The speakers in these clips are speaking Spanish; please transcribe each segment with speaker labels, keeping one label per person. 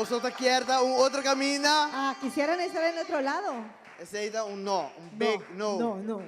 Speaker 1: Vosotros quieren otro camino.
Speaker 2: Quisieran estar en otro lado.
Speaker 1: Aceita no, big no.
Speaker 2: No.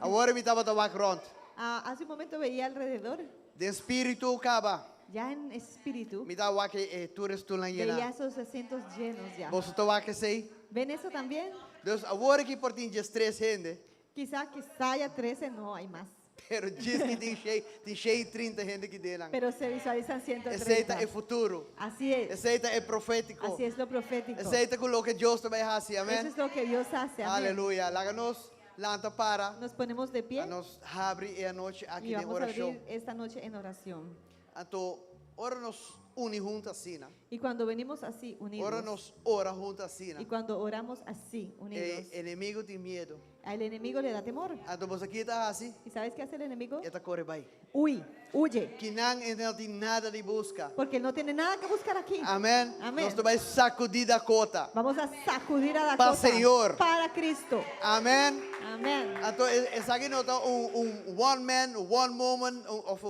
Speaker 1: Agora me estava tabak rond.
Speaker 2: Hace un momento veía alrededor,
Speaker 1: De espírito acaba.
Speaker 2: ya en espíritu,
Speaker 1: Me dá que toerist toen lang
Speaker 2: veía
Speaker 1: llena.
Speaker 2: esos asientos llenos ya.
Speaker 1: Você tá que sei.
Speaker 2: ¿Ven eso también?
Speaker 1: Dus agora que por tinha 3 gente,
Speaker 2: Quizá haya 13, no hay más.
Speaker 1: pero diz que tem cheio 30 gente que deram.
Speaker 2: Pero se visualizan 130.
Speaker 1: Aceita é futuro.
Speaker 2: Así es.
Speaker 1: Aceita é profético.
Speaker 2: Así es lo profético.
Speaker 1: Aceita com o que Deus também faz,
Speaker 2: Eso
Speaker 1: amém.
Speaker 2: es lo que Dios hace. Amén.
Speaker 1: Aleluia. Láganos lanta para.
Speaker 2: Nos ponemos de pie
Speaker 1: Nos abre a noite aqui
Speaker 2: y
Speaker 1: de
Speaker 2: vamos a
Speaker 1: oração.
Speaker 2: abrir esta noche en oración.
Speaker 1: Então, ora nos une juntos assim, né?
Speaker 2: Y cuando venimos así, unidos,
Speaker 1: Ora nos ora juntos assim,
Speaker 2: y
Speaker 1: né?
Speaker 2: cuando oramos así, unidos,
Speaker 1: Inimigo tem medo.
Speaker 2: al enemigo le da temor.
Speaker 1: Então você aqui está assim,
Speaker 2: ¿Y sabes qué hace el enemigo?
Speaker 1: e está corre bem.
Speaker 2: Huye.
Speaker 1: Que não tem nada de busca.
Speaker 2: Porque no tiene nada que buscar aquí.
Speaker 1: Amém.
Speaker 2: Amém.
Speaker 1: Nós vai sacudir da cota.
Speaker 2: Vamos a sacudir a
Speaker 1: Para
Speaker 2: Dakota
Speaker 1: Señor.
Speaker 2: para Cristo.
Speaker 1: Amém.
Speaker 2: Amén.
Speaker 1: Então, essa aqui não está one man, one woman, of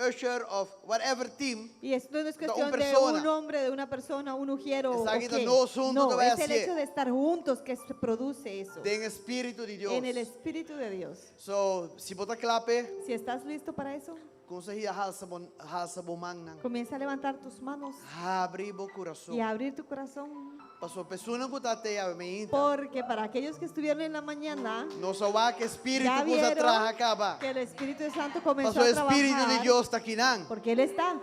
Speaker 1: usher, of whatever team.
Speaker 2: Y esto no es cuestión de
Speaker 1: persona.
Speaker 2: un hombre, de una persona, un ujiero.
Speaker 1: Está
Speaker 2: o
Speaker 1: aquí
Speaker 2: qué.
Speaker 1: no juntos que
Speaker 2: No,
Speaker 1: vaya
Speaker 2: es el
Speaker 1: a ser.
Speaker 2: hecho de estar juntos que se produce eso.
Speaker 1: Tem Espírito de Deus.
Speaker 2: En el Espíritu de Dios.
Speaker 1: So, se botar clape,
Speaker 2: Si estás listo para eso,
Speaker 1: conseguir halsa bomang
Speaker 2: comienza a levantar tus manos
Speaker 1: abre o
Speaker 2: y
Speaker 1: coração.
Speaker 2: a abrir tu corazón.
Speaker 1: Pastor, pessoa que está até a mim.
Speaker 2: Porque para aquellos que estuvieron en la mañana,
Speaker 1: Não só há que Espírito
Speaker 2: ya
Speaker 1: que usa
Speaker 2: vieron
Speaker 1: atrás acaba.
Speaker 2: que el Espíritu Santo comenzó
Speaker 1: Pastor,
Speaker 2: a
Speaker 1: o Espírito de
Speaker 2: trabajar.
Speaker 1: Deus está aqui não.
Speaker 2: Porque Él está.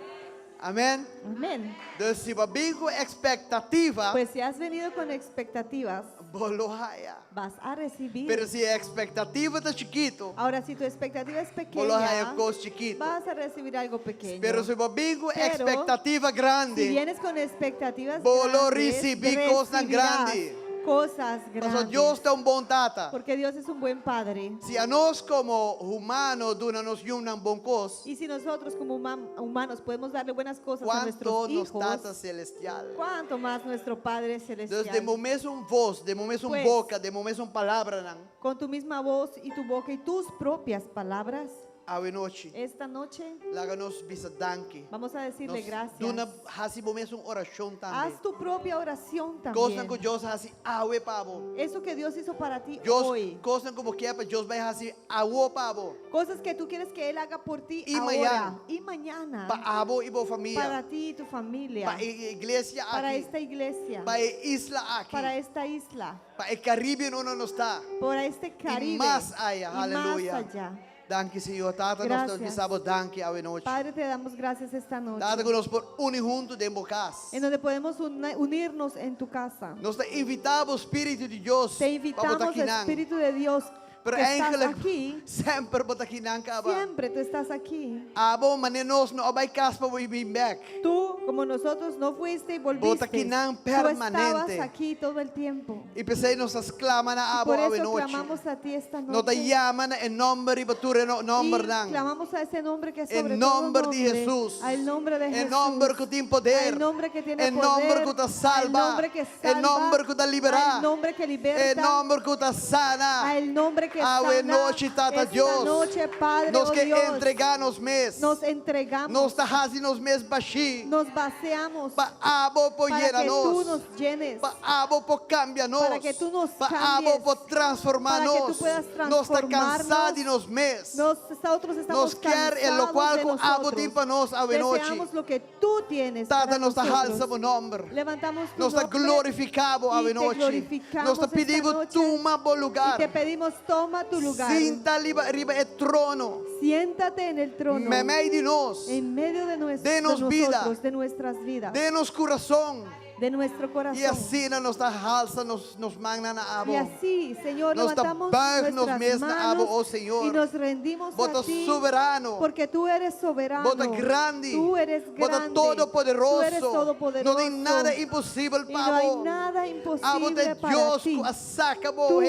Speaker 1: Amém.
Speaker 2: Amén.
Speaker 1: Dus se bem com expectativa,
Speaker 2: Pues si has venido con expectativas,
Speaker 1: bolohaia.
Speaker 2: vas a recibir.
Speaker 1: Pero se a expectativa está chiquito,
Speaker 2: Ahora, si tu expectativa es
Speaker 1: bolohaia
Speaker 2: pequeña,
Speaker 1: coisa chiquito.
Speaker 2: vas a recibir algo pequeño.
Speaker 1: Pero se bem com
Speaker 2: Pero,
Speaker 1: expectativa
Speaker 2: Si
Speaker 1: grande,
Speaker 2: vienes con expectativas
Speaker 1: Bolo
Speaker 2: grandes,
Speaker 1: recibir cosas
Speaker 2: recibirás
Speaker 1: grandes.
Speaker 2: cosas
Speaker 1: pastor,
Speaker 2: grandes.
Speaker 1: Deus está bom tata.
Speaker 2: Porque Dios es un buen Padre.
Speaker 1: Se a nós como humanos nos um bom coisa,
Speaker 2: Y si nosotros como humanos podemos darle buenas cosas a
Speaker 1: quanto
Speaker 2: nuestros
Speaker 1: nos
Speaker 2: hijos,
Speaker 1: tata celestial.
Speaker 2: ¿cuánto más nuestro Padre celestial?
Speaker 1: Dus de momento voz, de momento
Speaker 2: Pues,
Speaker 1: boca, de momento palavra não.
Speaker 2: Con tu misma voz y tu boca y tus propias palabras,
Speaker 1: A noite,
Speaker 2: esta noche
Speaker 1: láganos bisa danke.
Speaker 2: vamos a decirle gracias.
Speaker 1: Duna hasi momento oração também.
Speaker 2: Haz tu propia oración
Speaker 1: Coisa
Speaker 2: también.
Speaker 1: que Deus hasi awe pabo.
Speaker 2: Eso que Dios hizo para ti
Speaker 1: Deus,
Speaker 2: hoy.
Speaker 1: coisa como que para Deus vai hasi awo pabo.
Speaker 2: Cosas que tú quieres que Él haga por ti
Speaker 1: Y
Speaker 2: ahora
Speaker 1: mañana.
Speaker 2: y mañana.
Speaker 1: Pa abo e boa família.
Speaker 2: Para ti y tu familia.
Speaker 1: Pa igreja
Speaker 2: Para
Speaker 1: aqui.
Speaker 2: esta iglesia.
Speaker 1: Pa isla aqui.
Speaker 2: Para esta isla.
Speaker 1: Pa Caribe onde nós está.
Speaker 2: Para este Caribe.
Speaker 1: más allá,
Speaker 2: y
Speaker 1: aleluya.
Speaker 2: más allá.
Speaker 1: Danke Senhor, tata nós
Speaker 2: Gracias.
Speaker 1: dizemos danke a noite.
Speaker 2: Padre, te damos gracias esta noche.
Speaker 1: Tata conosco por unir junto de bocas.
Speaker 2: En donde podemos unirnos en tu casa.
Speaker 1: Nós te invitamos o Espírito de Deus.
Speaker 2: Te invitamos, Espíritu de Dios,
Speaker 1: Pero
Speaker 2: que estás
Speaker 1: eigenlijk
Speaker 2: aquí.
Speaker 1: sempre botakinang ka ba?
Speaker 2: Siempre tú estás aquí.
Speaker 1: Abo manenos no abay kaspa we be back.
Speaker 2: Tú, como nosotros, no fuiste y volviste.
Speaker 1: Botakinang
Speaker 2: Tú
Speaker 1: permanente.
Speaker 2: estabas aquí todo el tiempo.
Speaker 1: E pensei nos clama na
Speaker 2: Y
Speaker 1: abo
Speaker 2: por
Speaker 1: a
Speaker 2: eso
Speaker 1: noite.
Speaker 2: clamamos a ti esta
Speaker 1: No te
Speaker 2: noche.
Speaker 1: llaman en nombre y bature no nombre
Speaker 2: Y
Speaker 1: nang.
Speaker 2: clamamos a ese nombre que es sobre
Speaker 1: En
Speaker 2: todo
Speaker 1: nombre de Jesús.
Speaker 2: Al nombre de Jesús.
Speaker 1: En nombre que tiene poder.
Speaker 2: Al nombre que tiene
Speaker 1: En
Speaker 2: poder.
Speaker 1: nombre que te salva.
Speaker 2: Al nombre que salva.
Speaker 1: En nombre que te libera.
Speaker 2: Al nombre que liberta.
Speaker 1: En nombre que te sana.
Speaker 2: Al nombre que
Speaker 1: A
Speaker 2: sana.
Speaker 1: noche, tata
Speaker 2: Esta
Speaker 1: Dios.
Speaker 2: noche, Padre,
Speaker 1: Nos
Speaker 2: oh
Speaker 1: que
Speaker 2: Dios,
Speaker 1: entreganos mes.
Speaker 2: nos entregamos.
Speaker 1: Nos tahazi nos mes bashi.
Speaker 2: Nos vaciamos.
Speaker 1: Pa abo po
Speaker 2: para que tú
Speaker 1: llenanos.
Speaker 2: nos llenes.
Speaker 1: Pa abo po cambianos.
Speaker 2: Para que tú nos
Speaker 1: Pa
Speaker 2: cambies.
Speaker 1: abo po transformarnos.
Speaker 2: Para que tú puedas
Speaker 1: Nos está
Speaker 2: transformarnos.
Speaker 1: cansado de nos mes.
Speaker 2: Nosotros estamos
Speaker 1: Nos quer en lo
Speaker 2: cansados
Speaker 1: cual
Speaker 2: de
Speaker 1: con abo
Speaker 2: nosotros.
Speaker 1: timpa nos a noche.
Speaker 2: Deseamos lo que tú tienes
Speaker 1: Tata
Speaker 2: para
Speaker 1: nos ta
Speaker 2: nosotros.
Speaker 1: halsa po nombre.
Speaker 2: Levantamos tu
Speaker 1: Nos está
Speaker 2: nombre
Speaker 1: glorificado a
Speaker 2: y te
Speaker 1: noche.
Speaker 2: glorificamos
Speaker 1: Nos está
Speaker 2: esta
Speaker 1: pedimos
Speaker 2: noche.
Speaker 1: tuma bo
Speaker 2: y
Speaker 1: lugar.
Speaker 2: te pedimos, toma tu lugar.
Speaker 1: Sinta riba el trono.
Speaker 2: Siéntate en el trono.
Speaker 1: Memei de nos.
Speaker 2: En medio de,
Speaker 1: Denos
Speaker 2: de
Speaker 1: vida.
Speaker 2: nosotros, de nuestras vidas,
Speaker 1: Denos corazón.
Speaker 2: de nuestro corazón.
Speaker 1: E assim nos da halsa, nos magna na abo.
Speaker 2: Y así, Señor,
Speaker 1: Nos
Speaker 2: levantamos
Speaker 1: buig nos
Speaker 2: nuestras
Speaker 1: mes na abo, oh
Speaker 2: manos
Speaker 1: Señor.
Speaker 2: y nos rendimos
Speaker 1: Bota
Speaker 2: a ti,
Speaker 1: soberano.
Speaker 2: porque tú eres soberano.
Speaker 1: Bota grande.
Speaker 2: Tú eres
Speaker 1: Bota
Speaker 2: grande.
Speaker 1: todopoderoso.
Speaker 2: Tú eres todopoderoso.
Speaker 1: Não tem nada impossível
Speaker 2: y
Speaker 1: para
Speaker 2: no hay
Speaker 1: abo.
Speaker 2: nada
Speaker 1: Abo
Speaker 2: imposible
Speaker 1: de
Speaker 2: para
Speaker 1: Deus
Speaker 2: ti.
Speaker 1: que a saca
Speaker 2: Tú.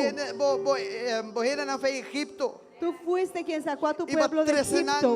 Speaker 1: bohena na fe Egipto.
Speaker 2: Tú fuiste quien sacó a tu
Speaker 1: E
Speaker 2: pueblo de Egipto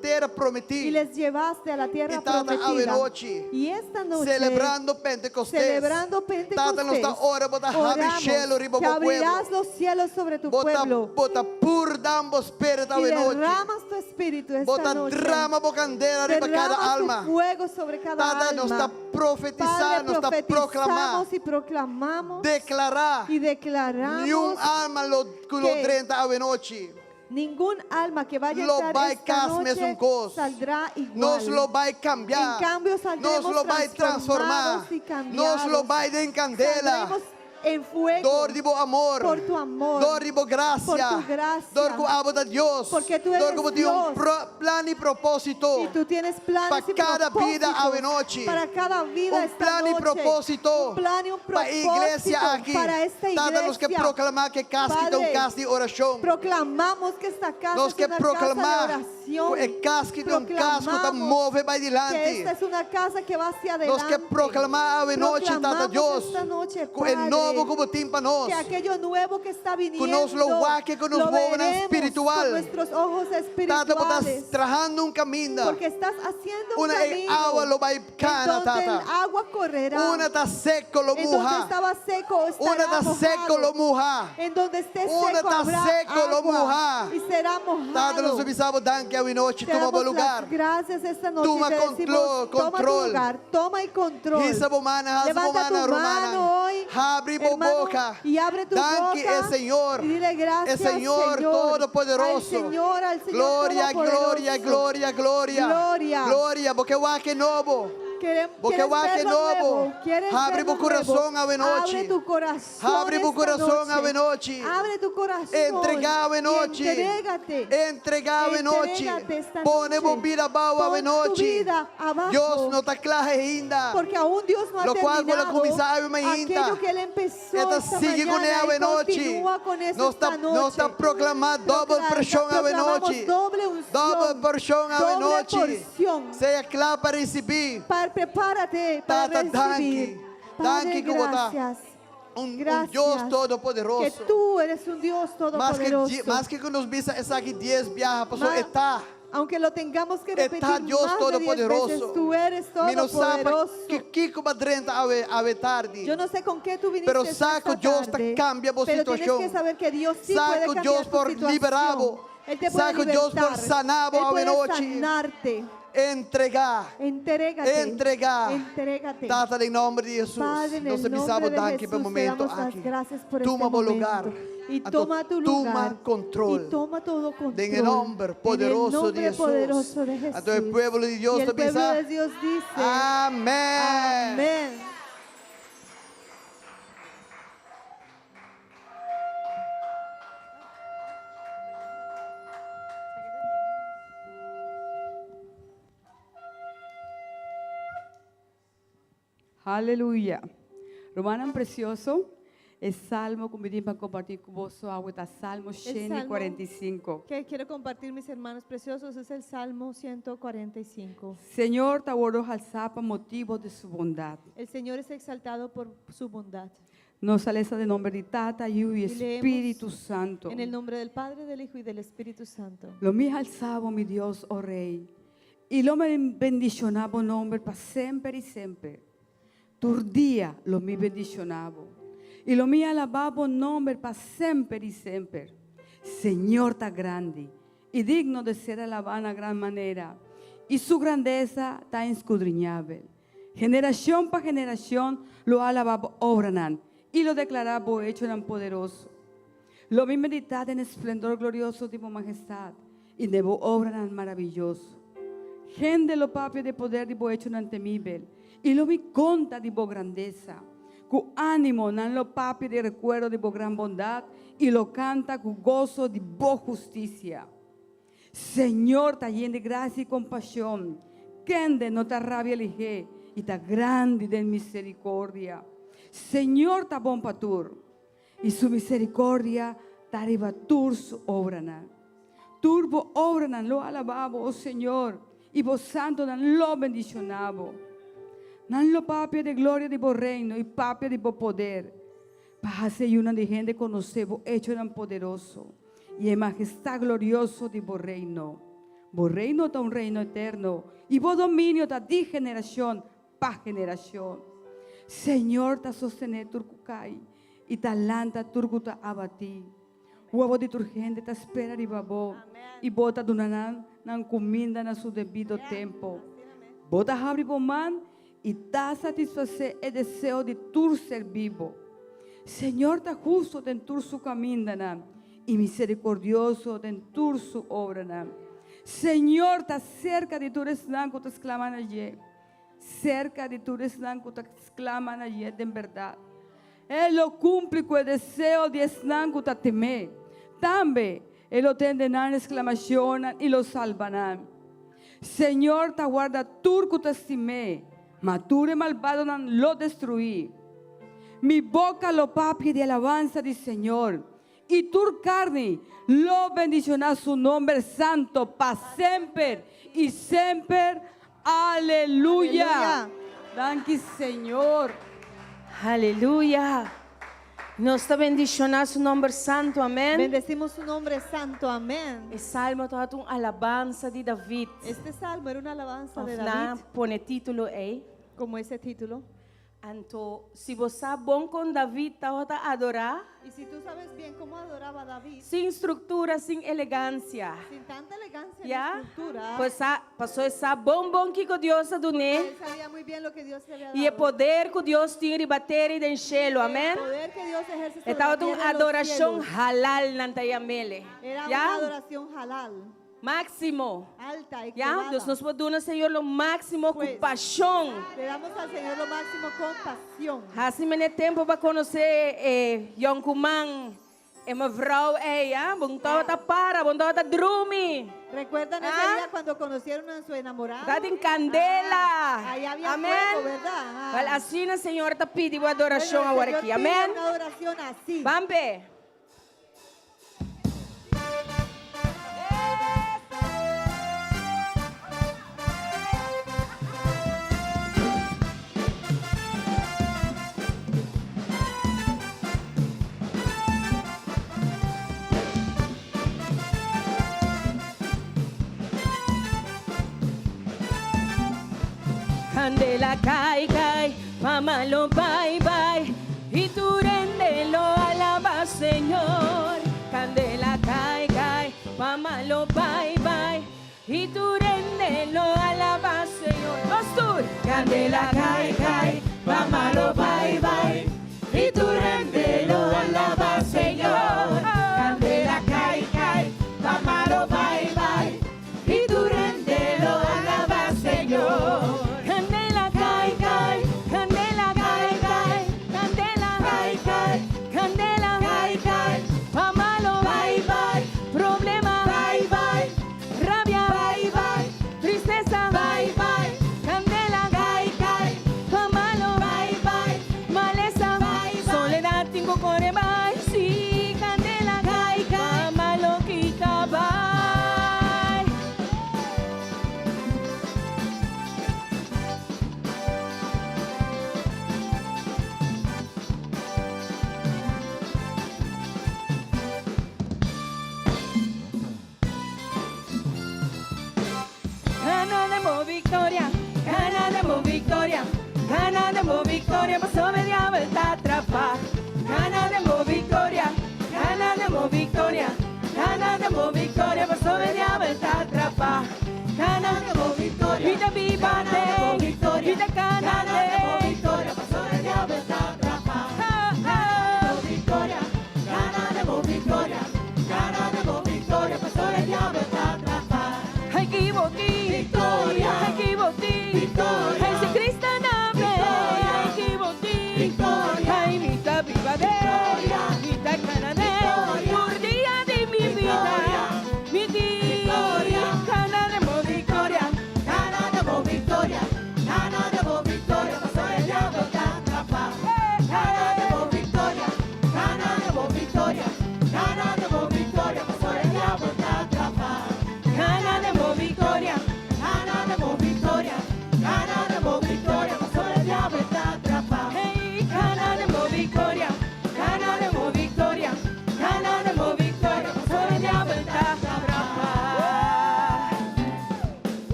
Speaker 1: terra
Speaker 2: y
Speaker 1: prometida.
Speaker 2: les llevaste a la tierra
Speaker 1: Y tata
Speaker 2: prometida.
Speaker 1: noche,
Speaker 2: Y esta noche,
Speaker 1: Celebrando Pentecostés.
Speaker 2: celebrando
Speaker 1: Tata nos
Speaker 2: Pentecostés,
Speaker 1: da hora, bota
Speaker 2: oramos
Speaker 1: rabishelo riba
Speaker 2: que
Speaker 1: bo pueblo.
Speaker 2: abrirás los cielos sobre tu
Speaker 1: Bota,
Speaker 2: pueblo
Speaker 1: bota por desbordamos espírito
Speaker 2: y
Speaker 1: hoy noche.
Speaker 2: derramas tu espíritu esta
Speaker 1: Bota
Speaker 2: noche.
Speaker 1: drama bocandeira riba cada
Speaker 2: Derramas tu
Speaker 1: alma.
Speaker 2: fuego sobre cada
Speaker 1: Tata nos está
Speaker 2: alma.
Speaker 1: profetizando,
Speaker 2: Padre,
Speaker 1: nos está proclamando,
Speaker 2: profetizamos y proclamamos
Speaker 1: declarar.
Speaker 2: y declaramos
Speaker 1: Nenhum alma lo
Speaker 2: que
Speaker 1: drenta hoy noche.
Speaker 2: ningún alma que vaya a
Speaker 1: Lo
Speaker 2: entrar
Speaker 1: vai
Speaker 2: esta
Speaker 1: casmes
Speaker 2: noche
Speaker 1: cos.
Speaker 2: saldrá
Speaker 1: Nos
Speaker 2: igual.
Speaker 1: lo vai cambiar.
Speaker 2: En cambio, saldremos
Speaker 1: Nos lo vai transformar.
Speaker 2: transformados y cambiados.
Speaker 1: Nos lo vai de encandela.
Speaker 2: Saldremos en fuego
Speaker 1: Dor de bo amor.
Speaker 2: por tu amor,
Speaker 1: Dor de bo gracia.
Speaker 2: por tu gracia.
Speaker 1: Dor com abo da Deus.
Speaker 2: Porque tú
Speaker 1: Dor
Speaker 2: eres
Speaker 1: como tem
Speaker 2: Dios.
Speaker 1: plano e propósito.
Speaker 2: y tú tienes planes
Speaker 1: Para
Speaker 2: y
Speaker 1: cada vida
Speaker 2: propósitos
Speaker 1: hoy noche.
Speaker 2: para cada vida esta
Speaker 1: Plan e
Speaker 2: noche.
Speaker 1: propósito.
Speaker 2: Un plan y un
Speaker 1: Para a
Speaker 2: propósito
Speaker 1: igreja aqui.
Speaker 2: para esta
Speaker 1: Tata nos quer
Speaker 2: iglesia.
Speaker 1: proclamar que casa que
Speaker 2: Padre,
Speaker 1: tem casa de oração.
Speaker 2: Proclamamos que esta casa
Speaker 1: Nós
Speaker 2: es
Speaker 1: quer
Speaker 2: una
Speaker 1: proclamar
Speaker 2: casa de oración.
Speaker 1: é casa que tem casa que
Speaker 2: Proclamamos
Speaker 1: move vai
Speaker 2: que
Speaker 1: dilante.
Speaker 2: esta es una casa que va hacia
Speaker 1: Nós
Speaker 2: adelante.
Speaker 1: quer proclamar hoje noite, Tata
Speaker 2: Proclamamos
Speaker 1: Deus,
Speaker 2: esta noche,
Speaker 1: com é
Speaker 2: Padre,
Speaker 1: novo como tem para nós.
Speaker 2: que aquello nuevo que está viniendo
Speaker 1: nos lo guaque, que nos
Speaker 2: lo
Speaker 1: mueva en
Speaker 2: veremos
Speaker 1: espiritual.
Speaker 2: con nuestros ojos
Speaker 1: Tata
Speaker 2: espirituales.
Speaker 1: estás trajando un camino.
Speaker 2: Porque estás haciendo un
Speaker 1: Una
Speaker 2: camino
Speaker 1: agua lo vai cana,
Speaker 2: en donde el
Speaker 1: Tata.
Speaker 2: agua correrá.
Speaker 1: Una está seco lo
Speaker 2: En donde
Speaker 1: muja.
Speaker 2: estaba seco estará
Speaker 1: Una está seco
Speaker 2: mojado.
Speaker 1: lo muja.
Speaker 2: En donde esté
Speaker 1: Una
Speaker 2: seco
Speaker 1: está
Speaker 2: habrá
Speaker 1: seco lo
Speaker 2: agua
Speaker 1: mojar.
Speaker 2: y será
Speaker 1: Tata, nos
Speaker 2: mojado.
Speaker 1: avisamos danke hoje noite,
Speaker 2: Te
Speaker 1: toma
Speaker 2: damos
Speaker 1: bom lugar.
Speaker 2: las gracias esta noche.
Speaker 1: Toma
Speaker 2: Te decimos, toma tu
Speaker 1: control.
Speaker 2: lugar, toma y control.
Speaker 1: Risa bomana, rasa
Speaker 2: Levanta tu
Speaker 1: bomana,
Speaker 2: mano
Speaker 1: romana.
Speaker 2: hoy,
Speaker 1: Abre bo
Speaker 2: hermano,
Speaker 1: boca.
Speaker 2: y abre tu
Speaker 1: Danke
Speaker 2: boca
Speaker 1: é Senhor.
Speaker 2: y dile gracias,
Speaker 1: É Senhor Todo-Poderoso.
Speaker 2: al Señor
Speaker 1: Glória,
Speaker 2: Todopoderoso.
Speaker 1: glória, glória, glória.
Speaker 2: Glória.
Speaker 1: Glória, porque o ar que é novo. Porque
Speaker 2: ¿Quieres
Speaker 1: o ar que é
Speaker 2: verlo
Speaker 1: novo.
Speaker 2: nuevo? ¿Quieres
Speaker 1: Abre
Speaker 2: verlo
Speaker 1: o coração
Speaker 2: nuevo?
Speaker 1: a noite.
Speaker 2: Abre tu corazón
Speaker 1: Abre o
Speaker 2: esta
Speaker 1: coração
Speaker 2: noche.
Speaker 1: a noite.
Speaker 2: Abre tu corazón.
Speaker 1: Entregar a
Speaker 2: y
Speaker 1: noite.
Speaker 2: entrégate.
Speaker 1: Entregar a noite.
Speaker 2: Entrégate esta
Speaker 1: Pone
Speaker 2: noche.
Speaker 1: bobira baú a
Speaker 2: Pon tu
Speaker 1: noite.
Speaker 2: vida abajo.
Speaker 1: Deus não está claro ainda.
Speaker 2: Porque aún Dios no ha
Speaker 1: Lo cual,
Speaker 2: terminado
Speaker 1: cuando comienza mañana,
Speaker 2: aquello que Él empezó
Speaker 1: Esta
Speaker 2: esta
Speaker 1: sigue com
Speaker 2: mañana
Speaker 1: ela
Speaker 2: y
Speaker 1: a noite.
Speaker 2: continúa con eso
Speaker 1: Não
Speaker 2: esta
Speaker 1: está,
Speaker 2: noche.
Speaker 1: não está proclamando doble porção a
Speaker 2: Proclamamos
Speaker 1: noite.
Speaker 2: doble unción,
Speaker 1: Doble porção a
Speaker 2: doble
Speaker 1: noite.
Speaker 2: porción.
Speaker 1: Seja claro para receber.
Speaker 2: Prepárate para
Speaker 1: Tata,
Speaker 2: recibir.
Speaker 1: danke que botar
Speaker 2: gracias.
Speaker 1: Deus
Speaker 2: Que
Speaker 1: Todo-Poderoso.
Speaker 2: tú eres un Dios todopoderoso.
Speaker 1: Mas que nos visa essa aqui 10 viaja, pastor,
Speaker 2: Ma-
Speaker 1: está.
Speaker 2: Aunque lo tengamos que repetir
Speaker 1: Está Deus
Speaker 2: más de 10
Speaker 1: Todo-Poderoso.
Speaker 2: veces, tú eres
Speaker 1: Me não sabe
Speaker 2: todopoderoso.
Speaker 1: que como drenta a tarde.
Speaker 2: Yo no sé con qué tú viniste
Speaker 1: Pero
Speaker 2: esta
Speaker 1: saco Dios
Speaker 2: tarde,
Speaker 1: cambia vos
Speaker 2: pero tienes
Speaker 1: situación.
Speaker 2: que saber que Dios sí
Speaker 1: Saco
Speaker 2: puede cambiar
Speaker 1: Dios
Speaker 2: tu
Speaker 1: por
Speaker 2: situación.
Speaker 1: liberarlo.
Speaker 2: Él te puede
Speaker 1: Saco Dios por
Speaker 2: libertar.
Speaker 1: sanarlo
Speaker 2: Él
Speaker 1: a
Speaker 2: puede
Speaker 1: noche.
Speaker 2: sanarte.
Speaker 1: Entregar.
Speaker 2: Entrégate.
Speaker 1: Entregar.
Speaker 2: Entrégate.
Speaker 1: Tata, em nome de Jesus.
Speaker 2: Padre, en
Speaker 1: Nós
Speaker 2: el
Speaker 1: avisamos
Speaker 2: nombre de
Speaker 1: daqui
Speaker 2: Jesús,
Speaker 1: para o
Speaker 2: te
Speaker 1: momento
Speaker 2: damos las
Speaker 1: aqui.
Speaker 2: gracias por
Speaker 1: Toma
Speaker 2: este
Speaker 1: o
Speaker 2: momento.
Speaker 1: lugar.
Speaker 2: Y
Speaker 1: Então,
Speaker 2: toma tu lugar.
Speaker 1: toma control.
Speaker 2: Y toma todo control.
Speaker 1: En el nombre poderoso
Speaker 2: en el nombre
Speaker 1: de Jesús.
Speaker 2: poderoso de Jesús.
Speaker 1: Entonces el pueblo de Dios
Speaker 2: y el
Speaker 1: te
Speaker 2: pueblo
Speaker 1: pisa.
Speaker 2: de Dios dice,
Speaker 1: Amém.
Speaker 2: amén.
Speaker 3: Aleluia. Romano precioso, é salmo que me para compartir com você, está Salmo
Speaker 2: Salmo
Speaker 3: 145.
Speaker 2: Que quiero compartir, mis hermanos preciosos, es el Salmo 145.
Speaker 3: Senhor, te oro alçar para motivo de sua bondade.
Speaker 2: El Señor es exaltado por su bondad.
Speaker 3: Nos aleza de nome de Tata e o
Speaker 2: leemos
Speaker 3: Espírito Santo.
Speaker 2: En el nombre del Padre, del Hijo y del Espíritu Santo.
Speaker 3: Lo me alçava, mi Deus, o Rei, e lo me bendicionava o nome para sempre e sempre. Turdia lo me bendicionava, e lo me alabava o nome para sempre e sempre. Senhor está grande e digno de ser alabado na gran maneira, e sua grandeza está escudriñável. Generação para generação lo alabava obranan, e lo declarava hecho tan poderoso. Lo vi meditar en esplendor glorioso de tu majestad y de tu obra tan maravilloso. Gente lo papi de poder de tu hecho tan temible y lo vi conta de tu grandeza. Cu ánimo nan lo papi de recuerdo de tu gran bondad y lo canta cu gozo de tu justicia. Señor, ta lleno de gracia y compasión. Kende no te rabia elige y ta grande de misericordia. Señor, ta bon patur. Y su misericordia tariba tur su obrana. Turbo obranan lo alababo, oh Señor, y vos santo nan lo bendicionabo. Nan lo papia de gloria de vos reino y papia de vos poder. Pase y una de gente conoce vos hecho tan poderoso y en majestad glorioso de vos reino. Vos reino está un reino eterno y vos dominio está de generación para generación. Señor, ta sostener turcucay y talanta turguta abati. Huevo detergente ta espera di babo. E bota dunanan ng comida na su debido tempo. Bota abri man e ta satisfazer o desejo de tu ser vivo. Senhor ta justo en tu su camina e misericordioso en tu su obra. Senhor ta cerca de tu resnanco ta exclaman allí. Cerca de tu resnanco ta exclaman allí en verdad. Él lo cumple con el deseo de esnanco ta temer. También Él lo tenderán exclamación y lo salvarán. Señor, ta guarda turco ta estimé, mature malvado nan lo destruí. Mi boca lo papi de alabanza del Señor, y tu carne lo bendicionará su nombre santo para siempre y siempre. Aleluya.
Speaker 2: Aleluya.
Speaker 3: Danke, Señor.
Speaker 4: Aleluya. Nos está bendicionando su nombre santo, amén.
Speaker 2: Bendecimos su nombre santo, amén.
Speaker 4: El salmo toda una alabanza de David.
Speaker 2: Este salmo era una alabanza de
Speaker 4: Na
Speaker 2: David,
Speaker 4: pone título aí.
Speaker 2: como ese título.
Speaker 4: Então, se você é bom com David, tá adorar,
Speaker 2: Y si tú sabes bien cómo adoraba David,
Speaker 4: sem estrutura, sem elegância.
Speaker 2: sin tanta elegancia
Speaker 4: Ya?
Speaker 2: ni estructura,
Speaker 4: Pois passou essa bom que Deus deu,
Speaker 2: él sabía muy bien lo que Dios le había dado.
Speaker 4: e o poder que Deus tinha de bater e de enchê-lo,
Speaker 2: El
Speaker 4: amém.
Speaker 2: poder que Dios ejerce sobre
Speaker 4: Estava
Speaker 2: la tierra
Speaker 4: uma
Speaker 2: y los
Speaker 4: adoração
Speaker 2: cielos.
Speaker 4: halal nantayamele.
Speaker 2: Era una
Speaker 4: Já?
Speaker 2: adoración halal,
Speaker 4: Máximo.
Speaker 2: alta y
Speaker 4: Já? Deus nos pode dar, Senhor, o máximo com
Speaker 2: Pues.
Speaker 4: paixão.
Speaker 2: Le damos al Señor lo máximo con pasión.
Speaker 4: Assim, men tempo para conhecer Jan Kuman, mevrouw, ja? Bondava ta para, bondava ta drumi.
Speaker 2: ¿Recuerdan ese
Speaker 4: Ah.
Speaker 2: día cuando conocieron a su enamorado?
Speaker 4: Dat in candela.
Speaker 2: Ahí había
Speaker 4: Amém.
Speaker 2: fuego, ¿verdad? Ah.
Speaker 4: Well, assim, Senhor, ta pedi uma
Speaker 2: Bueno,
Speaker 4: adoração
Speaker 2: el
Speaker 4: agora
Speaker 2: Señor
Speaker 4: aqui.
Speaker 2: pide
Speaker 4: Amém.
Speaker 2: una adoración así.
Speaker 4: Vampe. Candela cae, pamalo bye, y tu rendelo alaba, Señor. Candela cae, pamalo bye, y tu rendelo alaba, Señor. Pastor. Candela cae, pamalo bye, y tu rendelo alaba, Señor. Candela cae, pamalo bye, y tu rendelo alaba, Señor. Candela cae, candela cae, candela cae, candela cae, pamalo bye, problema bye, rabia bye, tristeza bye, candela cae, pamalo bye, maleza soledad tengo corre bye, sí, candela cae, pamalo quita bye. Ganaremos victoria, ganaremos victoria, ganaremos victoria, pasó media vuelta a atrapar. Ganaremos victoria, ganaremos victoria, ganaremos victoria, pasó media vuelta a atrapar. Ganaremos victoria, vida viva de victoria, vida ganaremos victoria, pasó media vuelta a atrapar. Ganaremos victoria, ganaremos victoria, ganaremos victoria, pasó media vuelta a atrapar. Hay que victoria, hay que victoria, hay que Cristo nave, hay que victoria, hay mitad viva de mitad canadé, por día de mi vida, mi día, ganaremos victoria, ganaremos victoria.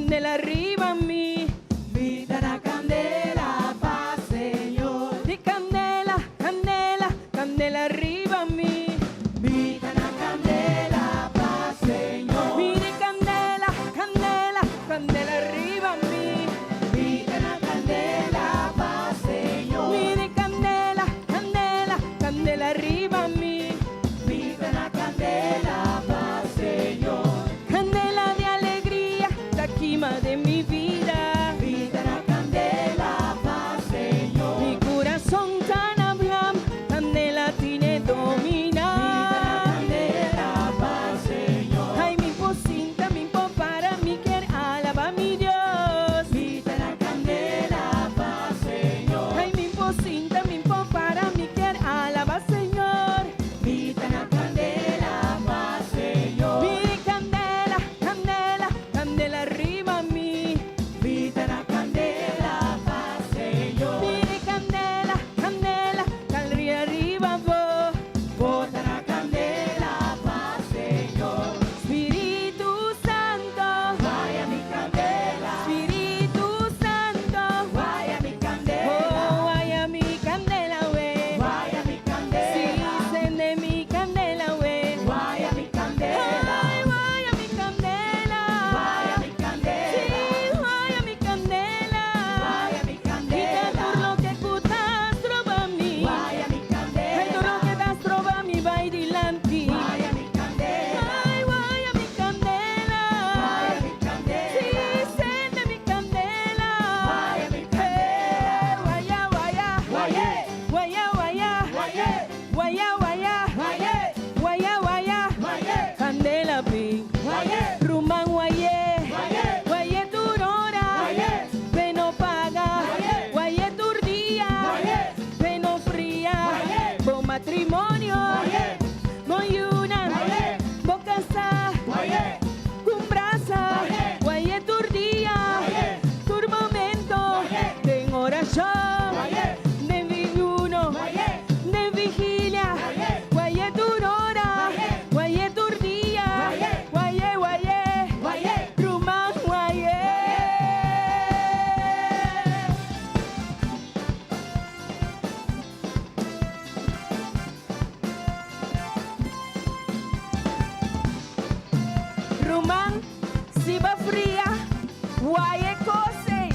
Speaker 4: candela arriba a mí.
Speaker 3: Vida la candela, paz, Señor.
Speaker 4: Di candela, candela, candela arriba a mí.
Speaker 3: Vida la candela, paz, Señor.
Speaker 4: Mire candela, candela, candela arriba a mí.
Speaker 3: Vida la candela, paz, Señor.
Speaker 4: Mire candela, candela, candela arriba a mí.
Speaker 3: Vida la candela, paz, Señor.
Speaker 4: Candela de alegría, la quima de mi vida.
Speaker 3: Vida la candela, paz, Señor.
Speaker 4: Mi corazón tan habla, candela tiene domina.
Speaker 3: Candela, paz, Señor.
Speaker 4: Ay, mi pocinta, mi po para mi quer alaba mi Dios.
Speaker 3: Vida la candela, paz, Señor.
Speaker 4: Ay, mi pocinta, mi po para mi quer alaba Señor.
Speaker 3: Vida la candela, paz, Señor.
Speaker 4: Mire candela, candela, candela arriba a mí.
Speaker 3: Vida la candela, paz, Señor.
Speaker 4: Mire candela, candela, candela arriba vos.
Speaker 3: Bota la candela, paz, Señor.
Speaker 4: Espíritu Santo,
Speaker 3: Vaya mi candela,
Speaker 4: Espíritu Santo.
Speaker 3: vaya mi candela,
Speaker 4: Oh, vaya mi candela, we.
Speaker 3: vaya mi
Speaker 4: Sí,
Speaker 3: candela,
Speaker 4: encende mi candela, we.
Speaker 3: vaya mi candela,
Speaker 4: Ay, vaya mi candela.
Speaker 3: vaya mi candela,
Speaker 4: Sí, vaya mi candela.
Speaker 3: vaya mi
Speaker 4: Y te
Speaker 3: candela,
Speaker 4: lo que cutas trova mi.
Speaker 3: vaya mi
Speaker 4: Ay, tu lo
Speaker 3: candela,
Speaker 4: que das trova mi, vai dilanti.
Speaker 3: vaya mi candela,
Speaker 4: Ay, vaya mi candela.
Speaker 3: vaya mi
Speaker 4: Sí,
Speaker 3: candela,
Speaker 4: encende mi candela.
Speaker 3: vaya mi candela,
Speaker 4: Guaya, guaya.
Speaker 3: Guayé.
Speaker 4: Guaya, guaya.
Speaker 3: Guayé.
Speaker 4: Guaya, guaya.
Speaker 3: Guayé.
Speaker 4: Guaya, guaya.
Speaker 3: Guayé.
Speaker 4: Candela pi.
Speaker 3: Guayé.
Speaker 4: Rumán guayé.
Speaker 3: Guayé.
Speaker 4: Guayé turora.
Speaker 3: Guayé.
Speaker 4: Peno paga.
Speaker 3: Guayé.
Speaker 4: Guayé turdía.
Speaker 3: Guayé.
Speaker 4: Peno fría.
Speaker 3: Guayé.
Speaker 4: Bon matrimonio.
Speaker 3: Guayé.
Speaker 4: Moyuna.
Speaker 3: Guayé.
Speaker 4: Bocasa.
Speaker 3: Guayé.
Speaker 4: Cumbrasa.
Speaker 3: Guayé.
Speaker 4: Guayé turdía.
Speaker 3: Guayé.
Speaker 4: Tur momento.
Speaker 3: Guayé.
Speaker 4: De oración.
Speaker 3: Guayé.
Speaker 4: De ayuno.
Speaker 3: Guayé.
Speaker 4: De vigilia.
Speaker 3: Guayé.
Speaker 4: Guayé turora.
Speaker 3: Guayé.
Speaker 4: Guayé turdía.
Speaker 3: Guayé.
Speaker 4: Guayé, guayé.
Speaker 3: Guayé.
Speaker 4: Rumán guayé. Rumán, si va fría, guayé cose.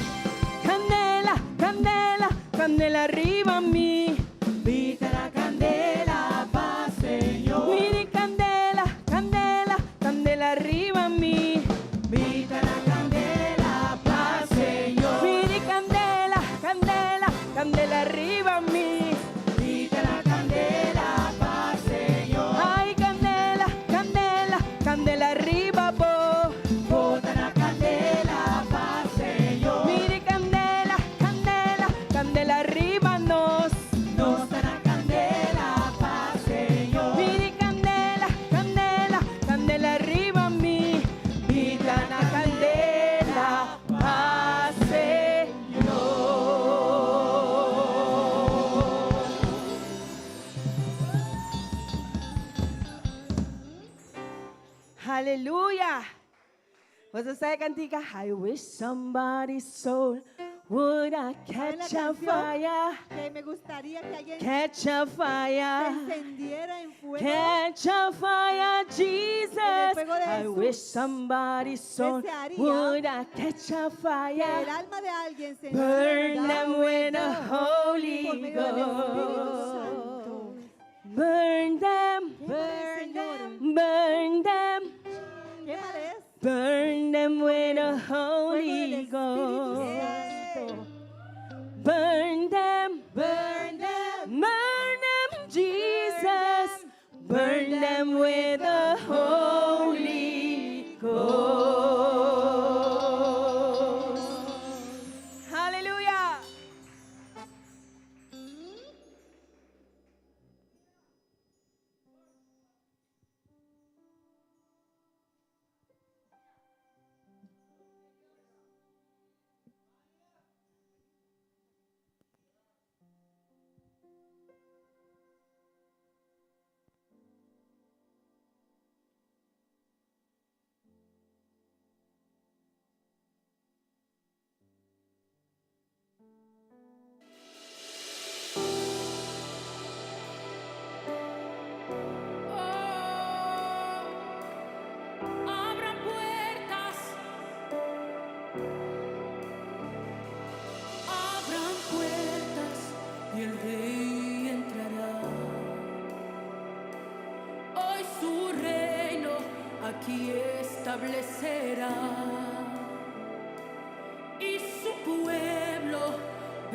Speaker 4: Candela, candela, candela arriba a mí.
Speaker 3: Vida la candela, paz, Señor.
Speaker 4: Mire candela, candela, candela arriba a mí.
Speaker 3: Vida la candela, paz, Señor.
Speaker 4: Mire candela, candela, candela arriba a mí.
Speaker 3: Vida la candela, paz, Señor.
Speaker 4: Ay, candela, candela, candela arriba vos.
Speaker 3: Bota la candela, paz, Señor.
Speaker 4: Mire candela, candela, candela arriba nos.
Speaker 3: Nos da la candela, paz, Señor.
Speaker 4: Mire candela, candela, candela arriba a mí.
Speaker 3: Vida
Speaker 4: La candela, paz, Señor. Aleluya. Você sabe cantica? I wish somebody's soul would I
Speaker 2: ¿Saben la
Speaker 4: catch a
Speaker 2: canción?
Speaker 4: fire,
Speaker 2: Que me gustaría que alguien
Speaker 4: catch a
Speaker 2: se
Speaker 4: fire.
Speaker 2: encendiera en fuego.
Speaker 4: Catch a fire, Jesus.
Speaker 2: fuego de
Speaker 4: I
Speaker 2: Jesús.
Speaker 4: wish somebody's soul
Speaker 2: Desearía
Speaker 4: would I catch a
Speaker 2: Que el
Speaker 4: fire.
Speaker 2: alma de alguien se
Speaker 4: Burn them
Speaker 2: encendiera
Speaker 4: with the
Speaker 2: por
Speaker 4: Holy
Speaker 2: medio del Espíritu
Speaker 4: Ghost.
Speaker 2: Santo.
Speaker 4: Burn them,
Speaker 2: Burn them.
Speaker 4: burn them,
Speaker 2: ¿Qué más es?
Speaker 4: burn them with the
Speaker 2: Fuego del
Speaker 4: Holy
Speaker 2: Espíritu
Speaker 4: Ghost.
Speaker 2: Santo.
Speaker 4: Burn them,
Speaker 2: Burn them.
Speaker 4: burn them, Jesus. Burn them with the Holy Ghost. Aleluya.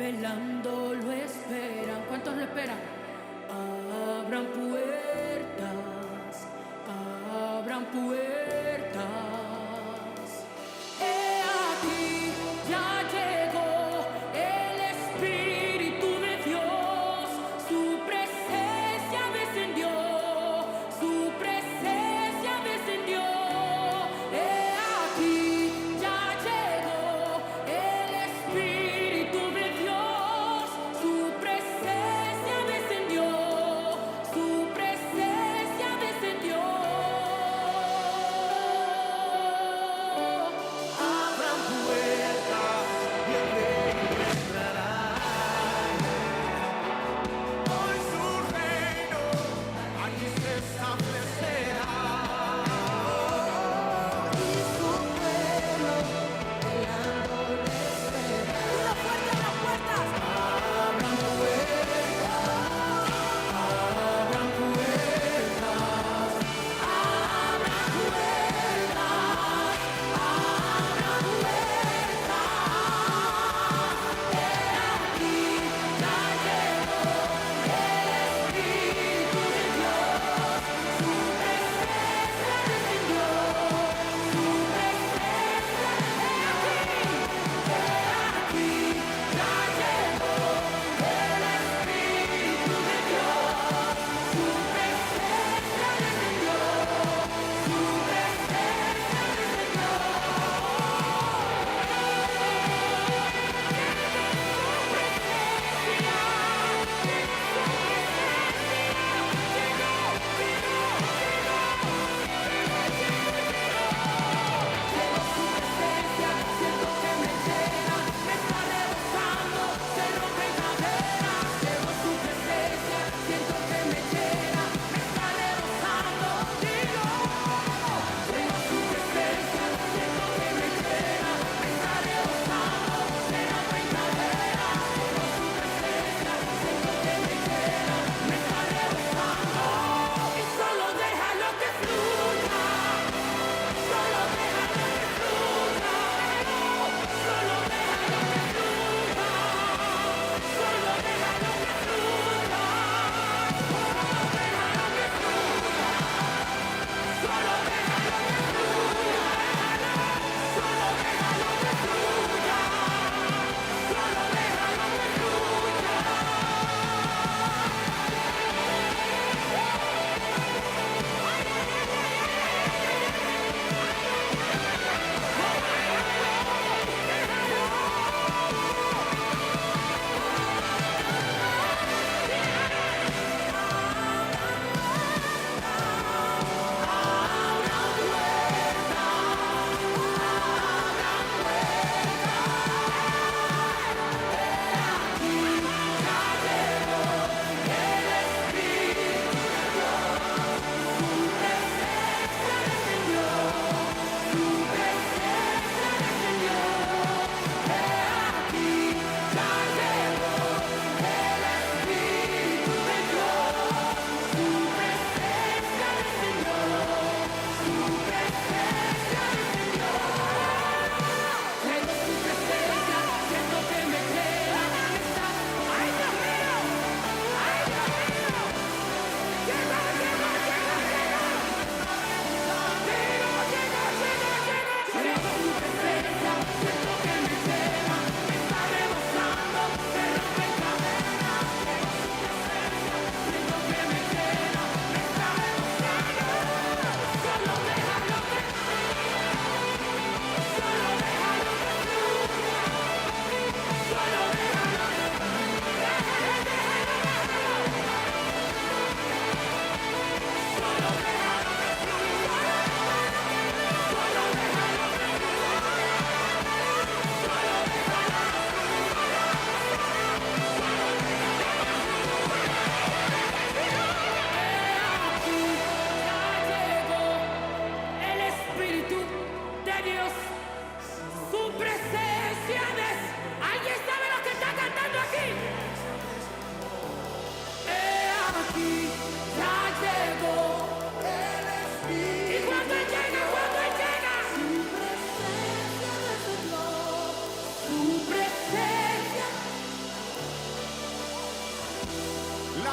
Speaker 5: velando lo esperan. ¿Cuántos lo esperan? Abran puertas, abran puertas. He aquí, ya llegó el Espíritu de Dios, su presencia descendió, su presencia descendió. He aquí, ya llegó el Espíritu de Dios, su presencia descendió, su presencia descendió.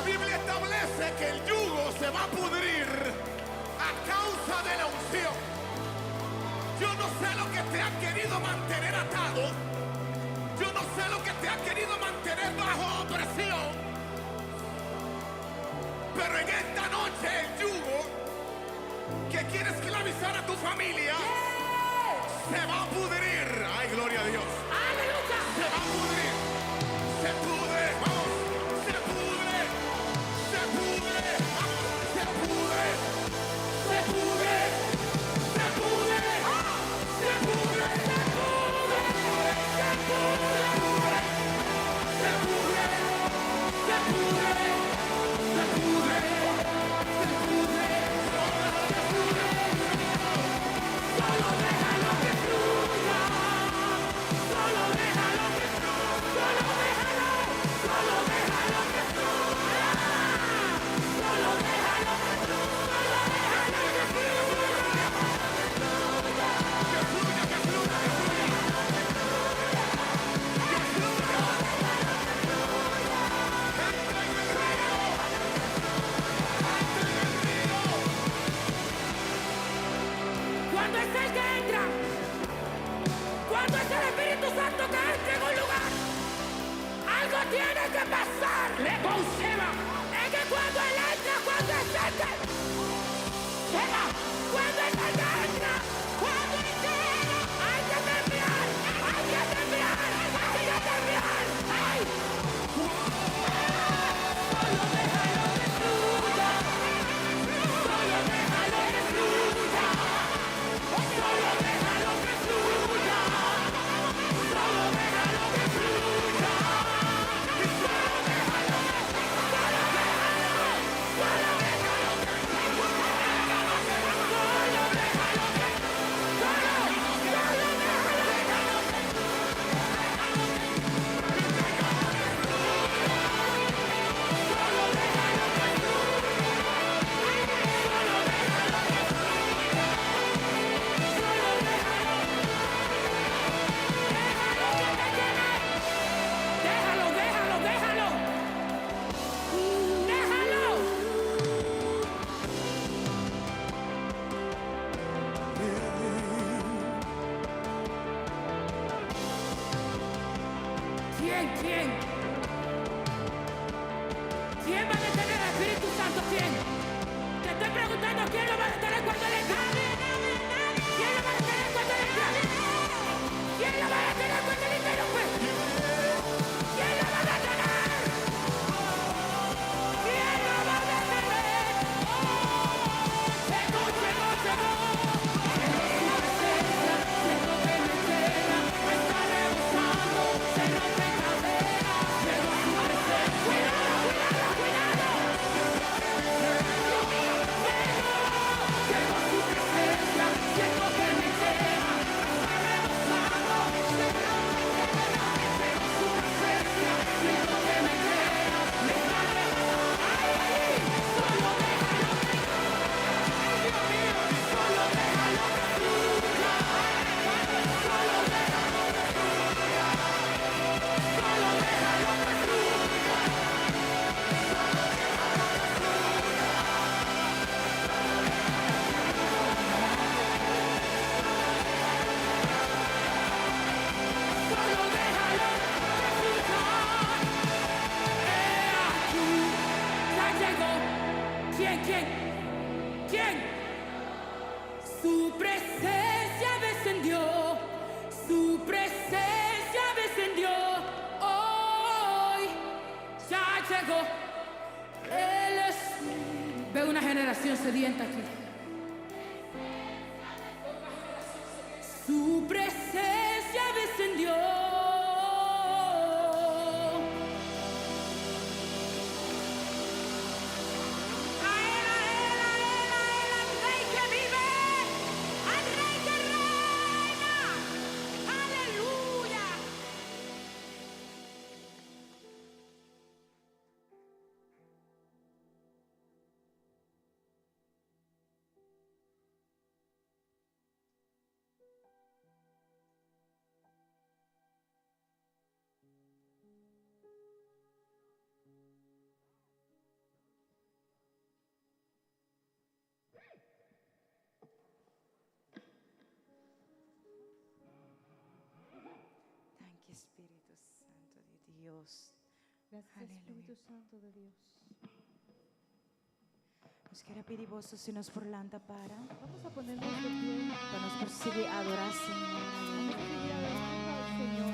Speaker 6: Biblia establece que el yugo se va a pudrir a causa de la unción. Yo no sé lo que te ha querido mantener atado. Yo no sé lo que te ha querido mantener bajo opresión. Pero en esta noche el yugo que quiere esclavizar a tu familia se va a pudrir. Ay, gloria a Dios.
Speaker 5: ¡Aleluya!
Speaker 6: Se va a pudrir. Se pudre. Vamos. Se pudre. Se pudre. Vamos. Se pudre. Se pudre. Se pudre. Se pudre. Se pudre. Se pudre. Se pudre. Se pudre. Se pudre. Se pudre. Se pudre. Solo déjalo que fluya. Solo déjalo que fluya. Solo déjalo. Solo déjalo que fluya. Solo déjalo que fluya. Solo déjalo que fluya. Que fluya, que fluya, que fluya.
Speaker 5: Cuando es el que entra, cuando es el Espíritu Santo que entra en un lugar, algo tiene que pasar. Le pauseba. Es que cuando él entra, cuando es el que llega, cuando es el que entra, cuando es el que llega, hay que terminar, hay que terminar, hay que terminar. ¡Ay! Solo déjalo que fluya. Solo déjalo que fluya. Solo déjalo que fluya. Solo déjalo que fluya. Solo déjalo que Déjalo, déjalo, déjalo. Déjalo. ¿Quién? ¿Quién? ¿Quién va a detener al Espíritu Santo? ¿Quién? Te estoy preguntando quién lo va a detener cuando él entra. ¿Quién lo va a detener cuando él entra? ¿Quién lo va a detener cuando él interrumpe? ¿Quién lo va a detener? ¿Quién lo va a detener? Llegó, llegó, llegó. Llegó su presencia, siento que me llena, me está rebosando, se rompe cadena. Llegó su presencia. Cuidado, cuidado, cuidado. Llegó su presencia, siento que me llena, me está rebosando, se rompe cadena. Llegó su presencia, siento que me llena, me está rebosando. ¡Ay! Solo déjalo que Dios mío, solo déjalo que fluya. Solo déjalo que fluya. Solo déjalo que fluya. Solo déjalo que fluya. Aquí ya llegó. ¿Quién? ¿Quién? ¿Quién? Su presencia descendió. Su presencia descendió. Hoy ya llegó. Él es. Veo una generación sedienta aquí. Su presencia descendió.
Speaker 4: Espíritu Santo de Dios.
Speaker 2: Gracias,
Speaker 4: Aleluya.
Speaker 2: Espíritu Santo de Dios.
Speaker 4: Nos quiero pedir vos se nos por lanta para.
Speaker 2: Vamos a ponernos de pie.
Speaker 4: Vamos por seguir a adorar, Señor.
Speaker 2: Vamos a seguir adorando al Señor.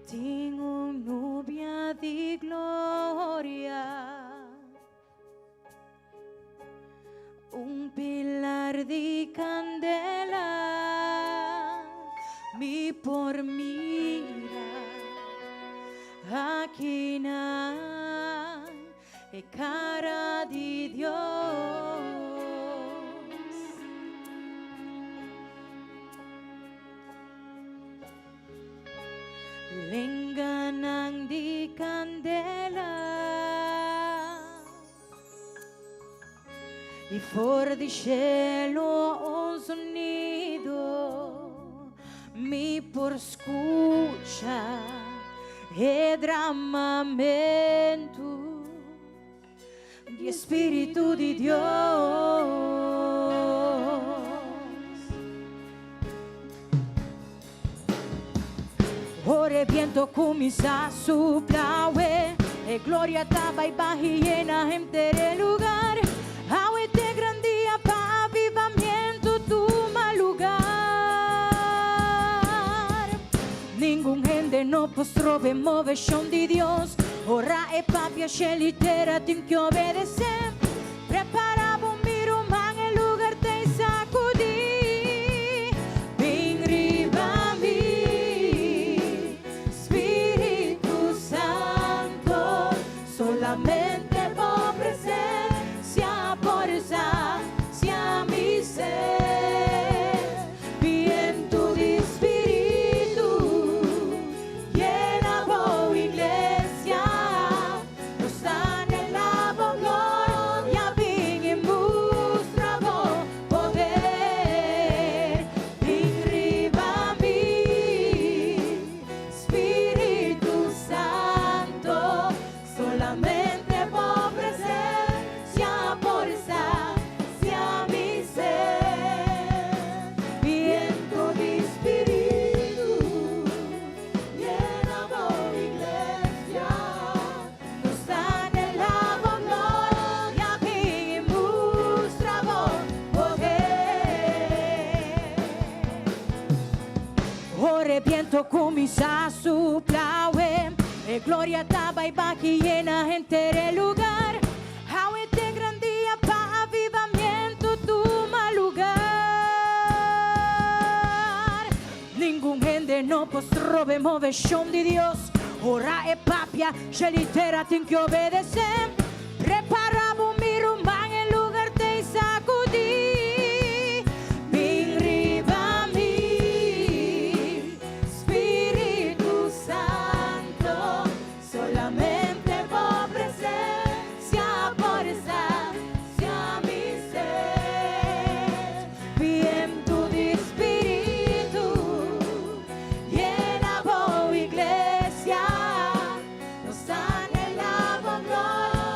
Speaker 4: Tengo novia de gloria, un pilar de candela, mi por mira, aquí es cara de Dios. Lenganang di candela y fuori di cielo un sonido mi por escucha e dramamento di Spirito di Dios. Ora viento comienza a soplar e gloria estaba y baja y llena gente del lugar. Agua de gran día para avivamiento tu mal lugar. Ningún gente no postró ve moveción de Dios. Ora e papia scelitera tin que obedecer. Prepara un miro man el lugar te sacudí. Ven riba mi Espíritu Santo, solamente por presencia, por esencia mi ser. Viento de Espíritu, llena voz iglesia, nos dan el lavo gloria, ven y muestra vos poder. Ven riba mi Espíritu Santo, solamente por presencia, por esencia mi ser. Viento de Espíritu, llena voz iglesia, nos dan el lavo gloria, ven y muestra vos poder. Ora viento comienza a soplar e gloria estaba y baja y llena gente del lugar. Agua de gran día para avivamiento tu mal lugar. Ningún gente no postró ve moveción de Dios. Ora e papia scelitera tin que obedecer. Preparaba un miro man el lugar te sacudí. Ven riba mi Espíritu Santo, solamente por presencia, por esencia mi ser. Viento de Espíritu, llena voz iglesia, nos dan el lavo gloria.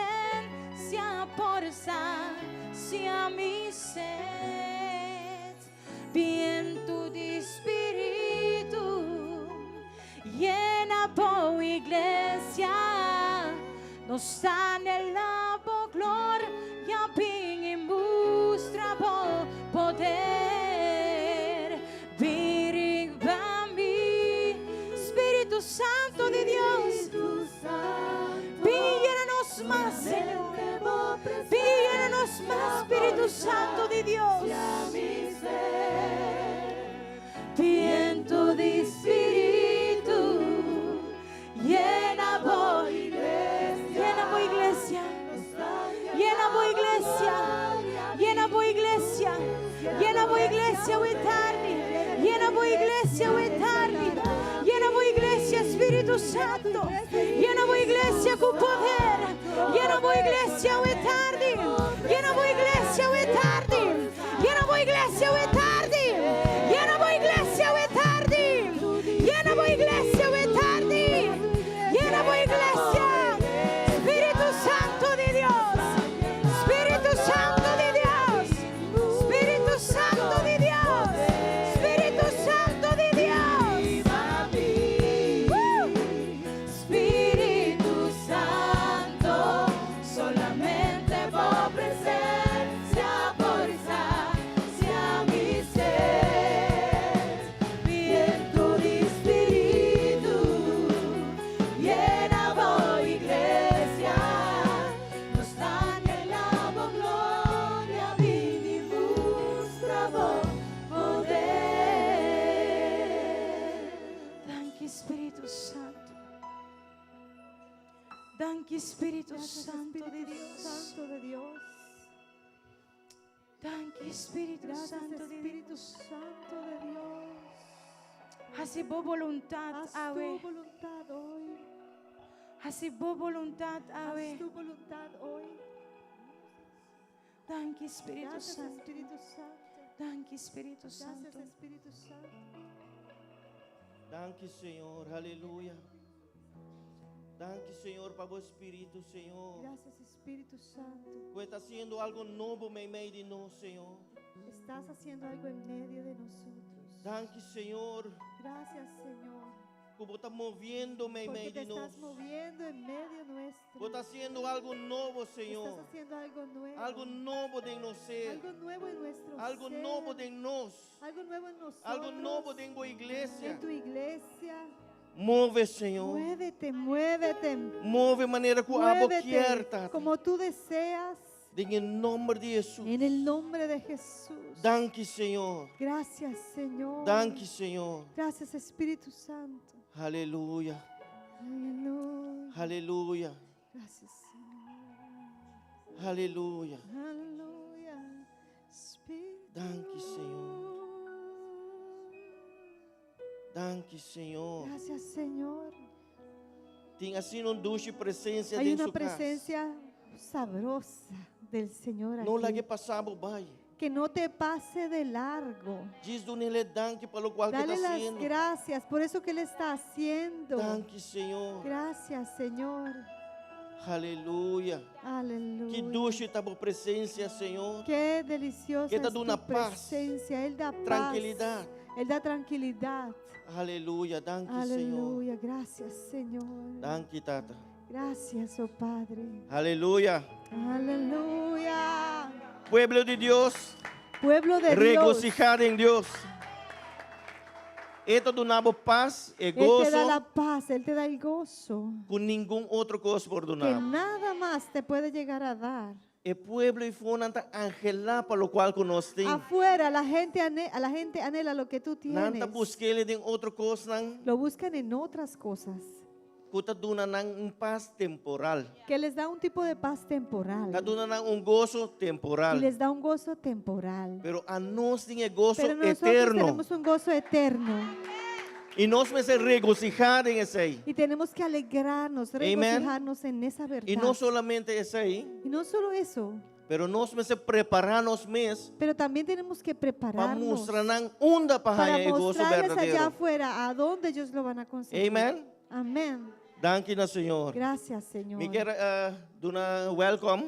Speaker 4: presencia por sacia mi sed. Viento de espíritu llena por iglesia, nos anhelamos gloria, bien y muestra poder. Viva mi Espíritu Santo de Dios, llénanos más, Señor. Llénanos más, Espíritu Santo de Dios. Viento de espíritu, llena voy iglesia, llena voy iglesia, llena voy iglesia, llena voy iglesia, llena voy iglesia, o eterni, llena voy iglesia, o eterni, llena voy iglesia, Espíritu Santo, llena voy iglesia con poder, llena voy iglesia, o eterni, llena voy iglesia, o eterni, llena voy iglesia, o eterni, llena voy iglesia, o eterni, llena voy iglesia, o eterni, llena voy iglesia, Espíritu Santo de Dios, Espíritu Santo de Dios, Espíritu Santo de Dios, Espíritu Santo de Dios. Espíritu Santo, solamente por presencia, por sacia mi sed. Viento de espíritu, llena voy iglesia, nos anhelamos gloria, vinimos bravo poder. Danke Espíritu Santo. Danke Espíritu
Speaker 2: Gracias,
Speaker 4: Santo de
Speaker 2: Espíritu
Speaker 4: Dios.
Speaker 2: Santo de Dios.
Speaker 4: Danke Espíritu
Speaker 2: Gracias,
Speaker 4: Santo de
Speaker 2: Espíritu
Speaker 4: Dios.
Speaker 2: Santo de Dios.
Speaker 4: Hace vos voluntad,
Speaker 2: Haz tu
Speaker 4: Ave.
Speaker 2: voluntad hoy.
Speaker 4: Hace vos voluntad, Ave.
Speaker 2: Haz tu voluntad hoy.
Speaker 4: Danke Espíritu
Speaker 2: Gracias,
Speaker 4: Santo.
Speaker 2: Espíritu Santo.
Speaker 4: Danke Espíritu
Speaker 2: Gracias,
Speaker 4: Santo.
Speaker 2: Espíritu Santo.
Speaker 7: Danke, Senhor, aleluia. Danke, Senhor, para o Espírito, Senhor.
Speaker 2: Gracias, Espíritu Santo.
Speaker 7: Você está haciendo algo novo em meio de nós, Senhor.
Speaker 2: Estás haciendo algo en medio de nosotros.
Speaker 7: Danke, Senhor,
Speaker 2: Gracias, Señor.
Speaker 7: como está moviendo em
Speaker 2: Porque
Speaker 7: meio
Speaker 2: te
Speaker 7: de nós.
Speaker 2: estás moviendo en medio nuestro.
Speaker 7: Você está haciendo algo novo, Senhor.
Speaker 2: Estás haciendo algo nuevo.
Speaker 7: Algo novo de nós ser.
Speaker 2: Algo nuevo en nuestro
Speaker 7: Algo
Speaker 2: ser.
Speaker 7: novo de nós.
Speaker 2: Algo nuevo en nosotros.
Speaker 7: Algo novo de tua igreja.
Speaker 2: en tu iglesia.
Speaker 7: Move, Senhor.
Speaker 2: Muévete, muévete.
Speaker 7: Move de maneira que o abo
Speaker 2: Muévete
Speaker 7: quer, Tata.
Speaker 2: como tú deseas.
Speaker 7: Em nome de Jesus.
Speaker 2: En el nombre de Jesús.
Speaker 7: Danke, Senhor.
Speaker 2: Gracias, Señor.
Speaker 7: Danke, Senhor.
Speaker 2: Gracias, Espíritu Santo.
Speaker 7: Aleluia.
Speaker 2: Aleluya.
Speaker 7: Aleluia.
Speaker 2: Gracias, Señor.
Speaker 7: Aleluia.
Speaker 2: Aleluya. Espíritu.
Speaker 7: Danke, Senhor. Danke, Senhor.
Speaker 2: Gracias, Señor.
Speaker 7: Tem assim um duche presença
Speaker 2: Hay
Speaker 7: dentro
Speaker 2: una
Speaker 7: de sua casa.
Speaker 2: presencia sabrosa del Señor
Speaker 7: Não lá que
Speaker 2: aquí.
Speaker 7: passava vai.
Speaker 2: Que no te pase de largo.
Speaker 7: Diz do nele danke pelo qual que
Speaker 2: Dale
Speaker 7: está
Speaker 2: las
Speaker 7: haciendo.
Speaker 2: gracias por eso que Él está haciendo.
Speaker 7: Danke, Senhor.
Speaker 2: Gracias, Señor.
Speaker 7: Aleluia. Que
Speaker 2: Aleluya.
Speaker 7: duche está por presença, Senhor.
Speaker 2: Qué deliciosa
Speaker 7: Que te
Speaker 2: es
Speaker 7: da
Speaker 2: tu
Speaker 7: una paz,
Speaker 2: presencia. Él da paz.
Speaker 7: Tranquilidade.
Speaker 2: Él da tranquilidad.
Speaker 7: Aleluia. Danke, Senhor.
Speaker 2: Aleluya. Gracias, Señor.
Speaker 7: Danke, Tata.
Speaker 2: Gracias, oh Padre.
Speaker 7: Aleluia.
Speaker 2: Aleluya.
Speaker 7: Pueblo de Deus,
Speaker 2: Pueblo de Dios.
Speaker 7: regocijado em Deus. Esto donava paz e
Speaker 2: Él te da la
Speaker 7: gozo
Speaker 2: paz. Él te da el gozo.
Speaker 7: com nenhum outro coisa por
Speaker 2: Que
Speaker 7: donar.
Speaker 2: nada más te puede llegar a dar.
Speaker 7: E pueblo e fona anta angelar para o qual que nós temos.
Speaker 2: Afuera la gente, a la gente anhela lo que tú tienes.
Speaker 7: Nanta busquele de outra coisa
Speaker 2: Lo buscan en otras cosas.
Speaker 7: que ta duna nang paz temporal.
Speaker 2: Que les da un tipo de paz temporal.
Speaker 7: Ta duna nang gozo
Speaker 2: Y
Speaker 7: temporal.
Speaker 2: les da un gozo temporal.
Speaker 7: Pero a nós tem gozo
Speaker 2: Pero nosotros
Speaker 7: eterno.
Speaker 2: tenemos un gozo eterno.
Speaker 7: E nós me se regocijar em esse aí.
Speaker 2: Y tenemos que alegrarnos, regocijarnos en esa verdad.
Speaker 7: E não solamente esse aí,
Speaker 2: Y no solo eso,
Speaker 7: pero nós me se prepararnos mesmo
Speaker 2: pero también tenemos que
Speaker 7: para
Speaker 2: prepararnos
Speaker 7: mostrar nang onda para
Speaker 2: para
Speaker 7: e gozo
Speaker 2: mostrarles allá
Speaker 7: verdadeiro.
Speaker 2: afuera a dónde ellos lo van a conseguir.
Speaker 7: Amen.
Speaker 2: Amén.
Speaker 7: Dank u na, Senhor.
Speaker 2: Gracias, Señor.
Speaker 7: Ik quero doen een welcome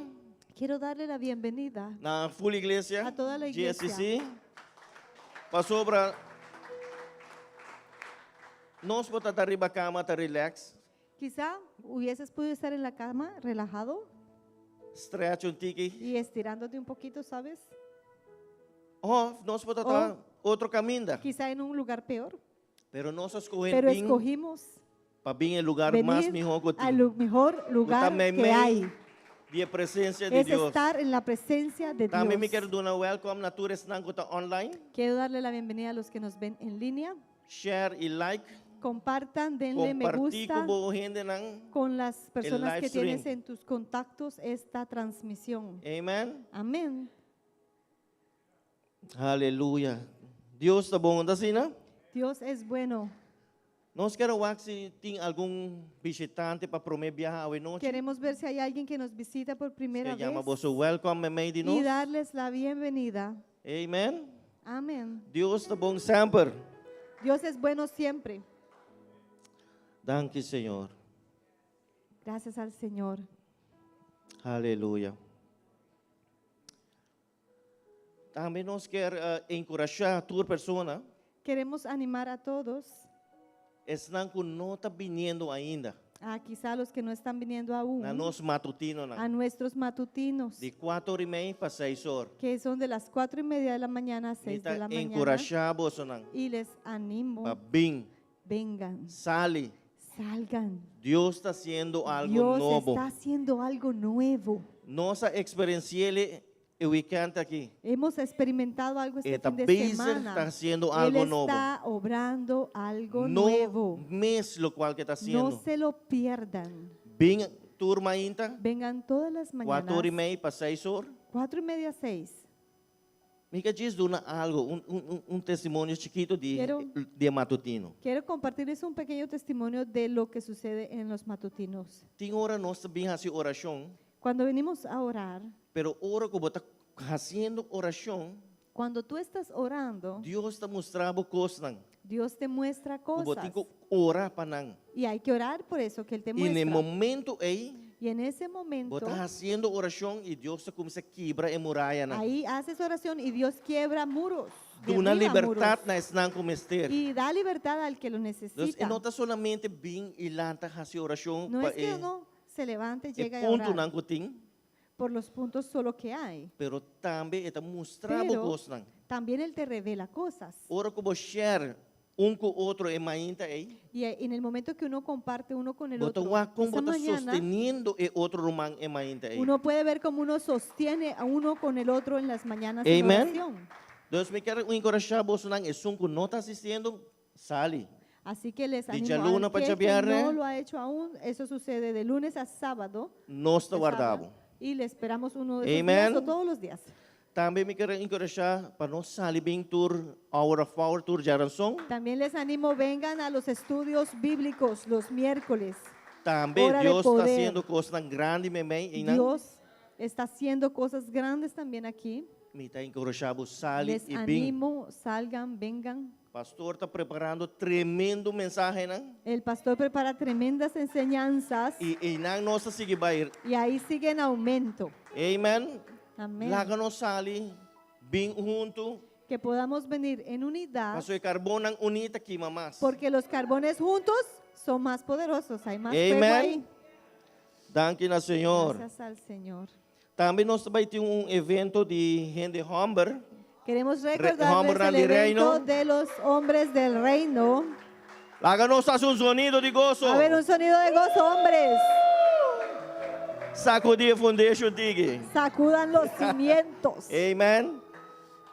Speaker 2: Quiero darle la bienvenida
Speaker 7: na full iglesia,
Speaker 2: A toda la iglesia.
Speaker 7: GSCC. Pastor, nós bota arriba cama, tá relax.
Speaker 2: Quizá hubieses podido estar en la cama relajado
Speaker 7: Stretch un tiki.
Speaker 2: y estirándote un poquito, ¿sabes?
Speaker 7: Of nós bota
Speaker 2: Oh.
Speaker 7: outro caminho.
Speaker 2: Quizá en un lugar peor.
Speaker 7: Pero nós escolhemos
Speaker 2: Pero
Speaker 7: bem
Speaker 2: escogimos
Speaker 7: para bem o lugar mais
Speaker 2: venir
Speaker 7: melhor que
Speaker 2: al mejor lugar
Speaker 7: também
Speaker 2: que hay.
Speaker 7: de presença de
Speaker 2: Es
Speaker 7: Deus.
Speaker 2: estar en la presencia de
Speaker 7: Também me
Speaker 2: Dios.
Speaker 7: quero dar uma welcome na tour que está online.
Speaker 2: Quiero darle la bienvenida a los que nos ven en línea.
Speaker 7: Share e like.
Speaker 2: Compartan, denle me
Speaker 7: Compartilhe
Speaker 2: gusta
Speaker 7: com a gente nang.
Speaker 2: con las personas
Speaker 7: live
Speaker 2: que tienes
Speaker 7: stream.
Speaker 2: en tus contactos esta transmisión.
Speaker 7: Amen.
Speaker 2: Amén.
Speaker 7: Aleluia. Deus está bom, assim, né?
Speaker 2: Dios es bueno.
Speaker 7: Nós queremos ver se tem algum visitante para prometer viajar hoje noite.
Speaker 2: Queremos ver si hay alguien que nos visita por primera
Speaker 7: Se chama
Speaker 2: vez
Speaker 7: você welcome me de
Speaker 2: y
Speaker 7: nós.
Speaker 2: darles la bienvenida.
Speaker 7: Amen.
Speaker 2: Amén.
Speaker 7: Deus está bom sempre.
Speaker 2: Dios es bueno siempre.
Speaker 7: Danke, Senhor.
Speaker 2: Gracias al Señor.
Speaker 7: Aleluia. Também nós queremos encorajar a tua pessoa.
Speaker 2: Queremos animar a todos,
Speaker 7: Estão que não está vindo ainda.
Speaker 2: a quizá los que no están viniendo aún,
Speaker 7: Na nosso matutino.
Speaker 2: a nuestros matutinos,
Speaker 7: De 4:30 para 6 horas.
Speaker 2: que son de las 4:30 de la mañana a 6 de la mañana.
Speaker 7: Encorajar você não.
Speaker 2: Y les animo,
Speaker 7: Para bem,
Speaker 2: vengan,
Speaker 7: sale.
Speaker 2: salgan.
Speaker 7: Deus está haciendo algo
Speaker 2: Dios
Speaker 7: novo.
Speaker 2: está haciendo algo nuevo.
Speaker 7: Nossa experiência o weekend aqui.
Speaker 2: Hemos experimentado algo este
Speaker 7: Está
Speaker 2: fin de
Speaker 7: busy,
Speaker 2: semana.
Speaker 7: está haciendo
Speaker 2: Él
Speaker 7: algo novo.
Speaker 2: está obrando algo
Speaker 7: No
Speaker 2: nuevo.
Speaker 7: mes lo cual que está
Speaker 2: No
Speaker 7: haciendo.
Speaker 2: se lo pierdan.
Speaker 7: Bem, turma ainda.
Speaker 2: Vengan todas las mañanas.
Speaker 7: 4:30 para 6 horas.
Speaker 2: 4:30 a 6.
Speaker 7: Mica diz dona algo, testemunho chiquito
Speaker 2: Quiero-
Speaker 7: de matutino.
Speaker 2: Quiero compartirles un pequeño testimonio de lo que sucede en los matutinos.
Speaker 7: Tem hora nós também fazemos oração,
Speaker 2: Cuando venimos a orar,
Speaker 7: pero hora que você fazendo oração,
Speaker 2: cuando tú estás orando,
Speaker 7: Deus está mostrando coisas.
Speaker 2: Dios te muestra
Speaker 7: Você
Speaker 2: cosas.
Speaker 7: tem que orar para nang.
Speaker 2: Y hay que orar por eso que Él te
Speaker 7: E no
Speaker 2: muestra.
Speaker 7: momento aí,
Speaker 2: Y en ese momento,
Speaker 7: você está fazendo oração e Deus está começando a quebrar a muralha.
Speaker 2: ahí haces oración y Dios quiebra muros.
Speaker 7: Duna
Speaker 2: derriba
Speaker 7: libertad
Speaker 2: muros,
Speaker 7: na esnan com mister.
Speaker 2: y da libertad al que lo
Speaker 7: Então,
Speaker 2: necesita.
Speaker 7: não está solamente bem e lanta fazer oração
Speaker 2: No
Speaker 7: para
Speaker 2: es que uno se levante y llegue a
Speaker 7: ponto
Speaker 2: orar
Speaker 7: não que tem,
Speaker 2: por los puntos solo que hay.
Speaker 7: pero também está mostrando
Speaker 2: Pero
Speaker 7: coisas.
Speaker 2: también Él te revela cosas.
Speaker 7: Ora que você share com o outro e mainta aí,
Speaker 2: Y en el momento que uno comparte uno con el
Speaker 7: bota
Speaker 2: otro,
Speaker 7: wa como
Speaker 2: esa
Speaker 7: bota
Speaker 2: mañana,
Speaker 7: sosteniendo e outro romang e mainta aí.
Speaker 2: uno puede ver cómo uno sostiene a uno con el otro en las mañanas en
Speaker 7: Amen.
Speaker 2: oración.
Speaker 7: Então, me quero encorajar você não, e som que não está assistindo, sale.
Speaker 2: Así que les
Speaker 7: Dicha
Speaker 2: animo
Speaker 7: luna
Speaker 2: al
Speaker 7: pa'
Speaker 2: que
Speaker 7: viernes.
Speaker 2: no lo ha hecho aún. Eso sucede de lunes a sábado.
Speaker 7: Nós está
Speaker 2: de
Speaker 7: guardado.
Speaker 2: sábado, y le esperamos uno de esos
Speaker 7: Amen.
Speaker 2: días o todos los días.
Speaker 7: Também me quero encorajar para nós sair bem tour, Hour of Power Tour Jaranson.
Speaker 2: También les animo, vengan a los estudios bíblicos los miércoles.
Speaker 7: Também
Speaker 2: Hora de
Speaker 7: Deus está
Speaker 2: poder.
Speaker 7: fazendo coisas tão grandes e não.
Speaker 2: Dios está haciendo cosas grandes también aquí.
Speaker 7: Me está encorajando, sale
Speaker 2: Les
Speaker 7: e bem.
Speaker 2: animo, salgan, vengan.
Speaker 7: Pastor está preparando tremendo mensagem, não?
Speaker 2: El pastor prepara tremendas enseñanzas
Speaker 7: E não nós seguir vai.
Speaker 2: y ahí sigue en aumento.
Speaker 7: Amen.
Speaker 2: Amén.
Speaker 7: Laga nós sale bem junto.
Speaker 2: Que podamos venir en unidad,
Speaker 7: Pastor carbono ang unita aqui, mamás.
Speaker 2: porque los carbones juntos son más poderosos. Hay más fuego
Speaker 7: Amen.
Speaker 2: ahí.
Speaker 7: Danke na Senhor.
Speaker 2: Gracias al Señor.
Speaker 7: Também nós vai ter evento de gente humber.
Speaker 2: Queremos
Speaker 7: Humber
Speaker 2: recordarles el
Speaker 7: del
Speaker 2: evento
Speaker 7: reino.
Speaker 2: de los hombres del reino.
Speaker 7: Laga nós hace un sonido de gozo.
Speaker 2: A ver, un sonido de gozo, hombres.
Speaker 7: Sacudir foundation dige.
Speaker 2: Sacudan los cimientos.
Speaker 7: Amen.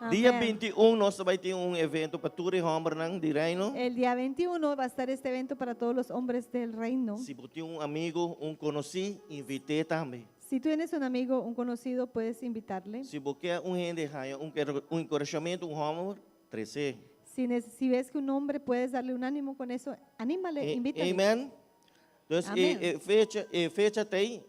Speaker 7: Dia
Speaker 2: Amén.
Speaker 7: 21 nós vai ter evento para tour humber nang de reino.
Speaker 2: El día 21 va a estar este evento para todos los hombres del reino.
Speaker 7: Se você tem amigo, conheci, invite também.
Speaker 2: Si tú tienes un amigo, un conocido, puedes invitarle.
Speaker 7: Se você quer gente, encorajamento, humber, 13.
Speaker 2: Si ves que un hombre puedes darle un ánimo con eso, anímale, invítale.
Speaker 7: Amen. Então,
Speaker 2: Amém.
Speaker 7: fecha tem,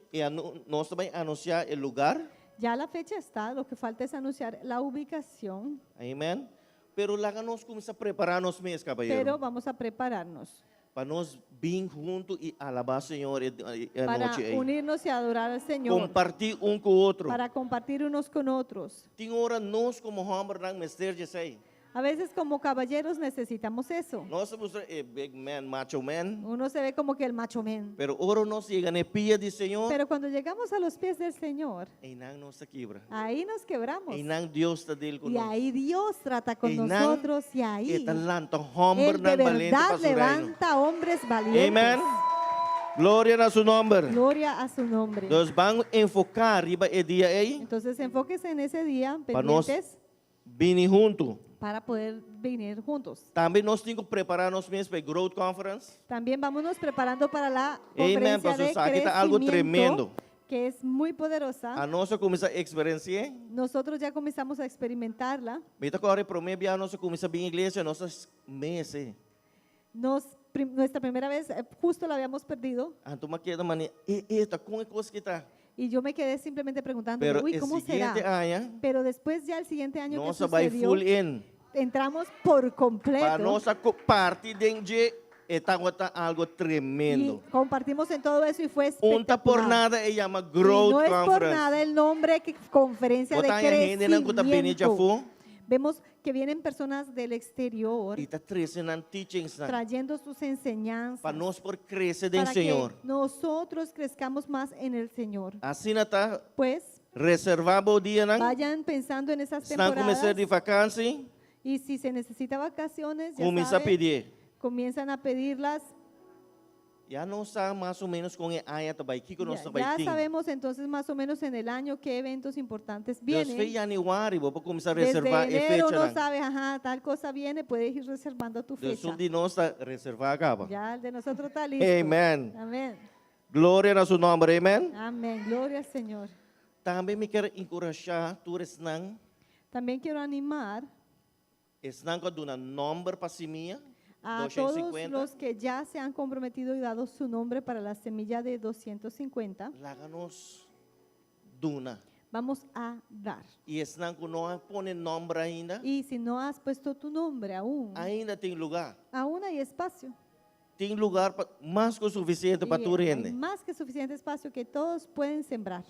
Speaker 7: nós também anunciar o lugar.
Speaker 2: Ya la fecha está, lo que falta es anunciar la ubicación,
Speaker 7: Amen. Pero lá nós começamos a preparar nos mês, caballero.
Speaker 2: pero vamos a prepararnos.
Speaker 7: para nós vir junto e alabar o Senhor a
Speaker 2: para
Speaker 7: noite aí.
Speaker 2: unirnos y adorar al Señor,
Speaker 7: Compartir um com o outro.
Speaker 2: para compartir unos con otros.
Speaker 7: Tem hora nós como homem não mestre de sei.
Speaker 2: A veces como caballeros necesitamos eso.
Speaker 7: Nós somos big man, macho man.
Speaker 2: Uno se ve como que el macho man.
Speaker 7: Pero ora nós chega na pia do Senhor
Speaker 2: Pero cuando llegamos a los pies del Señor,
Speaker 7: e não nos quebra.
Speaker 2: ahí nos quebramos.
Speaker 7: E não Deus está dele
Speaker 2: Y
Speaker 7: conosco.
Speaker 2: ahí Dios trata con
Speaker 7: Y nan-
Speaker 2: nosotros y
Speaker 7: E
Speaker 2: ahí
Speaker 7: talento homem
Speaker 2: Él de
Speaker 7: não valente
Speaker 2: verdad
Speaker 7: para su reino.
Speaker 2: levanta hombres valientes.
Speaker 7: Amen. Glória a su nombre.
Speaker 2: Gloria a su nombre.
Speaker 7: Nós vamos enfocar riba e dia aí
Speaker 2: Entonces enfóquese en ese día,
Speaker 7: para nós
Speaker 2: pendientes,
Speaker 7: vir junto.
Speaker 2: para poder venir juntos.
Speaker 7: Também nós temos que preparar nós mesmos para a Growth Conference.
Speaker 2: También vámonos preparando para la
Speaker 7: Amen,
Speaker 2: conferencia
Speaker 7: pastor.
Speaker 2: de
Speaker 7: Aquí está algo tremendo.
Speaker 2: crecimiento, que es muy poderosa.
Speaker 7: A nossa começa a experiência.
Speaker 2: Nosotros ya comenzamos a experimentarla.
Speaker 7: Meta agora para mim, a nossa começa a vir igreja, nossas meses.
Speaker 2: Nuestra primera vez, justo la habíamos perdido.
Speaker 7: Então, uma queda maneira, eita, como é que está?
Speaker 2: Y yo me quedé simplemente preguntando,
Speaker 7: Pero
Speaker 2: uy,
Speaker 7: o
Speaker 2: ¿cómo será?
Speaker 7: seguinte ano,
Speaker 2: Pero después ya el siguiente año que
Speaker 7: nossa vai
Speaker 2: sucedió,
Speaker 7: full in.
Speaker 2: entramos por
Speaker 7: Para
Speaker 2: completo
Speaker 7: nossa parte de está algo tremendo.
Speaker 2: y compartimos en todo eso y fue
Speaker 7: Unta por
Speaker 2: espectacular.
Speaker 7: nada ella llama
Speaker 2: Y
Speaker 7: Growth
Speaker 2: no es por
Speaker 7: Conference.
Speaker 2: nada el nombre que conferencia de
Speaker 7: Bota a gente não conta bem já
Speaker 2: crecimiento.
Speaker 7: foi.
Speaker 2: Vemos que vienen personas del exterior
Speaker 7: E está trazendo teachings
Speaker 2: trayendo sus enseñanzas
Speaker 7: para nós por crescer do
Speaker 2: para
Speaker 7: Senhor.
Speaker 2: que nosotros crezcamos más en el Señor.
Speaker 7: Assim está
Speaker 2: Pues
Speaker 7: reservar o dia não.
Speaker 2: vayan pensando en esas
Speaker 7: Estão
Speaker 2: temporadas
Speaker 7: começando de vacância,
Speaker 2: y si se necesita vacaciones, ya
Speaker 7: começa a
Speaker 2: sabe,
Speaker 7: pedir.
Speaker 2: comienzan a pedirlas.
Speaker 7: Já não sabe mais ou menos com a área também, que nós
Speaker 2: Ya
Speaker 7: também temos.
Speaker 2: sabemos entonces más o menos en el año qué eventos importantes
Speaker 7: Desde
Speaker 2: vienen.
Speaker 7: januário, vou começar a
Speaker 2: Desde
Speaker 7: reservar a
Speaker 2: enero
Speaker 7: fecha.
Speaker 2: no
Speaker 7: não.
Speaker 2: sabe, ajá, tal cosa viene, puedes ir reservando tu
Speaker 7: Deus
Speaker 2: fecha.
Speaker 7: de nós está reservar acaba.
Speaker 2: Ya el de nosotros está listo.
Speaker 7: Amém.
Speaker 2: Amén.
Speaker 7: Glória a seu nome, amém.
Speaker 2: Amén. Gloria al Señor.
Speaker 7: Também me quero encorajar todos não,
Speaker 2: También quiero animar
Speaker 7: estão com um número para si minha,
Speaker 2: a todos
Speaker 7: 250.
Speaker 2: los que ya se han comprometido y dado su nombre para la semilla de 250.
Speaker 7: Láganos duna.
Speaker 2: Vamos a dar.
Speaker 7: E estão com não põe nome ainda,
Speaker 2: Y si no has puesto tu nombre aún,
Speaker 7: ainda tem lugar.
Speaker 2: aún hay espacio.
Speaker 7: Tem lugar mais que o suficiente para
Speaker 2: Y
Speaker 7: tu
Speaker 2: hay
Speaker 7: rende.
Speaker 2: más que suficiente espacio que todos pueden sembrar.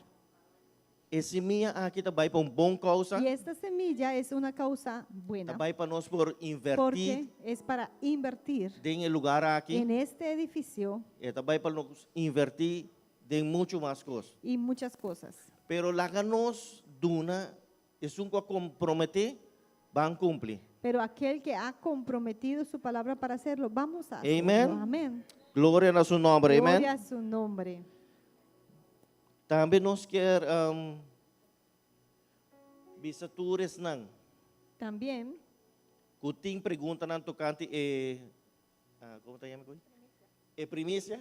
Speaker 7: Esse minha aqui também para bom causa,
Speaker 2: Y esta semilla es una causa buena
Speaker 7: também para nós por invertir
Speaker 2: porque es para invertir
Speaker 7: em lugar aqui,
Speaker 2: en este edificio
Speaker 7: e também para nós invertir em muito mais coisas.
Speaker 2: y muchas cosas.
Speaker 7: Pero láganos duna es un comprometer, van cumplir.
Speaker 2: Pero aquel que ha comprometido su palabra para hacerlo, vamos a hacerlo.
Speaker 7: Amen.
Speaker 2: Amén.
Speaker 7: Gloria a su nombre,
Speaker 2: Gloria
Speaker 7: amén.
Speaker 2: a su nombre.
Speaker 7: Também nos quer visitores não.
Speaker 2: También,
Speaker 7: Kuting pergunta não tocante como te llama? Primícia.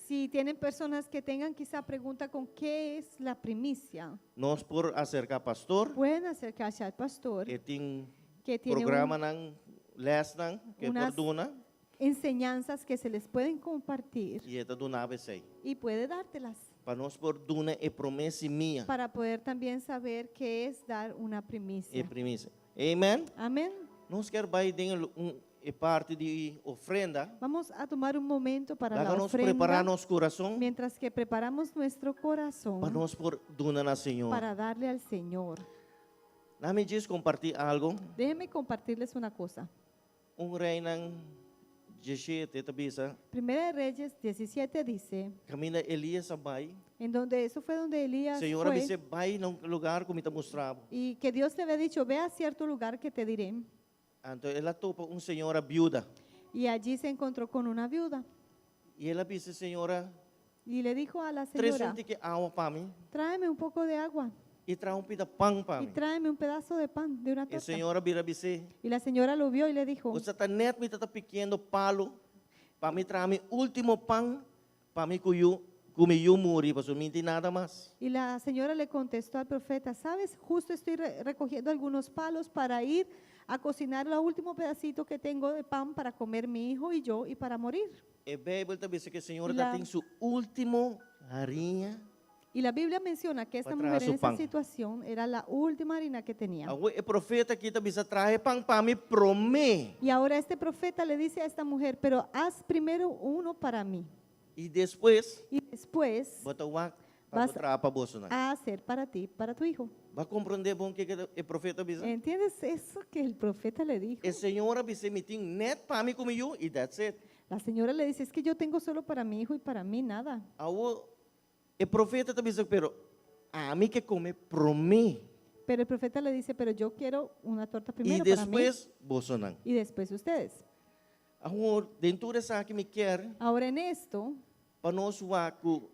Speaker 2: si tienen personas que tengan quizá pregunta con qué es la primicia,
Speaker 7: Nós por acercar pastor,
Speaker 2: pueden acercarse al pastor
Speaker 7: que tem
Speaker 2: que tiene
Speaker 7: programa não, les não, que por
Speaker 2: unas
Speaker 7: duna,
Speaker 2: enseñanzas que se les pueden compartir
Speaker 7: e esta duna sei.
Speaker 2: y puede dártelas
Speaker 7: Para nós por duna é promessa minha,
Speaker 2: para poder también saber qué es dar una
Speaker 7: é
Speaker 2: primicia.
Speaker 7: primícia. Amém.
Speaker 2: Amén.
Speaker 7: Nós quer vai ter parte de ofrenda.
Speaker 2: Vamos a tomar un momento para la
Speaker 7: Háganos
Speaker 2: ofrenda
Speaker 7: preparar nosso coração
Speaker 2: mientras que preparamos nuestro corazón
Speaker 7: para nós por dona na Senhor.
Speaker 2: para darle al Señor.
Speaker 7: Não me diz compartilhar algo.
Speaker 2: Déjenme compartirles una cosa.
Speaker 7: Rei não 17 tabisa.
Speaker 2: Primera de Reyes 17 dice,
Speaker 7: Camina Elias vai.
Speaker 2: en donde eso fue donde Elías
Speaker 7: Senhora
Speaker 2: fue,
Speaker 7: disse vai num lugar como te mostrava.
Speaker 2: y que Dios le había dicho, ve a cierto lugar que te diré.
Speaker 7: Então ela topa senhora viúva.
Speaker 2: Y allí se encontró con una viuda
Speaker 7: E ela disse senhora,
Speaker 2: y le dijo a la
Speaker 7: traz
Speaker 2: señora,
Speaker 7: que água para mim
Speaker 2: tráeme un poco de agua
Speaker 7: e traz pita pão para
Speaker 2: y
Speaker 7: mim.
Speaker 2: tráeme un pedazo de pan, de una
Speaker 7: E
Speaker 2: torta.
Speaker 7: senhora vira disse,
Speaker 2: Y la señora lo vio y le dijo,
Speaker 7: você tá net me tá pequeno palo para me trazer último pão para me comer eu morrer, para não mentir nada mais.
Speaker 2: y la señora le contestó al profeta, ¿sabes? Justo estoy recogiendo algunos palos para ir a cocinar el último pedacito que tengo de pan para comer mi hijo y yo y para morir.
Speaker 7: E Bíblia também diz que a senhora
Speaker 2: La-
Speaker 7: tem sua última harinha
Speaker 2: Y la Biblia menciona que esta
Speaker 7: Para
Speaker 2: mujer
Speaker 7: traer
Speaker 2: en
Speaker 7: su pan.
Speaker 2: esa situación era la última harina que tenía.
Speaker 7: Awo, profeta kita bisa trahe pang pami prome.
Speaker 2: Y ahora este profeta le dice a esta mujer, pero haz primero uno para mí.
Speaker 7: E depois,
Speaker 2: Y después
Speaker 7: botawak,
Speaker 2: Vas-
Speaker 7: para pa boso na.
Speaker 2: a hacer para ti, para tu hijo.
Speaker 7: Va compreender bom que o profeta bisa?
Speaker 2: ¿Entiendes eso que el profeta le dijo?
Speaker 7: E senhora bisa meeting net pami comigo e that's it.
Speaker 2: La señora le dice, es que yo tengo solo para mi hijo y para mí nada.
Speaker 7: Awo, o profeta ta bisa pero a mim que come prome.
Speaker 2: Pero el profeta le dice, pero yo quiero una torta
Speaker 7: E
Speaker 2: primero para mí
Speaker 7: depois boso na.
Speaker 2: y después ustedes.
Speaker 7: Awo, dentro dessa que me quer,
Speaker 2: Ahora en esto,
Speaker 7: para nós waku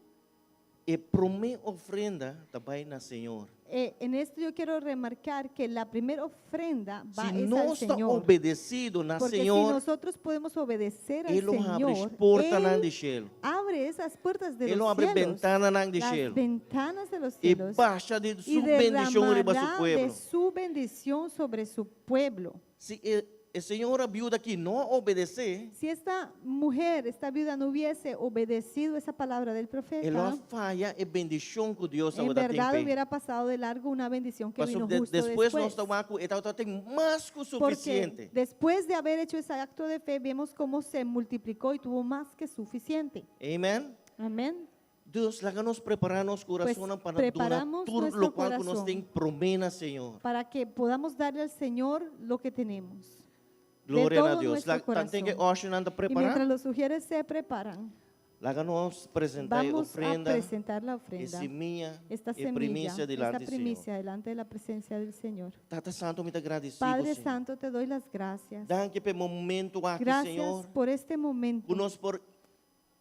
Speaker 7: e prome ofrenda também na Senhor.
Speaker 2: en esto yo quiero remarcar que la primera ofrenda va
Speaker 7: Se
Speaker 2: es al
Speaker 7: nós está
Speaker 2: Señor.
Speaker 7: obedecido na
Speaker 2: Porque si
Speaker 7: Senhor,
Speaker 2: nosotros podemos obedecer al
Speaker 7: Ele abre
Speaker 2: Señor,
Speaker 7: as portas na
Speaker 2: Él
Speaker 7: de cielo.
Speaker 2: abre esas puertas de
Speaker 7: Ele
Speaker 2: los
Speaker 7: abre
Speaker 2: cielos,
Speaker 7: ventana na de
Speaker 2: las
Speaker 7: cielo.
Speaker 2: ventanas de los
Speaker 7: E
Speaker 2: cielos,
Speaker 7: baixa de
Speaker 2: y
Speaker 7: sua bendição riba
Speaker 2: derramará
Speaker 7: su
Speaker 2: de
Speaker 7: pueblo.
Speaker 2: su bendición sobre su pueblo.
Speaker 7: Se a senhora viuda que não obedecer,
Speaker 2: Si esta mujer, esta viuda, no hubiese obedecido esa palabra del profeta,
Speaker 7: ela falha e bendição que Deus
Speaker 2: en
Speaker 7: está
Speaker 2: verdad
Speaker 7: tendo.
Speaker 2: hubiera pasado de largo una bendición que vino
Speaker 7: Mas
Speaker 2: justo
Speaker 7: depois nós
Speaker 2: después.
Speaker 7: estamos com eta tem mais que o
Speaker 2: Porque
Speaker 7: suficiente.
Speaker 2: después de haber hecho ese acto de fe, vemos cómo se multiplicó y tuvo más que suficiente.
Speaker 7: Amém?
Speaker 2: Amén.
Speaker 7: Deus, lá nos preparar nosso coração para donar
Speaker 2: preparamos
Speaker 7: tudo
Speaker 2: nuestro
Speaker 7: o qual que nós
Speaker 2: corazón.
Speaker 7: tem promena, Senhor.
Speaker 2: Para que podamos darle al Señor lo que tenemos.
Speaker 7: Glória a
Speaker 2: todo
Speaker 7: Deus.
Speaker 2: nuestro
Speaker 7: Lá tem que
Speaker 2: corazón.
Speaker 7: anda
Speaker 2: Y mientras
Speaker 7: preparar.
Speaker 2: los sugieres se preparan,
Speaker 7: Lá nos apresentar a
Speaker 2: vamos a
Speaker 7: ofrenda
Speaker 2: presentar la
Speaker 7: e
Speaker 2: ofrenda,
Speaker 7: seminha
Speaker 2: esta
Speaker 7: e
Speaker 2: semilla,
Speaker 7: primícia
Speaker 2: esta
Speaker 7: delante do Senhor.
Speaker 2: primicia delante de la presencia del Señor.
Speaker 7: Tata Santo, muito agradecido,
Speaker 2: Padre
Speaker 7: Senhor.
Speaker 2: Santo, te doy las gracias.
Speaker 7: Danke pelo momento aqui,
Speaker 2: Gracias
Speaker 7: Senhor.
Speaker 2: por este momento
Speaker 7: Conosco por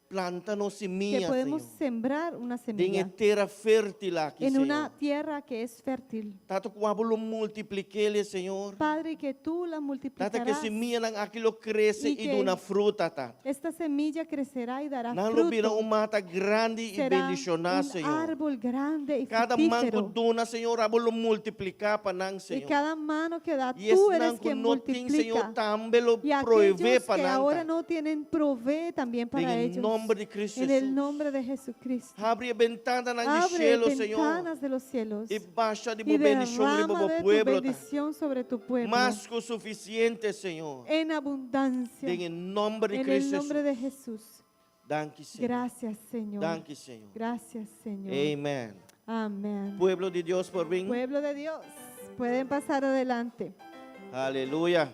Speaker 7: plantar-nos
Speaker 2: que
Speaker 7: seminha,
Speaker 2: podemos
Speaker 7: Senhor.
Speaker 2: sembrar una
Speaker 7: Tem
Speaker 2: semilla
Speaker 7: terra fértil aqui,
Speaker 2: en
Speaker 7: Senhor.
Speaker 2: una tierra que es fértil.
Speaker 7: Tato que o abuelo multiplique-lhe, Senhor.
Speaker 2: Padre, que tú la
Speaker 7: Tata que
Speaker 2: multiplicarás.
Speaker 7: seminha não aquilo cresce
Speaker 2: Y
Speaker 7: e
Speaker 2: que
Speaker 7: dá fruta, Tata.
Speaker 2: Esta semilla crecerá y dará
Speaker 7: Não lo vira
Speaker 2: fruto.
Speaker 7: uma mata grande e
Speaker 2: Será
Speaker 7: bendicionar,
Speaker 2: un
Speaker 7: Senhor.
Speaker 2: árbol grande y
Speaker 7: Cada manco
Speaker 2: fructífero.
Speaker 7: dona, Senhor, abuelo multiplicar para nós,
Speaker 2: Y
Speaker 7: Senhor.
Speaker 2: cada mano que da,
Speaker 7: E
Speaker 2: tú
Speaker 7: esse
Speaker 2: eres
Speaker 7: não que
Speaker 2: quien
Speaker 7: não tem, Senhor,
Speaker 2: multiplica.
Speaker 7: também lo
Speaker 2: Y
Speaker 7: provee
Speaker 2: aquellos que
Speaker 7: para
Speaker 2: ahora
Speaker 7: nós.
Speaker 2: no tienen, provee también para
Speaker 7: Em
Speaker 2: ellos.
Speaker 7: nome de Cristo
Speaker 2: En el
Speaker 7: Jesus.
Speaker 2: nombre de Jesucristo.
Speaker 7: Abre a ventana na de
Speaker 2: Abre
Speaker 7: cielo, Senhor.
Speaker 2: ventanas de los cielos
Speaker 7: E baixa de
Speaker 2: y
Speaker 7: bendição sobre
Speaker 2: derrama
Speaker 7: o
Speaker 2: de tu
Speaker 7: pueblo, Tata.
Speaker 2: bendición sobre tu pueblo.
Speaker 7: Mais que o suficiente, Senhor.
Speaker 2: En abundancia.
Speaker 7: Em nome de
Speaker 2: En el
Speaker 7: Cristo
Speaker 2: nombre
Speaker 7: Jesus.
Speaker 2: de Jesús.
Speaker 7: Danke, Senhor.
Speaker 2: Gracias, Señor.
Speaker 7: Danke, Senhor.
Speaker 2: Gracias, Señor.
Speaker 7: Amém.
Speaker 2: Amén.
Speaker 7: Pueblo de Deus por vir.
Speaker 2: Pueblo de Dios, pueden pasar adelante.
Speaker 7: Aleluia.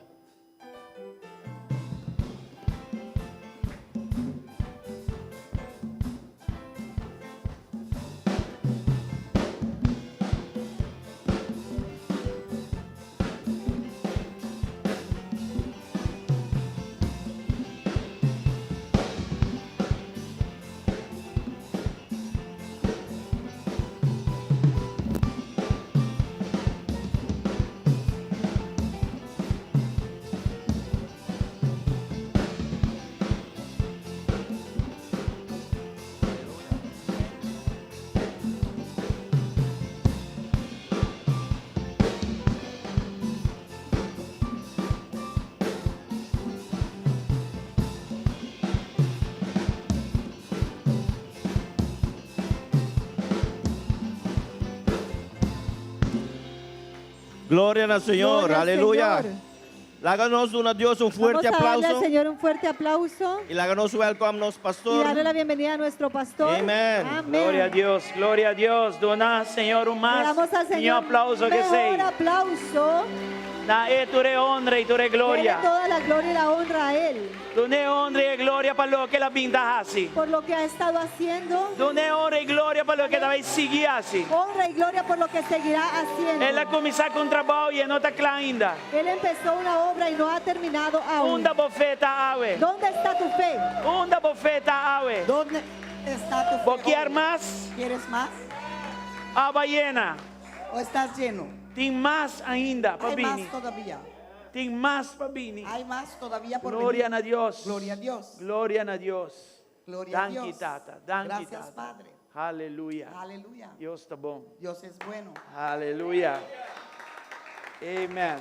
Speaker 7: Glória ao Senhor.
Speaker 2: Gloria al
Speaker 7: Aleluia.
Speaker 2: Señor.
Speaker 7: Láganos a Dios un
Speaker 2: Vamos
Speaker 7: fuerte
Speaker 2: a darle al
Speaker 7: aplauso.
Speaker 2: Señor un fuerte aplauso
Speaker 7: Y láganos welcome nos
Speaker 2: y
Speaker 7: pastor.
Speaker 2: darle la bienvenida a nuestro pastor.
Speaker 7: Amén.
Speaker 8: Gloria a Dios, gloria a Dios. Dona, Senhor,
Speaker 2: Le damos al
Speaker 8: um
Speaker 2: Señor
Speaker 8: aplauso que
Speaker 2: mejor
Speaker 8: sei.
Speaker 2: aplauso.
Speaker 8: Da e tu re honra e tu re
Speaker 2: Dele
Speaker 8: gloria.
Speaker 2: toda la gloria y la honra a Él
Speaker 8: Tu ne honra e gloria para lo que la pinta hasi.
Speaker 2: por lo que ha estado haciendo.
Speaker 8: Tu ne honra e gloria para lo que deve seguir hasi.
Speaker 2: Honra y gloria por lo que seguirá haciendo.
Speaker 8: Ela começar com trabalho e não está claro ainda.
Speaker 2: Él empezó una obra y no ha terminado aún.
Speaker 8: Unda bofeta awe.
Speaker 2: ¿Dónde está tu fe?
Speaker 8: Unda bofeta awe.
Speaker 9: ¿Dónde está tu fe?
Speaker 8: Boquear
Speaker 9: hoy?
Speaker 8: mais
Speaker 9: ¿Quieres más
Speaker 8: a baiana.
Speaker 9: o estás lleno?
Speaker 8: Tem mais ainda para
Speaker 9: Hay
Speaker 8: Bini.
Speaker 9: más todavía.
Speaker 8: Tem mais para Bini.
Speaker 9: Hay más todavía por
Speaker 8: Gloria
Speaker 9: venir.
Speaker 8: a Dios.
Speaker 9: Gloria a Dios.
Speaker 8: Gloria a Dios.
Speaker 9: Gloria a
Speaker 8: Danke,
Speaker 9: Dios.
Speaker 8: Tata. Danke,
Speaker 9: Gracias,
Speaker 8: Tata.
Speaker 9: Padre.
Speaker 8: Aleluia.
Speaker 9: Aleluya.
Speaker 8: Deus está bom.
Speaker 9: Dios es bueno.
Speaker 8: Aleluia. Amen.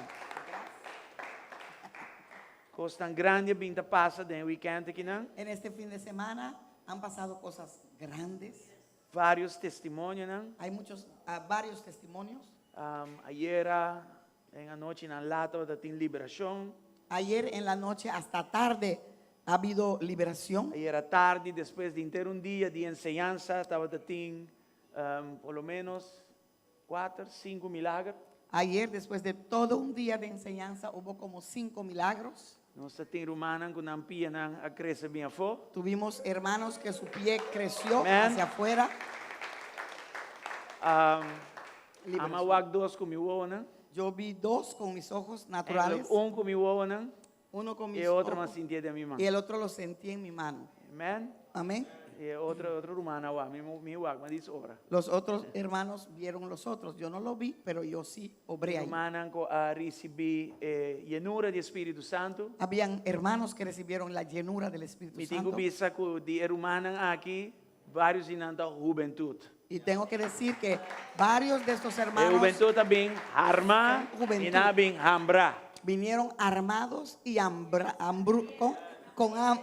Speaker 8: Coisa tão grande vinda passa de weekend aqui não?
Speaker 9: En este fin de semana han pasado cosas grandes.
Speaker 8: varios testimonios.
Speaker 9: Hay varios testimonios.
Speaker 8: Ayer en la noche en lata de liberación.
Speaker 9: Ayer en la noche hasta tarde ha habido liberación.
Speaker 8: Ayer a tarde, después de inteiro un día de enseñanza, estaba por lo menos 4, 5 milagros.
Speaker 9: Ayer, después de todo un día de enseñanza, hubo como 5 milagros.
Speaker 8: Nós temos humanos que não piam a crescer bem fora.
Speaker 9: Tuvimos hermanos que su pie creció
Speaker 8: Amen.
Speaker 9: hacia afuera. Liberación.
Speaker 8: Amawag dos com meu
Speaker 9: Yo vi 2 con mis ojos
Speaker 8: en
Speaker 9: naturales,
Speaker 8: com meu
Speaker 9: uno con mis
Speaker 8: e outro
Speaker 9: ojos
Speaker 8: mas sentia de minha mão.
Speaker 9: y el otro lo sentí en mi mano.
Speaker 8: Amen.
Speaker 9: Amén.
Speaker 8: E outro humano lá, meu wag, mas diz obra.
Speaker 9: Los otros hermanos vieron los otros. Yo no lo vi, pero yo sí obré ahí.
Speaker 8: Humano que recebi llenura de Espírito Santo.
Speaker 9: Habían hermanos que recibieron la llenura del Espíritu
Speaker 8: Me tenho
Speaker 9: Santo.
Speaker 8: vista que de humano aqui, vários em da juventude.
Speaker 9: Y tengo que decir que varios de estos
Speaker 8: E
Speaker 9: hermanos
Speaker 8: juventude também arma
Speaker 9: Juventude.
Speaker 8: e também hambra.
Speaker 9: vinieron armados y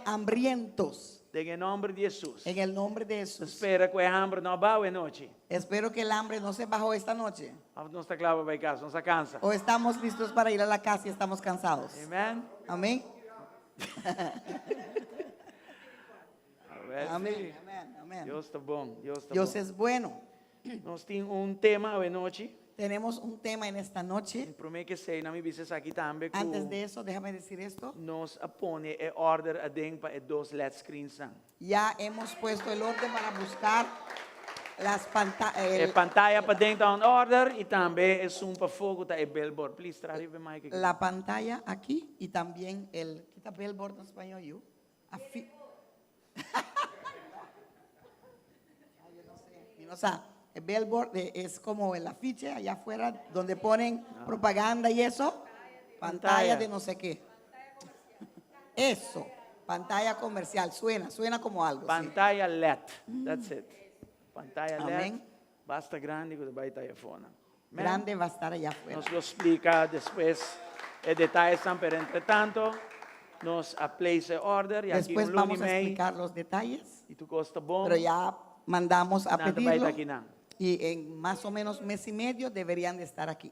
Speaker 9: hambrientos.
Speaker 8: Em nome de Jesus.
Speaker 9: En el nombre de Jesús.
Speaker 8: Espera que a hambre não vá à noite.
Speaker 9: Espero que el hambre no se bajó esta noche.
Speaker 8: Não está claro para casa, não se cansa.
Speaker 9: O estamos listos para ir a la casa y estamos cansados.
Speaker 8: Amém?
Speaker 9: Amén.
Speaker 8: Amém.
Speaker 9: Amén. Amén. Amén.
Speaker 8: Deus está bom. Deus está
Speaker 9: Dios
Speaker 8: bom.
Speaker 9: es bueno.
Speaker 8: Nós temos tema hoje noite.
Speaker 9: Tenemos un tema en esta noche.
Speaker 8: Prometo que sei, não me visses aqui também.
Speaker 9: Antes de eso, déjame decir esto.
Speaker 8: Nos apone e order a ding para dos LED screens.
Speaker 9: Ya hemos puesto el orden para buscar las
Speaker 8: Pantalla para dentro on order e também é para fogo tá e billboard. Please try to mic.
Speaker 9: la pantalla aquí y también el quita billboard en español you. O sea, el billboard es como el afiche allá afuera donde ponen propaganda y eso. Pantalla de no sé qué. Eso, pantalla comercial, suena como algo. sí.
Speaker 8: Pantalla LED. That's it. Pantalla LED.
Speaker 9: Amém.
Speaker 8: Basta grande que vai telefone.
Speaker 9: Grande va a estar allá afuera.
Speaker 8: Nos lo explica después el detalle, pero entre tanto nos a place order y aquí
Speaker 9: Después
Speaker 8: un
Speaker 9: vamos a
Speaker 8: lunes
Speaker 9: explicar los detalles,
Speaker 8: y tu costa bom.
Speaker 9: pero ya mandamos a
Speaker 8: nada vai
Speaker 9: pedirlo
Speaker 8: daqui não.
Speaker 9: y en más o menos mes y medio deberían de estar aquí.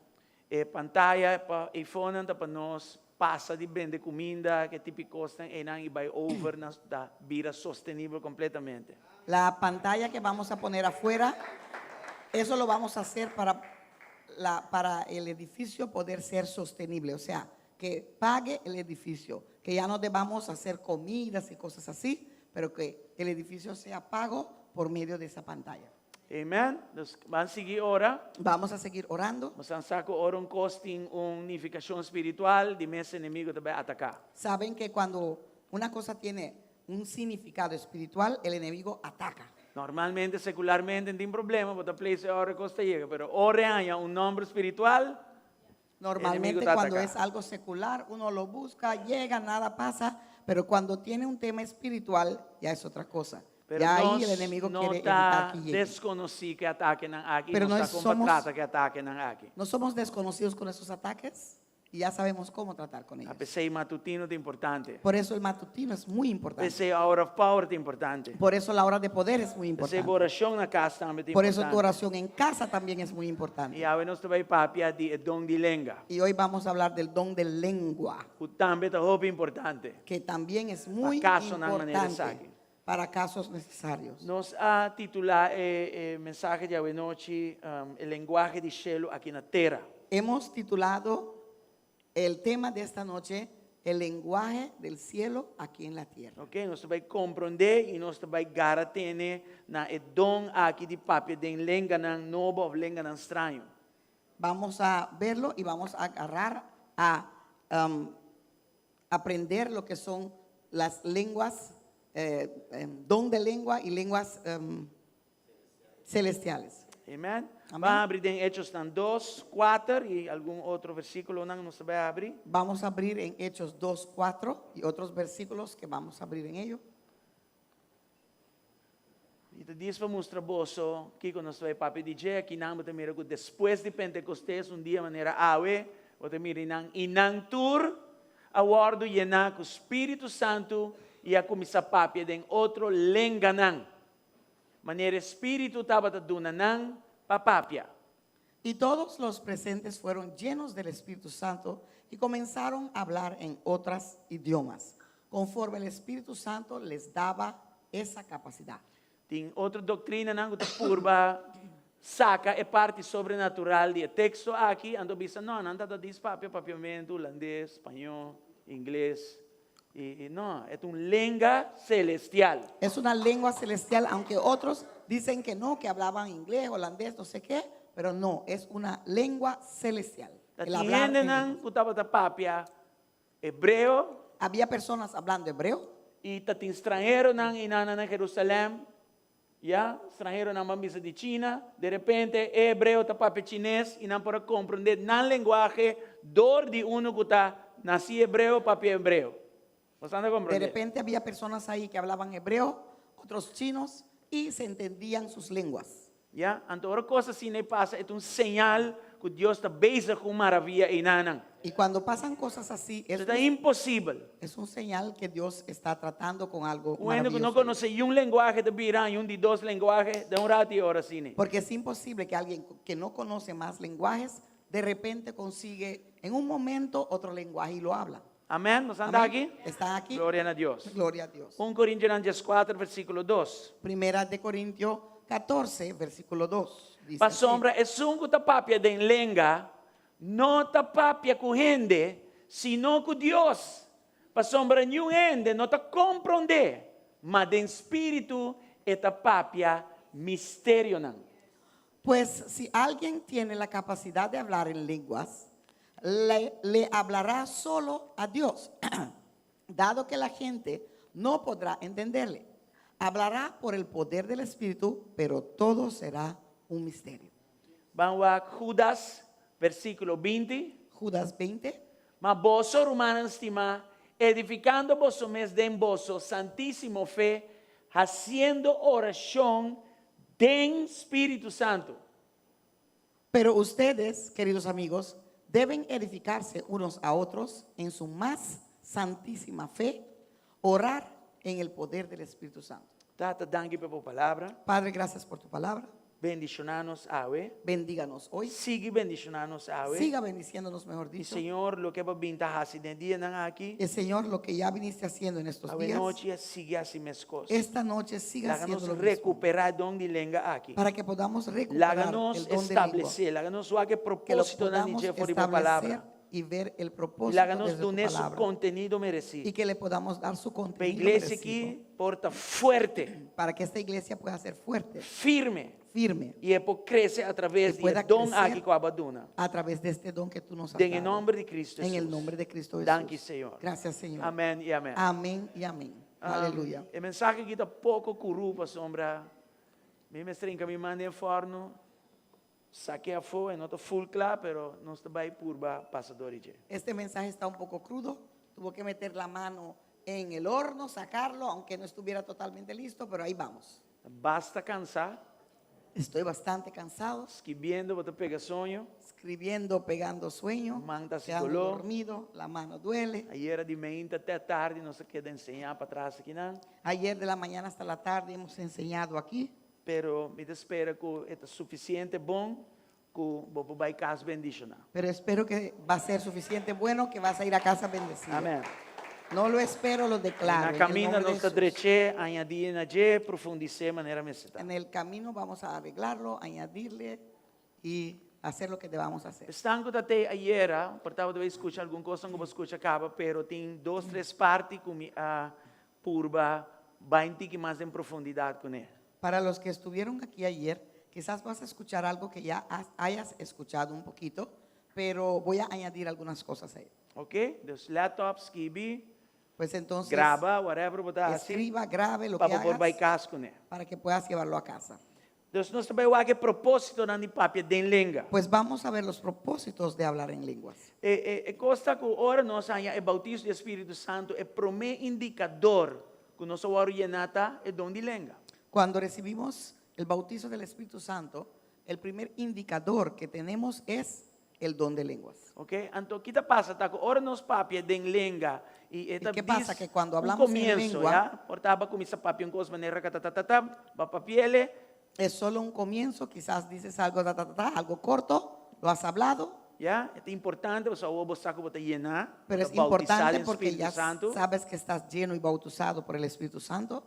Speaker 8: Pantalla para iPhone para nós passa de bem de comida que tipo costa e não vai over na da vida sostenível completamente.
Speaker 9: La pantalla que vamos a poner afuera, eso lo vamos a hacer para el edificio poder ser sostenible, o sea, que pague el edificio, que ya no debamos hacer comidas y cosas así, pero que el edificio sea pago por medio de esa pantalla.
Speaker 8: Amen. Dus van seguir ora.
Speaker 9: Vamos a seguir orando.
Speaker 8: Mas aan saco ora un costing unificación espiritual de mes enemigo te va a atacar.
Speaker 9: Saben que cuando una cosa tiene un significado espiritual, el enemigo ataca.
Speaker 8: Normalmente, secularmente, no tem problema, porque a place ora costa llega, pero ora haya un nombre espiritual.
Speaker 9: Normalmente
Speaker 8: enemigo te
Speaker 9: cuando
Speaker 8: ataca.
Speaker 9: es algo secular, uno lo busca, llega, nada pasa, pero cuando tiene un tema espiritual, ya es otra cosa.
Speaker 8: Pero
Speaker 9: Ya ahí
Speaker 8: nós
Speaker 9: el enemigo
Speaker 8: não
Speaker 9: quiere evitar
Speaker 8: está
Speaker 9: que llegue.
Speaker 8: desconocido que ataque não aqui,
Speaker 9: Pero
Speaker 8: não
Speaker 9: nós
Speaker 8: está
Speaker 9: somos-
Speaker 8: trata que ataque não aqui.
Speaker 9: No somos desconocidos con esos ataques y ya sabemos cómo tratar con ellos.
Speaker 8: A PC matutino é importante.
Speaker 9: Por eso el matutino es muy importante.
Speaker 8: PC hour of power é importante.
Speaker 9: Por eso la hora de poder es muy
Speaker 8: PC
Speaker 9: importante.
Speaker 8: oração na casa também é
Speaker 9: Por eso tu
Speaker 8: importante.
Speaker 9: oración en casa también es muy importante.
Speaker 8: E agora nós vai papia de dom de lenga.
Speaker 9: Y hoy vamos a hablar del don de lengua,
Speaker 8: O também é roupa importante.
Speaker 9: que también es muy
Speaker 8: caso na maneira
Speaker 9: importante
Speaker 8: saque.
Speaker 9: para casos necesarios.
Speaker 8: Nos a titular mensaje de hoje noite, o lenguaje de cielo aqui na terra.
Speaker 9: Hemos titulado el tema de esta noche, el lenguaje del cielo aquí en la tierra.
Speaker 8: Ok, nós vai compreender e nós vai garantir na dom aqui de papel de lenga não novo ou lenga não estranho.
Speaker 9: Vamos a verlo y vamos a agarrar a aprender lo que son las lenguas, don de lengua y lenguas celestiales.
Speaker 8: Amém?
Speaker 9: Amém.
Speaker 8: Vamos abrir em Hechos 2, 4 e algum outro versículo não nós vai abrir.
Speaker 9: Vamos a abrir en Hechos 2:4 y otros versículos que vamos a abrir en ello.
Speaker 8: E te diz para mostrar boso que quando nós vai papel de dia que não te mira que depois de Pentecostes dia maneira awe, ou te mira inang tour awardo llenar com o Espírito Santo e a começar papel em outro lenganang. Manera espíritu taba taduna ng papapya.
Speaker 9: Y todos los presentes fueron llenos del Espíritu Santo y comenzaron a hablar en otros idiomas, conforme el Espíritu Santo les daba esa capacidad.
Speaker 8: Ting outra doutrina ng purba saca é parte sobrenatural de texto aqui, ando bisa não, anda da diz papiamento, holandês, espanhol, inglês. Y no, es una lengua celestial.
Speaker 9: Es una lengua celestial, aunque otros dicen que no, que hablaban inglés, holandés, no sé qué, pero no, es una lengua celestial. El hablar en
Speaker 8: Tatiende ng
Speaker 9: lengua.
Speaker 8: kutaba papia hebreo
Speaker 9: Había personas hablando hebreo
Speaker 8: y tatin extranjero ng inana ng Jerusalem. Ya, extranjero ng mambisa de China, de repente hebreo tapapia chinés y não para comprender nan lenguaje dor de uno kuta nasi hebreo papia hebreo. ¿Vos anda
Speaker 9: De
Speaker 8: comprender?
Speaker 9: repente había personas ahí que hablaban hebreo, otros chinos, y se entendían sus lenguas.
Speaker 8: Ya, ante otra cosa así ne pasa, es un señal que Dios está bezig con maravilla y nanang.
Speaker 9: Y cuando pasan cosas así,
Speaker 8: Es imposible.
Speaker 9: es un señal que Dios está tratando con algo
Speaker 8: Cuando que no
Speaker 9: maravilloso.
Speaker 8: conoce un lenguaje de Birán y un de dos lenguajes, de un rato y ahora cine.
Speaker 9: Porque es imposible que alguien que no conoce más lenguajes, de repente consigue en un momento otro lenguaje y lo habla.
Speaker 8: Amén, ¿nos anda
Speaker 9: Amén.
Speaker 8: aquí?
Speaker 9: ¿Están aquí?
Speaker 8: Gloria a Dios.
Speaker 9: Gloria a Dios.
Speaker 8: 1 Corintios 4, versículo 2.
Speaker 9: Primera de Corintios 14, versículo 2. Dice
Speaker 8: Pa
Speaker 9: así,
Speaker 8: sombra es un tapapia de lenga, no tapapia con gente, sino con Dios. Pa sombra ni un gente no te comprende, mas de espíritu es tapapia misterio nan.
Speaker 9: Pues si alguien tiene la capacidad de hablar en lenguas, le hablará solo a Dios, dado que la gente no podrá entenderle. Hablará por el poder del Espíritu, pero todo será un misterio.
Speaker 8: Vamos a Judas, versículo 20.
Speaker 9: Judas 20.
Speaker 8: Mas vos, hermanos, estima, edificando vos mes de vosso santísimo fe, haciendo oración de Espíritu Santo.
Speaker 9: Pero ustedes, queridos amigos, deben edificarse unos a otros en su más santísima fe, orar en el poder del Espíritu Santo.
Speaker 8: Tata, danke por tu palabra.
Speaker 9: Padre, gracias por tu palabra.
Speaker 8: Bendicionanos, Awe.
Speaker 9: Bendíganos hoy.
Speaker 8: Sigue bendicionanos, Awe.
Speaker 9: Siga bendiciéndonos, mejor
Speaker 8: Y
Speaker 9: dicho.
Speaker 8: Señor, lo que va a vintar así de día aquí,
Speaker 9: El Señor, lo que ya viniste haciendo en estos
Speaker 8: Awe
Speaker 9: días,
Speaker 8: noche sigue así mis cosas.
Speaker 9: esta noche siga haciendo
Speaker 8: Láganos
Speaker 9: lo mismo,
Speaker 8: recuperar don de lenga aquí.
Speaker 9: para que podamos recuperar
Speaker 8: Láganos
Speaker 9: el don de lengua,
Speaker 8: establecer, láganos o que
Speaker 9: que lo
Speaker 8: propósito na
Speaker 9: podamos
Speaker 8: DJ por tu
Speaker 9: establecer
Speaker 8: palabra.
Speaker 9: y ver el
Speaker 8: Y
Speaker 9: propósito
Speaker 8: láganos
Speaker 9: desde tu
Speaker 8: donar su
Speaker 9: palabra,
Speaker 8: contenido merecido.
Speaker 9: y que le podamos dar su
Speaker 8: Para la
Speaker 9: contenido
Speaker 8: iglesia
Speaker 9: merecido,
Speaker 8: aquí porta fuerte,
Speaker 9: para que esta iglesia pueda ser fuerte,
Speaker 8: firme
Speaker 9: firme,
Speaker 8: y crece a través
Speaker 9: Que pueda
Speaker 8: de don
Speaker 9: crecer
Speaker 8: aquí con Abaduna.
Speaker 9: a través de este don que tú nos has
Speaker 8: En el
Speaker 9: dado.
Speaker 8: nombre de Cristo
Speaker 9: En el
Speaker 8: Jesús.
Speaker 9: nombre de Cristo Jesús.
Speaker 8: Danke, Señor.
Speaker 9: Gracias, Señor.
Speaker 8: Amén y amén.
Speaker 9: Amén y amén. Aleluya.
Speaker 8: El mensaje aquí está poco curupa, sombra. Mi mestre en mi manda en forno. Saqué a fuego, no está full clap, pero no está ahí purba pasador y
Speaker 9: Este mensaje está un poco crudo. Tuvo que meter la mano en el horno, sacarlo, aunque no estuviera totalmente listo, pero ahí vamos.
Speaker 8: Basta cansar,
Speaker 9: Estoy bastante cansado,
Speaker 8: escribiendo, vos te pega sueño.
Speaker 9: escribiendo, pegando sueño,
Speaker 8: Manda se
Speaker 9: quedando
Speaker 8: coló.
Speaker 9: dormido, la mano duele.
Speaker 8: Ayer de manhã até tarde, não se queda enseñar para trás aqui não.
Speaker 9: Ayer de la mañana hasta la tarde hemos enseñado aquí,
Speaker 8: Pero me espera que é suficiente bom que vou vai casa bendicionar.
Speaker 9: pero espero que va a ser suficiente bueno que vas a ir a casa bendecido.
Speaker 8: Amém.
Speaker 9: No lo espero, lo declaro.
Speaker 8: Na
Speaker 9: en el
Speaker 8: caminho
Speaker 9: nombre de
Speaker 8: não está
Speaker 9: Jesús.
Speaker 8: dreche, añadir na je, profundice maneira meseta.
Speaker 9: En el camino vamos a arreglarlo, añadirle y hacer lo que debamos hacer.
Speaker 8: Estão que até ayer, portava de escutar alguma coisa que você escuta acaba, pero tem 2, 3 partes com a purba, vai que mais em profundidade com ele.
Speaker 9: Para los que estuvieron aquí ayer, quizás vas a escuchar algo que ya hayas escuchado un poquito, pero voy a añadir algunas cosas ahí.
Speaker 8: Ok? Dus laptops, kibi,
Speaker 9: Pues entonces,
Speaker 8: grava, whatever, botar assim,
Speaker 9: escriba, grabe lo que
Speaker 8: para por vai
Speaker 9: hagas
Speaker 8: casa com ele.
Speaker 9: para que puedas llevarlo a casa.
Speaker 8: Dus nós também o que propósito na papia de lenga.
Speaker 9: Pues vamos a ver los propósitos de hablar en lenguas.
Speaker 8: Costa que ora nós há o bautismo do Espírito Santo é prome indicador que nós ora llenata é dom de lenga.
Speaker 9: Cuando recibimos el bautizo del Espíritu Santo, el primer indicador que tenemos es el don de lenguas.
Speaker 8: Ok, então kita pasa taco ora nos papia den lenga e eta
Speaker 9: qué pasa? Que cuando
Speaker 8: un
Speaker 9: hablamos en
Speaker 8: comienzo,
Speaker 9: lengua-
Speaker 8: ya, portaba comisa papia un cos manera catatatata, va papiele,
Speaker 9: Es solo un comienzo, quizás dices algo, algo corto, lo has hablado,
Speaker 8: ya, é importante, você o saco bota llenar,
Speaker 9: pero es
Speaker 8: bota bautizar
Speaker 9: importante
Speaker 8: en
Speaker 9: porque
Speaker 8: Espíritu
Speaker 9: ya
Speaker 8: Santo
Speaker 9: sabes que estás lleno y bautizado por el Espíritu Santo.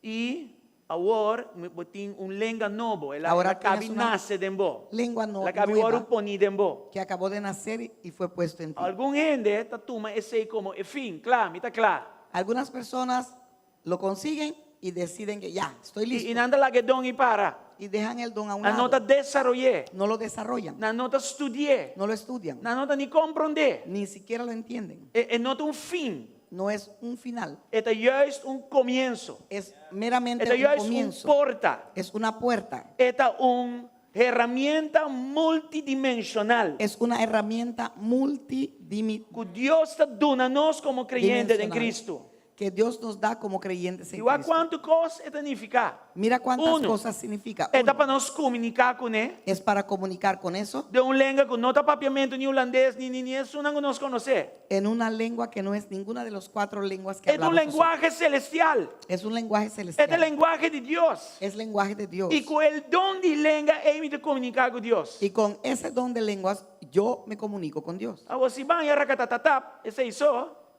Speaker 8: e agora botin un lenga novo, ela
Speaker 9: Ahora
Speaker 8: cabe
Speaker 9: tienes una
Speaker 8: nasce dembo.
Speaker 9: Lengua
Speaker 8: La cabe
Speaker 9: nueva
Speaker 8: ora poni dembo.
Speaker 9: que acabó de nacer y fue puesto en ti.
Speaker 8: Algum gente tatuma esse como e fin, claro, mita claro.
Speaker 9: Algunas personas lo consiguen y deciden que ya, estoy listo.
Speaker 8: E nanda la que don e para.
Speaker 9: Y dejan el don a un
Speaker 8: Na
Speaker 9: lado.
Speaker 8: nota desarrollé,
Speaker 9: No lo desarrollan,
Speaker 8: na nota studié,
Speaker 9: no lo estudian,
Speaker 8: na nota ni comprende.
Speaker 9: ni siquiera lo entienden.
Speaker 8: E nota un fin.
Speaker 9: No es un final,
Speaker 8: Eta juist un comienzo.
Speaker 9: es meramente
Speaker 8: Eta
Speaker 9: un
Speaker 8: juist un
Speaker 9: comienzo.
Speaker 8: porta.
Speaker 9: Es una puerta,
Speaker 8: Eta un herramienta multidimensional.
Speaker 9: es una herramienta multidimensional
Speaker 8: Que Dios está dando-nos como creyentes en Cristo.
Speaker 9: que Dios nos da como creyentes en
Speaker 8: Igual
Speaker 9: Cristo.
Speaker 8: quanto coisa eta significa.
Speaker 9: Mira cuántas
Speaker 8: Uno,
Speaker 9: cosas significa.
Speaker 8: Eta
Speaker 9: Uno,
Speaker 8: para nós comunicar com ele.
Speaker 9: es para comunicar con eso
Speaker 8: De lenga que não está papiamento ni holandês ni isso não nos conhecer.
Speaker 9: en una lengua que no es ninguna de las 4 lenguas que
Speaker 8: É um
Speaker 9: hablamos nosotros.
Speaker 8: lenguaje celestial.
Speaker 9: Es un lenguaje
Speaker 8: É
Speaker 9: celestial.
Speaker 8: o lenguaje de Deus.
Speaker 9: Es lenguaje de Dios.
Speaker 8: E com o dom de lenga é me comunicar com Deus.
Speaker 9: Y con ese don de lenguas yo me comunico con Dios.
Speaker 8: Agora se vai racatatatap, esse é isso.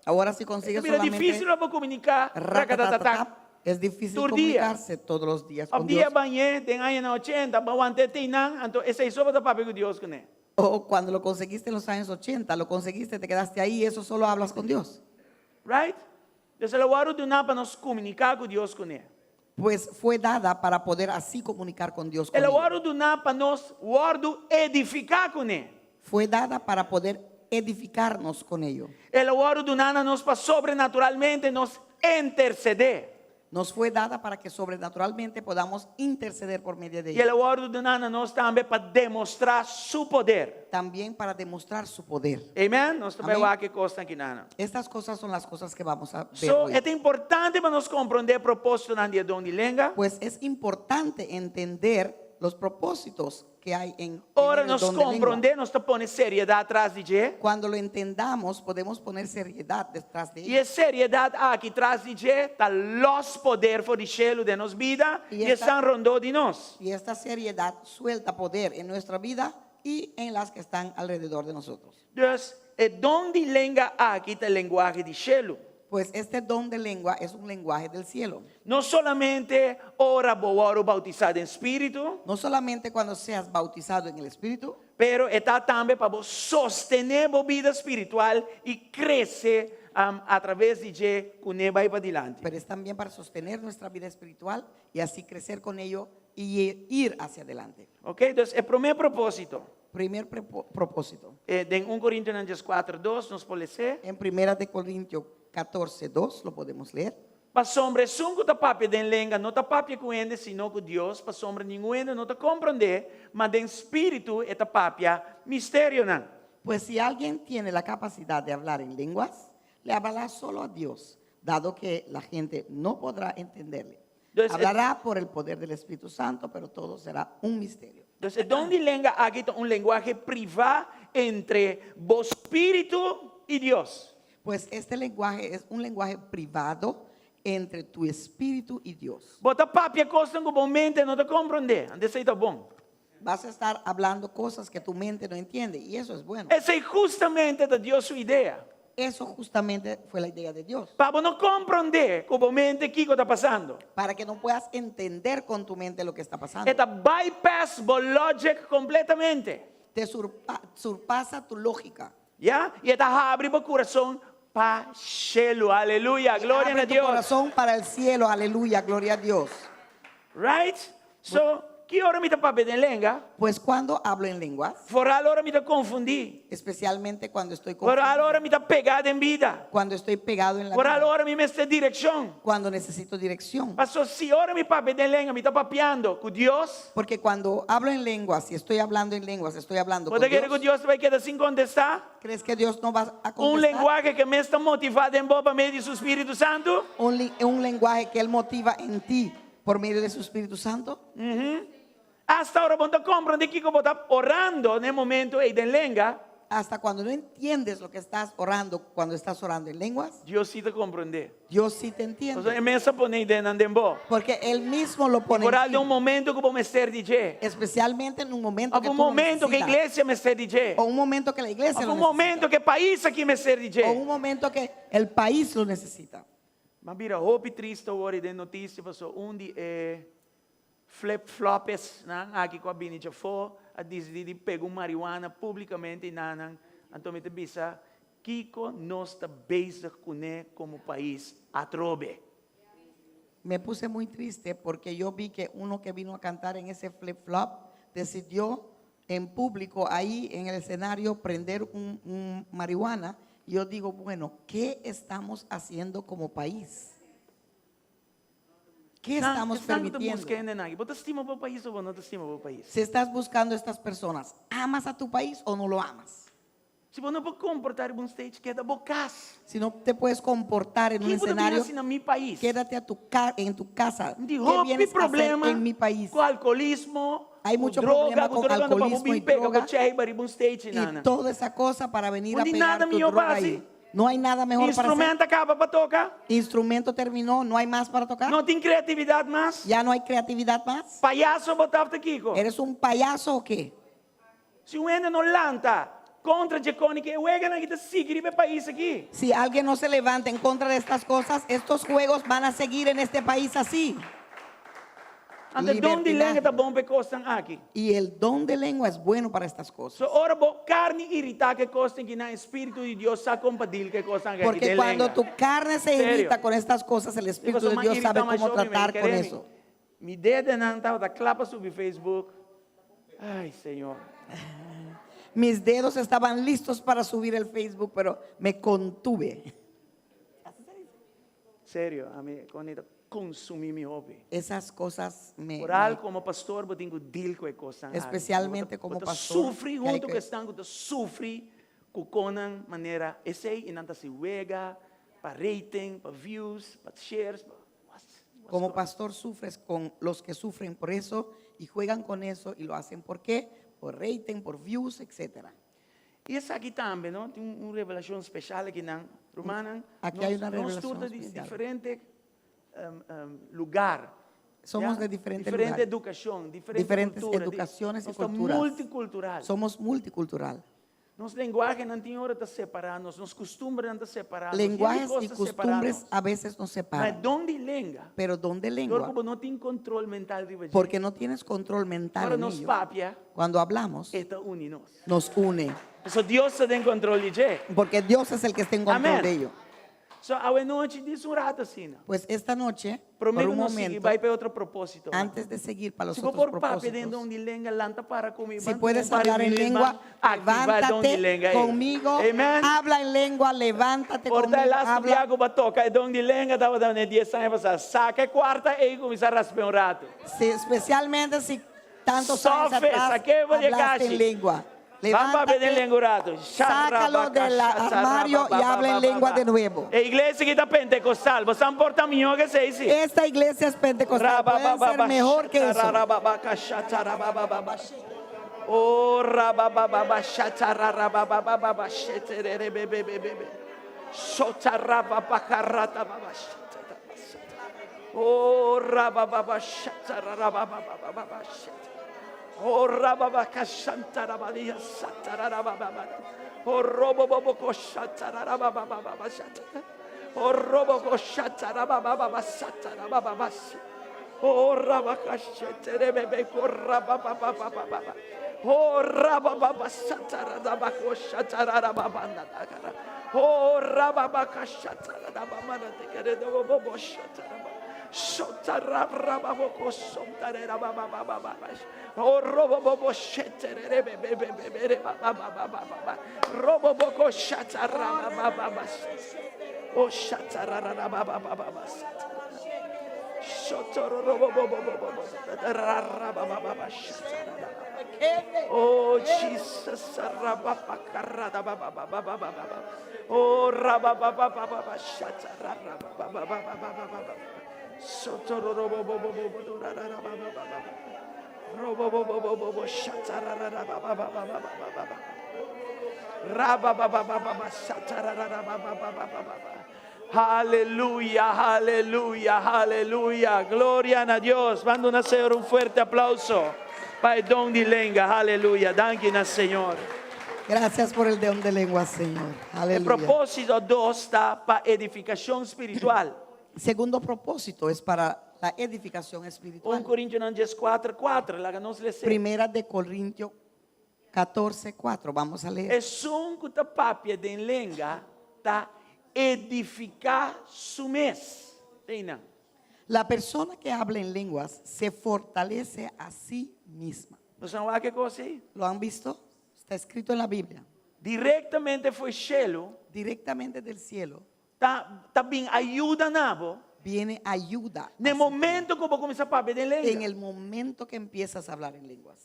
Speaker 9: Ahora si consigues
Speaker 8: Mira
Speaker 9: solamente
Speaker 8: difícil para comunicar
Speaker 9: racatatatap,
Speaker 8: racatatatap.
Speaker 9: es difícil
Speaker 8: Por día.
Speaker 9: comunicarse todos los días
Speaker 8: Ab
Speaker 9: con
Speaker 8: dia
Speaker 9: Dios.
Speaker 8: banhe tem aí na 80, bawante tinang, então esse é isso para papi com Deus com ele.
Speaker 9: O cuando lo conseguiste en los años 80, lo conseguiste, te quedaste ahí, eso solo hablas con Dios.
Speaker 8: Right? Então o hora do nada para nos comunicar com Deus com ele.
Speaker 9: Pues fue dada para poder así comunicar con Dios. con
Speaker 8: É
Speaker 9: él.
Speaker 8: o hora do nada para nós edificar com ele.
Speaker 9: Fue dada para poder edificarnos con ello.
Speaker 8: É o hora do nada nos para sobrenaturalmente nos interceder.
Speaker 9: Nos fue dada para que sobrenaturalmente podamos interceder por medio de
Speaker 8: E é
Speaker 9: ello.
Speaker 8: o hora do nada nós também para demonstrar su poder.
Speaker 9: También para demostrar su poder.
Speaker 8: Amém? Nós também
Speaker 9: Amém.
Speaker 8: vai que costa aqui nada.
Speaker 9: Estas cosas son las cosas que vamos a ver
Speaker 8: So,
Speaker 9: hoy.
Speaker 8: é importante para nós compreender o propósito na dia dom de lenga.
Speaker 9: Pues es importante entender los propósitos que hay en
Speaker 8: Ora
Speaker 9: el
Speaker 8: nós
Speaker 9: don de lengua.
Speaker 8: compreender, nós está pondo seriedade atrás de je.
Speaker 9: Cuando lo entendamos, podemos poner seriedad detrás de
Speaker 8: E
Speaker 9: ello.
Speaker 8: a seriedade aqui atrás de je, está los poder for de cielo de nos vida
Speaker 9: E
Speaker 8: e
Speaker 9: esta-
Speaker 8: estão rondou de nós.
Speaker 9: Y esta seriedad suelta poder en nuestra vida y en las que están alrededor de nosotros.
Speaker 8: Dus, o dom de lenga aqui está linguagem de cielo.
Speaker 9: Pues este don de lengua es un lenguaje del cielo.
Speaker 8: Não solamente ora ora bautizado em espírito,
Speaker 9: No solamente cuando seas bautizado en el Espíritu,
Speaker 8: pero está também para sostener a vida espiritual e crescer através de je com ele vai para adiante.
Speaker 9: pero es también para sostener nuestra vida espiritual y así crecer con ello y ir hacia adelante.
Speaker 8: Ok? Dus, o primeiro propósito,
Speaker 9: Primer propósito.
Speaker 8: em 1 Coríntios 4:2, nos pode ser.
Speaker 9: En 1 de Corintios 14:2 lo podemos leer.
Speaker 8: Para sombra sungo ta papia den lenga, não ta papia com ele, sino com Deus, para sombra nenhum ele não ta compreender, mas den espírito eta papia mistério não.
Speaker 9: Pues si alguien tiene la capacidad de hablar en lenguas, le hablará solo a Dios, dado que la gente no podrá entenderle.
Speaker 8: Entonces,
Speaker 9: Hablará por el poder del Espíritu Santo, pero todo será un misterio.
Speaker 8: Então, o dom de lenga aqui está linguagem privado entre o espírito e Deus.
Speaker 9: Pues este lenguaje es un lenguaje privado entre tu espíritu y Dios.
Speaker 8: Bota papia costa com mente não ta compreender, antes aí tá bom.
Speaker 9: Vas a estar hablando cosas que tu mente no entiende y eso es bueno.
Speaker 8: Essa é justamente da Deus sua ideia.
Speaker 9: Eso justamente fue la idea de Dios.
Speaker 8: Para não compreender com mente o que está passando.
Speaker 9: Para que no puedas entender con tu mente lo que está pasando.
Speaker 8: Eta bypass o logic completamente.
Speaker 9: Te surpasa tu lógica.
Speaker 8: Ya? E eta abre o coração para cielo. Aleluia. Glória
Speaker 9: Abre
Speaker 8: a
Speaker 9: tu
Speaker 8: Deus.
Speaker 9: corazón para el cielo. Aleluya. Gloria a Dios.
Speaker 8: Right? So, que hora me tá papel de lenga?
Speaker 9: Pues cuando hablo en lenguas,
Speaker 8: Fora a hora me tá confundir.
Speaker 9: especialmente cuando estoy
Speaker 8: Fora a
Speaker 9: confundido,
Speaker 8: hora me tá pegado em vida.
Speaker 9: cuando estoy pegado en la
Speaker 8: Fora a
Speaker 9: vida,
Speaker 8: hora me mete direção.
Speaker 9: cuando necesito dirección.
Speaker 8: Pastor, se hora me papel de lenga me tá papeando com Deus,
Speaker 9: Porque cuando hablo en lenguas y estoy hablando en lenguas, estoy hablando con
Speaker 8: pode querer que
Speaker 9: Dios.
Speaker 8: Deus vai quedar sem contestar?
Speaker 9: ¿Crees que Dios no va a
Speaker 8: Um
Speaker 9: contestar?
Speaker 8: linguagem que me está motivado em boa meio de seu Espírito Santo?
Speaker 9: Un lenguaje que Él motiva en ti por medio de su Espíritu Santo.
Speaker 8: Hasta ahora vos te comprendes que vos estás orando en el momento y de lenga,
Speaker 9: Hasta cuando no entiendes lo que estás orando, cuando estás orando en lenguas,
Speaker 8: Dios sí te comprende.
Speaker 9: Dios sí te
Speaker 8: O
Speaker 9: entiende.
Speaker 8: sea, empieza a poner de nandembo.
Speaker 9: Porque Él mismo lo pone
Speaker 8: Por
Speaker 9: en
Speaker 8: algo
Speaker 9: ti,
Speaker 8: un momento que vos me ser DJ.
Speaker 9: especialmente en un momento que
Speaker 8: Un
Speaker 9: tú lo
Speaker 8: momento que
Speaker 9: necesitas.
Speaker 8: iglesia me ser DJ.
Speaker 9: O un momento que la iglesia lo
Speaker 8: Un
Speaker 9: necesita.
Speaker 8: momento que país aqui me ser
Speaker 9: O un
Speaker 8: DJ.
Speaker 9: momento que el país lo necesita.
Speaker 8: Mas vira hope triste hoor de notícia passou de flip-flops aqui com a bini já foi a decidir pegou marihuana publicamente e nanang então me bisa Kiko nós está bezig com como país atrobe.
Speaker 9: Me puse muy triste porque yo vi que uno que vino a cantar en ese flip-flop decidió en público, ahí en el escenario, prender un marihuana. Y yo digo, bueno, ¿qué estamos haciendo como país? ¿Qué estamos permitiendo?
Speaker 8: Você estima o país ou não estima o país?
Speaker 9: Si estás buscando estas personas, ¿amas a tu país o no lo amas?
Speaker 8: Se você não pode comportar em stage queda bocas.
Speaker 9: Si no te puedes comportar en un
Speaker 8: Que você
Speaker 9: escenario,
Speaker 8: assim na meu país?
Speaker 9: quédate en tu casa.
Speaker 8: De
Speaker 9: ¿Qué
Speaker 8: roupa
Speaker 9: vienes a hacer
Speaker 8: problema
Speaker 9: en mi país?
Speaker 8: com alcoolismo,
Speaker 9: Hay
Speaker 8: com
Speaker 9: mucho
Speaker 8: droga,
Speaker 9: problema con
Speaker 8: droga,
Speaker 9: alcoholismo y droga.
Speaker 8: stage,
Speaker 9: Y toda esa cosa para venir a
Speaker 8: Onde
Speaker 9: pegar
Speaker 8: nada
Speaker 9: tu
Speaker 8: melhor
Speaker 9: droga
Speaker 8: para
Speaker 9: ahí.
Speaker 8: hacer.
Speaker 9: No hay nada mejor para hacer.
Speaker 8: Instrumento acaba para tocar.
Speaker 9: Instrumento terminó, no hay más para tocar.
Speaker 8: Não tem criatividade mais.
Speaker 9: Ya no hay creatividad más.
Speaker 8: Palhaço botava Kiko.
Speaker 9: ¿Eres un payaso o qué?
Speaker 8: Se o ende não lanta contra Jaconi que uega na kita seguir para país aqui.
Speaker 9: Si alguien no se levanta en contra de estas cosas, estos juegos van a seguir en este país así.
Speaker 8: Ante don de
Speaker 9: Libertinaje.
Speaker 8: lenga tá bom para costan aqui.
Speaker 9: Y el don de lengua es bueno para estas cosas.
Speaker 8: So ora bo carne irritar que costan que na espírito de Dios sa compadil que costan aqui
Speaker 9: Porque
Speaker 8: de
Speaker 9: cuando
Speaker 8: lenga.
Speaker 9: tu carne se
Speaker 8: Serio.
Speaker 9: irrita con estas cosas, el Espíritu
Speaker 8: Digo,
Speaker 9: de
Speaker 8: so,
Speaker 9: Dios sabe
Speaker 8: irrita mais
Speaker 9: cómo
Speaker 8: jovem,
Speaker 9: tratar
Speaker 8: me
Speaker 9: con
Speaker 8: querem.
Speaker 9: eso.
Speaker 8: Mi dedo não tá clapa sobre Facebook. Ai, Senhor.
Speaker 9: Mis dedos estaban listos para subir el Facebook, pero me contuve.
Speaker 8: Sério, a mim quando consumir meu hobby.
Speaker 9: Esas cosas
Speaker 8: Por algo como pastor, eu tenho deal com coisas.
Speaker 9: Especialmente como pastor,
Speaker 8: Sofre
Speaker 9: que hay
Speaker 8: junto
Speaker 9: que-
Speaker 8: que estão, que sofre com conan maneira esse e não se wega para rating, para views, para shares.
Speaker 9: Como pastor sufres con los que sufren por eso y juegan con eso y lo hacen ¿por qué? Por rating, por views, etc.
Speaker 8: E essa aqui também, não? Tem uma revelação especial aqui na Romana.
Speaker 9: Aqui há uma revelação
Speaker 8: Nós de
Speaker 9: especial.
Speaker 8: diferente lugar.
Speaker 9: Somos
Speaker 8: ¿ya?
Speaker 9: de diferente
Speaker 8: diferente
Speaker 9: lugar.
Speaker 8: educación,
Speaker 9: Diferentes
Speaker 8: cultura,
Speaker 9: educaciones y
Speaker 8: nós estamos
Speaker 9: culturas.
Speaker 8: multicultural.
Speaker 9: Somos multicultural.
Speaker 8: Nosso linguagem não tem hora de separarnos, nos costumbres não separarnos.
Speaker 9: Lenguajes y
Speaker 8: cosas
Speaker 9: costumbres
Speaker 8: separarnos.
Speaker 9: a veces nos
Speaker 8: Mas
Speaker 9: separan.
Speaker 8: donde lengua?
Speaker 9: Pero ¿dónde
Speaker 8: Agora,
Speaker 9: lengua?
Speaker 8: como não tem controle mental de você,
Speaker 9: Porque no tienes control mental
Speaker 8: agora
Speaker 9: en
Speaker 8: nos
Speaker 9: ello.
Speaker 8: papia,
Speaker 9: Cuando hablamos,
Speaker 8: está unidos.
Speaker 9: nos une.
Speaker 8: Então Deus se tem controle de você.
Speaker 9: Porque Dios es el que está en control
Speaker 8: Amén.
Speaker 9: de ello.
Speaker 8: So, a noite diz rato assim, não?
Speaker 9: Pues esta noche, por
Speaker 8: Prometo
Speaker 9: un
Speaker 8: não seguir,
Speaker 9: momento,
Speaker 8: vai para outro propósito.
Speaker 9: antes de seguir para los
Speaker 8: Se for
Speaker 9: otros
Speaker 8: por papi dentro
Speaker 9: propósitos,
Speaker 8: de lengua, lanta para comigo.
Speaker 9: si puedes hablar en lengua, levántate conmigo,
Speaker 8: Amen.
Speaker 9: habla en lengua, levántate
Speaker 8: Por
Speaker 9: conmigo,
Speaker 8: dar las
Speaker 9: habla.
Speaker 8: Santiago batoca, e donde lengua estava dando 10 anos passar. Saca quarta e começar a raspar rato.
Speaker 9: Sí, especialmente si tantos años
Speaker 8: Sofes,
Speaker 9: atrás
Speaker 8: saque, voy a
Speaker 9: hablaste
Speaker 8: cachi.
Speaker 9: en lengua.
Speaker 8: Vamos a ver en
Speaker 9: Levántate,
Speaker 8: lengua rato.
Speaker 9: sácalo del armario y habla en lengua de nuevo.
Speaker 8: E iglesia que está pentecostal, você não importa melhor que se dice.
Speaker 9: Esta iglesia es pentecostal, pueden ser mejor que eso.
Speaker 8: Oh, rabababa, shatarababa, sheterebebebebe. Shotarababa, karata, baba, shatarababa. Oh, rabababa, shatarababa, oh, rababa, kashantarababa, satarababa. Oh, robobobo, shatarababa, shatarababa. Oh, robo shatarababa, satarababa. Oh, rabakasheterebebe, korabababababa. Oh, rabababa, satarababa, shatarababa. Oh, rababaka, shatarababa, tekeredobobo, shatarababa. Shotarabababo, sotarababa. Oh, robobobo, sheterebebe, babababa. Robobobo, shatarababa. Oh, shatarababa. Oh, Jesus. Oh, Aleluya, aleluya, aleluya. Gloria a Dios. Manda a Señor un fuerte aplauso para el don de lengua. Aleluya. Danke al Señor.
Speaker 9: Gracias por el don de lengua, Señor.
Speaker 8: El
Speaker 9: Aleluya.
Speaker 8: propósito 2 está para edificación espiritual.
Speaker 9: Segundo propósito es para la edificación
Speaker 8: 1
Speaker 9: espiritual.
Speaker 8: Corintios 4:4, la que nos le sé.
Speaker 9: Primera de Corintios 14:4. Vamos a leer.
Speaker 8: Es un que papia de lengua ta edificar su mes. Teina.
Speaker 9: La persona que habla en lenguas se fortalece a sí misma.
Speaker 8: ¿No saben qué cosa?
Speaker 9: ¿Lo han visto? Está escrito en la Biblia.
Speaker 8: Directamente fue cielo,
Speaker 9: Directamente del cielo
Speaker 8: tá bien ayuda nabo.
Speaker 9: viene ayuda.
Speaker 8: En el momento que vos comienzas a hablar de lengua.
Speaker 9: En el momento que empiezas a hablar en lenguas.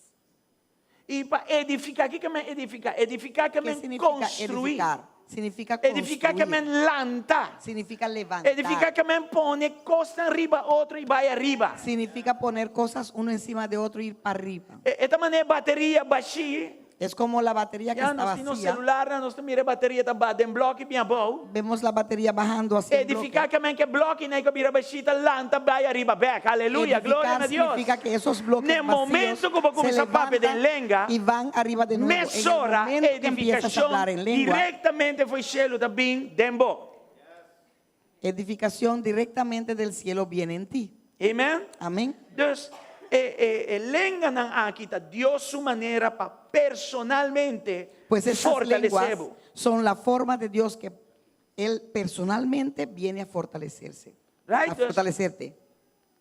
Speaker 8: Y para edificar, ¿qué me edificar? Edificar que
Speaker 9: ¿Qué
Speaker 8: me
Speaker 9: significa
Speaker 8: construir.
Speaker 9: edificar? Significa
Speaker 8: Edificar que me
Speaker 9: construir.
Speaker 8: lanta.
Speaker 9: Significa levantar.
Speaker 8: Edificar que me pone costa arriba, otro y vaya arriba.
Speaker 9: Significa poner cosas uno encima de otro y ir para arriba.
Speaker 8: Esta manera batería baixi.
Speaker 9: Es como la batería que
Speaker 8: Ya
Speaker 9: está
Speaker 8: nos tiene
Speaker 9: vacía.
Speaker 8: celular, nos mira batería está bate en bloque bien bom.
Speaker 9: Vemos la batería bajando así. en
Speaker 8: Edificar
Speaker 9: bloque.
Speaker 8: que bloque, né, que mira baixita lanta, vaya arriba, back. Aleluya, gloria a Dios.
Speaker 9: Significa que esos bloques
Speaker 8: En el momento que vos
Speaker 9: se
Speaker 8: comienzas a hablar de
Speaker 9: levantan
Speaker 8: lengua,
Speaker 9: y van arriba de nuevo. En el
Speaker 8: mesora
Speaker 9: momento que empiezas a hablar en
Speaker 8: edificación
Speaker 9: lengua,
Speaker 8: directamente foi cielo também dembo.
Speaker 9: edificación directamente del cielo viene en ti.
Speaker 8: Amen.
Speaker 9: Amén.
Speaker 8: Dus lengua nan akita Dios su manera para personalmente
Speaker 9: Pues esas lenguas
Speaker 8: fortalecer.
Speaker 9: son la forma de Dios que Él personalmente viene a fortalecerse.
Speaker 8: Right?
Speaker 9: A fortalecerte.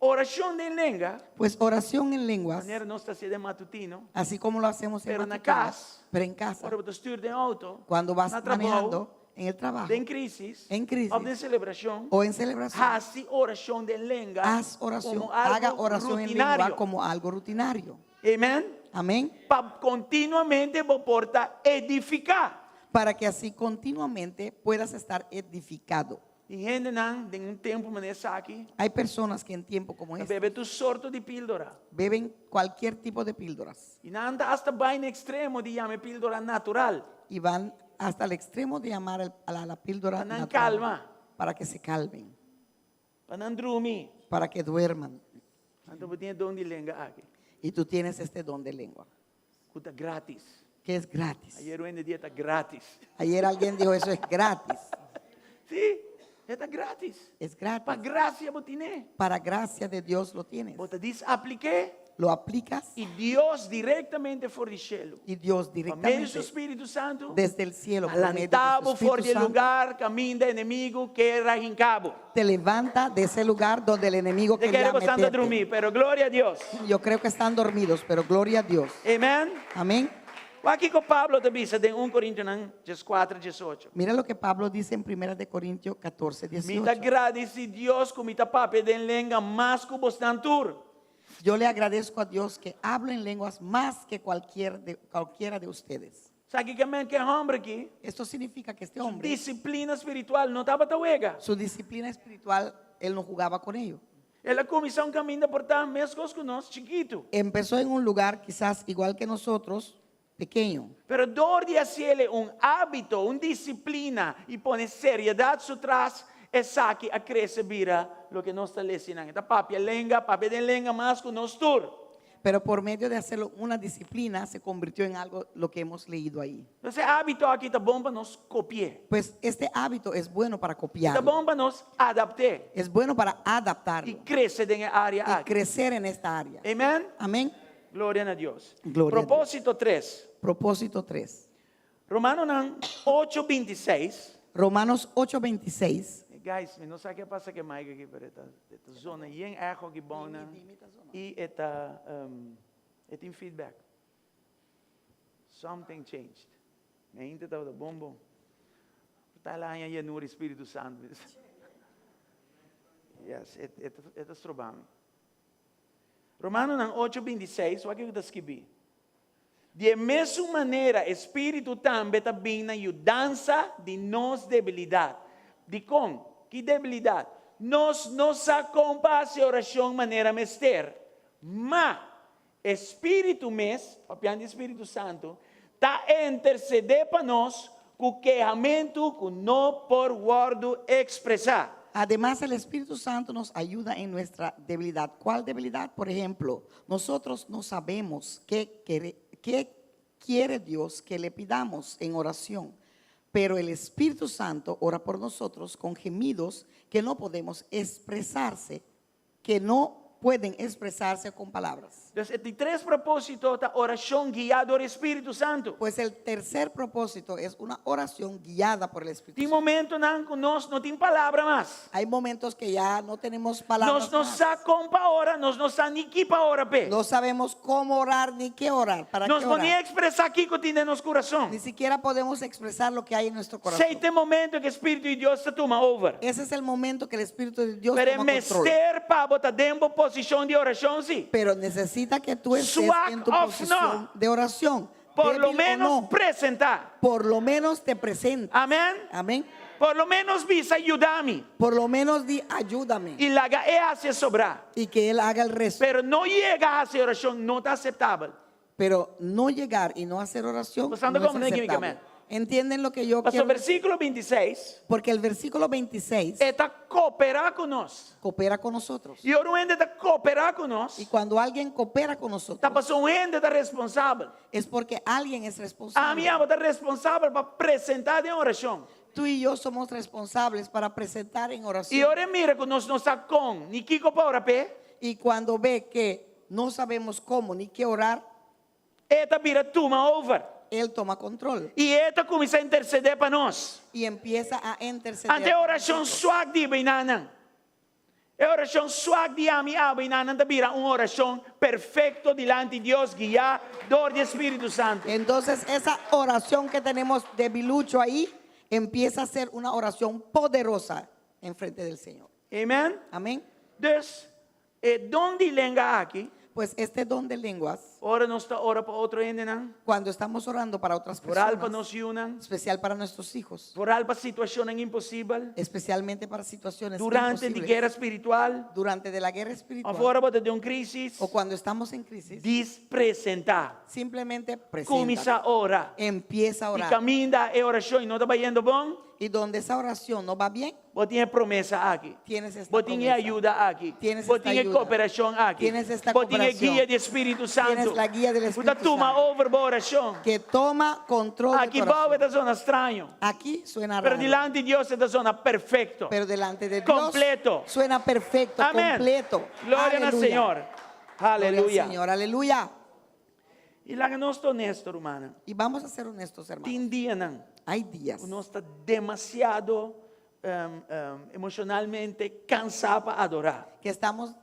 Speaker 8: Oración de lengua,
Speaker 9: Pues oración en lenguas,
Speaker 8: manera no está de matutino,
Speaker 9: así como lo hacemos en
Speaker 8: pero na
Speaker 9: matutinos,
Speaker 8: casa,
Speaker 9: pero en casa,
Speaker 8: ora tu stuur de auto,
Speaker 9: cuando vas
Speaker 8: na trabajo,
Speaker 9: manejando en el trabajo
Speaker 8: en crisis,
Speaker 9: En crisis.
Speaker 8: o de celebración,
Speaker 9: o en celebración,
Speaker 8: hace oración de lengua,
Speaker 9: haz oración,
Speaker 8: como algo
Speaker 9: haga oración en lengua
Speaker 8: rutinario.
Speaker 9: como algo rutinario.
Speaker 8: Amen.
Speaker 9: Amén.
Speaker 8: Para continuamente vos porta edificar.
Speaker 9: Para que así continuamente puedas estar edificado.
Speaker 8: Y gente nan, en un tiempo manesa aquí,
Speaker 9: Hay personas que en tiempo como este
Speaker 8: bebe tu sorto de píldora.
Speaker 9: beben cualquier tipo de píldoras
Speaker 8: Y nada hasta va en extremo de llame píldora natural.
Speaker 9: y van hasta el extremo de llamar a la píldora
Speaker 8: Para
Speaker 9: natural,
Speaker 8: calma.
Speaker 9: para que se calmen,
Speaker 8: Para andrumi.
Speaker 9: para que duerman.
Speaker 8: Entonces tiene don de lengua aquí.
Speaker 9: Y tú tienes este don de lengua,
Speaker 8: Cuta gratis.
Speaker 9: que es gratis.
Speaker 8: Ayer en de dieta gratis.
Speaker 9: Ayer alguien dijo, eso es gratis.
Speaker 8: Sí, está gratis.
Speaker 9: Es
Speaker 8: Para
Speaker 9: gratis.
Speaker 8: gracia vos tenés.
Speaker 9: Para gracia de Dios lo tienes.
Speaker 8: Vos te dices apliqué
Speaker 9: Lo aplicas
Speaker 8: y Dios directamente for el cielo.
Speaker 9: y Dios
Speaker 8: Por medio de su
Speaker 9: directamente
Speaker 8: Espíritu Santo.
Speaker 9: desde el cielo por medio de su
Speaker 8: Alantavo for
Speaker 9: Espíritu
Speaker 8: el
Speaker 9: Santo,
Speaker 8: lugar, camino de enemigo que era en cabo.
Speaker 9: te levanta de ese lugar donde el enemigo
Speaker 8: Te
Speaker 9: quería
Speaker 8: queremos tanto
Speaker 9: meterte.
Speaker 8: dormir, pero gloria a Dios.
Speaker 9: Yo creo que están dormidos, pero gloria a Dios.
Speaker 8: Amén.
Speaker 9: Amén.
Speaker 8: Aqui com Pablo te dice en 1 Corintios 4:18.
Speaker 9: Mira lo que Pablo dice en 1 de Corintios 14,
Speaker 8: Mita
Speaker 9: 18.
Speaker 8: agradece Dios com mita pape den lenga más que bostantur.
Speaker 9: Yo le agradezco a Dios que hablo en lenguas más que cualquiera de ustedes.
Speaker 8: Sabe que é homem aqui?
Speaker 9: Esto significa que este hombre,
Speaker 8: Disciplina espiritual não estava tauega.
Speaker 9: su disciplina espiritual, él no jugaba con ello.
Speaker 8: Ela começou um caminho de portar mescos com nós, chiquito.
Speaker 9: Empezó en un lugar quizás igual que nosotros, pequeño.
Speaker 8: Pero dor de hacerle hábito, una disciplina y poner seriedad su tras, es que a crece vira lo que nos está ensinando. Esta papi de lenga más con nos tur.
Speaker 9: Pero por medio de hacerlo una disciplina se convirtió en algo lo que hemos leído ahí.
Speaker 8: Ese hábito aquí está bomba nos copié.
Speaker 9: Pues este hábito es bueno para
Speaker 8: Esta
Speaker 9: copiarlo.
Speaker 8: bomba nos adapté
Speaker 9: Es bueno para
Speaker 8: y
Speaker 9: adaptarlo
Speaker 8: crece en el área
Speaker 9: y
Speaker 8: aquí.
Speaker 9: crecer en esta área.
Speaker 8: Amén.
Speaker 9: Amén.
Speaker 8: Gloria a Dios.
Speaker 9: Gloria a Dios.
Speaker 8: Propósito 3.
Speaker 9: Propósito 3.
Speaker 8: Romanos 8:26.
Speaker 9: Romanos 8:26.
Speaker 8: Guys, não sei o que passa que mais aqui para esta zona e em erro que bona e esta tem feedback. Something changed. Ainda está o bom. Está lá em no Espírito Santo. Yes, é strobame. Romanos 8:26, olha o que está escrito. De mesma maneira, Espírito também está bem na ajudança de nossa debilidade. De com? Que debilidade? Nos acompasse oração maneira mester. Mas Espírito mesmo, papiando de Espírito Santo, está interceder para nós com quejamento que não por guardo expressar.
Speaker 9: Además, el Espíritu Santo nos ayuda en nuestra debilidad. ¿Cuál debilidad? Por ejemplo, nosotros no sabemos qué quiere Dios que le pidamos en oración, pero el Espíritu Santo ora por nosotros con gemidos que no podemos expresarse, que no pueden expresarse con palabras.
Speaker 8: Então, tem três propósitos da oração guiada do Espírito Santo.
Speaker 9: Pues el tercer propósito es una oración guiada por el Espíritu
Speaker 8: Tem
Speaker 9: Santo.
Speaker 8: momento que nós não tem palavra mais.
Speaker 9: Hay momentos que ya no tenemos palabras
Speaker 8: Nós não
Speaker 9: más.
Speaker 8: sabemos como para orar, nós não sabemos nem que para orar.
Speaker 9: No sabemos cómo orar ni qué orar, para
Speaker 8: Nós
Speaker 9: qué
Speaker 8: não nem
Speaker 9: orar.
Speaker 8: expressar aqui que tem no nosso coração.
Speaker 9: Ni siquiera podemos expresar lo que hay en nuestro corazón.
Speaker 8: Sei tem momento que o Espírito de Deus se toma over.
Speaker 9: Ese es el momento que el Espíritu de Dios
Speaker 8: Pero é
Speaker 9: toma control.
Speaker 8: menester para botar dentro posição de oração, sim.
Speaker 9: Pero necesita que tú estés
Speaker 8: Swag
Speaker 9: en tu
Speaker 8: of
Speaker 9: posición
Speaker 8: no.
Speaker 9: de oración.
Speaker 8: Por lo
Speaker 9: Débil o
Speaker 8: menos
Speaker 9: no,
Speaker 8: presentar.
Speaker 9: por lo menos te presenta.
Speaker 8: Amém?
Speaker 9: Amén.
Speaker 8: Por lo menos visa ayuda-me.
Speaker 9: Por lo menos di ayúdame
Speaker 8: E lá é hacer sobrar.
Speaker 9: y que Él haga el resto.
Speaker 8: Pero não chega a hacer oração, não está aceitável.
Speaker 9: Pero no llegar y no hacer oración
Speaker 8: Pues
Speaker 9: no
Speaker 8: ando
Speaker 9: es
Speaker 8: como tiene que
Speaker 9: aceptable.
Speaker 8: amén.
Speaker 9: ¿Entienden lo que yo
Speaker 8: Mas o
Speaker 9: quiero?
Speaker 8: versículo 26
Speaker 9: Porque el versículo 26
Speaker 8: está cooperar conosco.
Speaker 9: coopera con nosotros.
Speaker 8: E o ende está cooperar conosco.
Speaker 9: Y cuando alguien coopera con
Speaker 8: Está
Speaker 9: nosotros
Speaker 8: passando o ende está responsável.
Speaker 9: es porque alguien es
Speaker 8: A
Speaker 9: responsable.
Speaker 8: minha está responsável para apresentar em oração.
Speaker 9: Tú y yo somos responsables para presentar en
Speaker 8: E
Speaker 9: oración.
Speaker 8: ora mira que nós não está com ni Kiko para orar pé.
Speaker 9: Y cuando ve que no sabemos cómo ni qué orar,
Speaker 8: Eta vira toma over.
Speaker 9: Él toma control
Speaker 8: E eta começa a interceder para nós.
Speaker 9: y empieza a interceder.
Speaker 8: Ante a
Speaker 9: por
Speaker 8: oração
Speaker 9: nosotros.
Speaker 8: suave de Beinanan. A oração suave de Ami a Beinanan está vira uma oração perfeita diante de Deus, guiador do Espírito Santo.
Speaker 9: Entonces esa oración que tenemos de bilucho ahí empieza a ser una oración poderosa en frente del Señor.
Speaker 8: Amém?
Speaker 9: Amén.
Speaker 8: Dus, donde lenga aqui,
Speaker 9: Pues este don de lenguas,
Speaker 8: ora nós está ora para outro ende, não?
Speaker 9: cuando estamos orando para otras
Speaker 8: Orar para
Speaker 9: personas,
Speaker 8: nós yunan,
Speaker 9: especial para nuestros hijos,
Speaker 8: orar para situação impossível,
Speaker 9: especialmente para situaciones
Speaker 8: durante a
Speaker 9: imposibles,
Speaker 8: guerra espiritual,
Speaker 9: durante de la guerra espiritual
Speaker 8: afora de uma crise,
Speaker 9: o cuando estamos en crisis,
Speaker 8: despresentar,
Speaker 9: simplemente
Speaker 8: começa
Speaker 9: presenta,
Speaker 8: a orar.
Speaker 9: empieza a
Speaker 8: E
Speaker 9: orar.
Speaker 8: caminha a oração e não está indo bom,
Speaker 9: Y donde esa oración no va bien,
Speaker 8: vos tienes promesa aqui.
Speaker 9: tienes esta
Speaker 8: Vos tienes
Speaker 9: promesa.
Speaker 8: ayuda aquí.
Speaker 9: Tienes
Speaker 8: Vos
Speaker 9: esta
Speaker 8: tienes
Speaker 9: ayuda.
Speaker 8: cooperación aquí.
Speaker 9: Tienes esta
Speaker 8: Vos tienes
Speaker 9: cooperación.
Speaker 8: guía del Espíritu Santo.
Speaker 9: Tienes la guía del
Speaker 8: Usted
Speaker 9: Espíritu
Speaker 8: toma
Speaker 9: Santo.
Speaker 8: over por oración.
Speaker 9: que toma control
Speaker 8: Aquí
Speaker 9: de tu
Speaker 8: vos
Speaker 9: oración.
Speaker 8: esta zona extraño.
Speaker 9: Aquí suena
Speaker 8: Pero
Speaker 9: raro,
Speaker 8: delante de Dios esta zona perfecto.
Speaker 9: pero delante de Dios
Speaker 8: Completo.
Speaker 9: suena perfecto,
Speaker 8: Amén.
Speaker 9: completo.
Speaker 8: Gloria al
Speaker 9: Aleluya.
Speaker 8: Señor.
Speaker 9: Gloria al
Speaker 8: Aleluya.
Speaker 9: Señor, aleluya.
Speaker 8: Y la que no estoy honesto, hermana.
Speaker 9: Y vamos a ser honestos, hermanos.
Speaker 8: Tem dia não.
Speaker 9: Hay días
Speaker 8: Uno está demasiado emocionalmente cansado para adorar.
Speaker 9: que estamos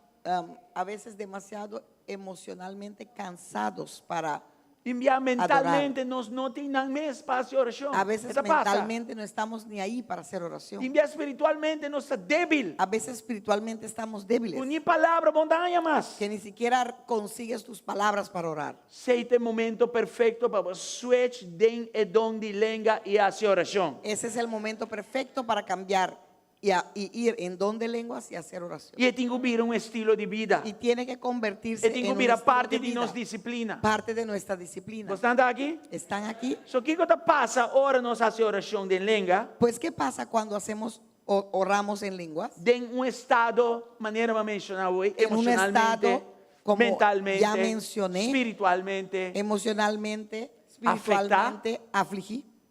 Speaker 9: a veces demasiado emocionalmente cansados para,
Speaker 8: E mentalmente nós não temos nem espaço de oração.
Speaker 9: a veces
Speaker 8: Essa passa.
Speaker 9: mentalmente no estamos ni ahí para hacer oración.
Speaker 8: E espiritualmente nós está débil.
Speaker 9: A veces espiritualmente estamos débiles,
Speaker 8: Ni palavra bondade mais.
Speaker 9: que ni siquiera consigues tus palabras para orar.
Speaker 8: Sei tem momento perfeito para switch den e don de lenga e a oração.
Speaker 9: Ese es el momento perfecto para cambiar y ir en don de lenguas y hacer oración.
Speaker 8: E tem que vir estilo de vida.
Speaker 9: Y tiene que convertirse
Speaker 8: E tem que
Speaker 9: en un
Speaker 8: vir a
Speaker 9: estilo
Speaker 8: parte
Speaker 9: de
Speaker 8: de
Speaker 9: vida,
Speaker 8: nossa disciplina.
Speaker 9: parte de nuestra disciplina.
Speaker 8: Você está aqui?
Speaker 9: ¿Están aquí?
Speaker 8: So que está passa hora nós a oração de lenga,
Speaker 9: Pues, ¿qué pasa cuando hacemos o oramos en lenguas?
Speaker 8: den estado, maneira de mencionar hoje,
Speaker 9: En un
Speaker 8: emocionalmente,
Speaker 9: estado, como
Speaker 8: mentalmente,
Speaker 9: ya mencioné,
Speaker 8: espiritualmente.
Speaker 9: Emocionalmente, espiritualmente,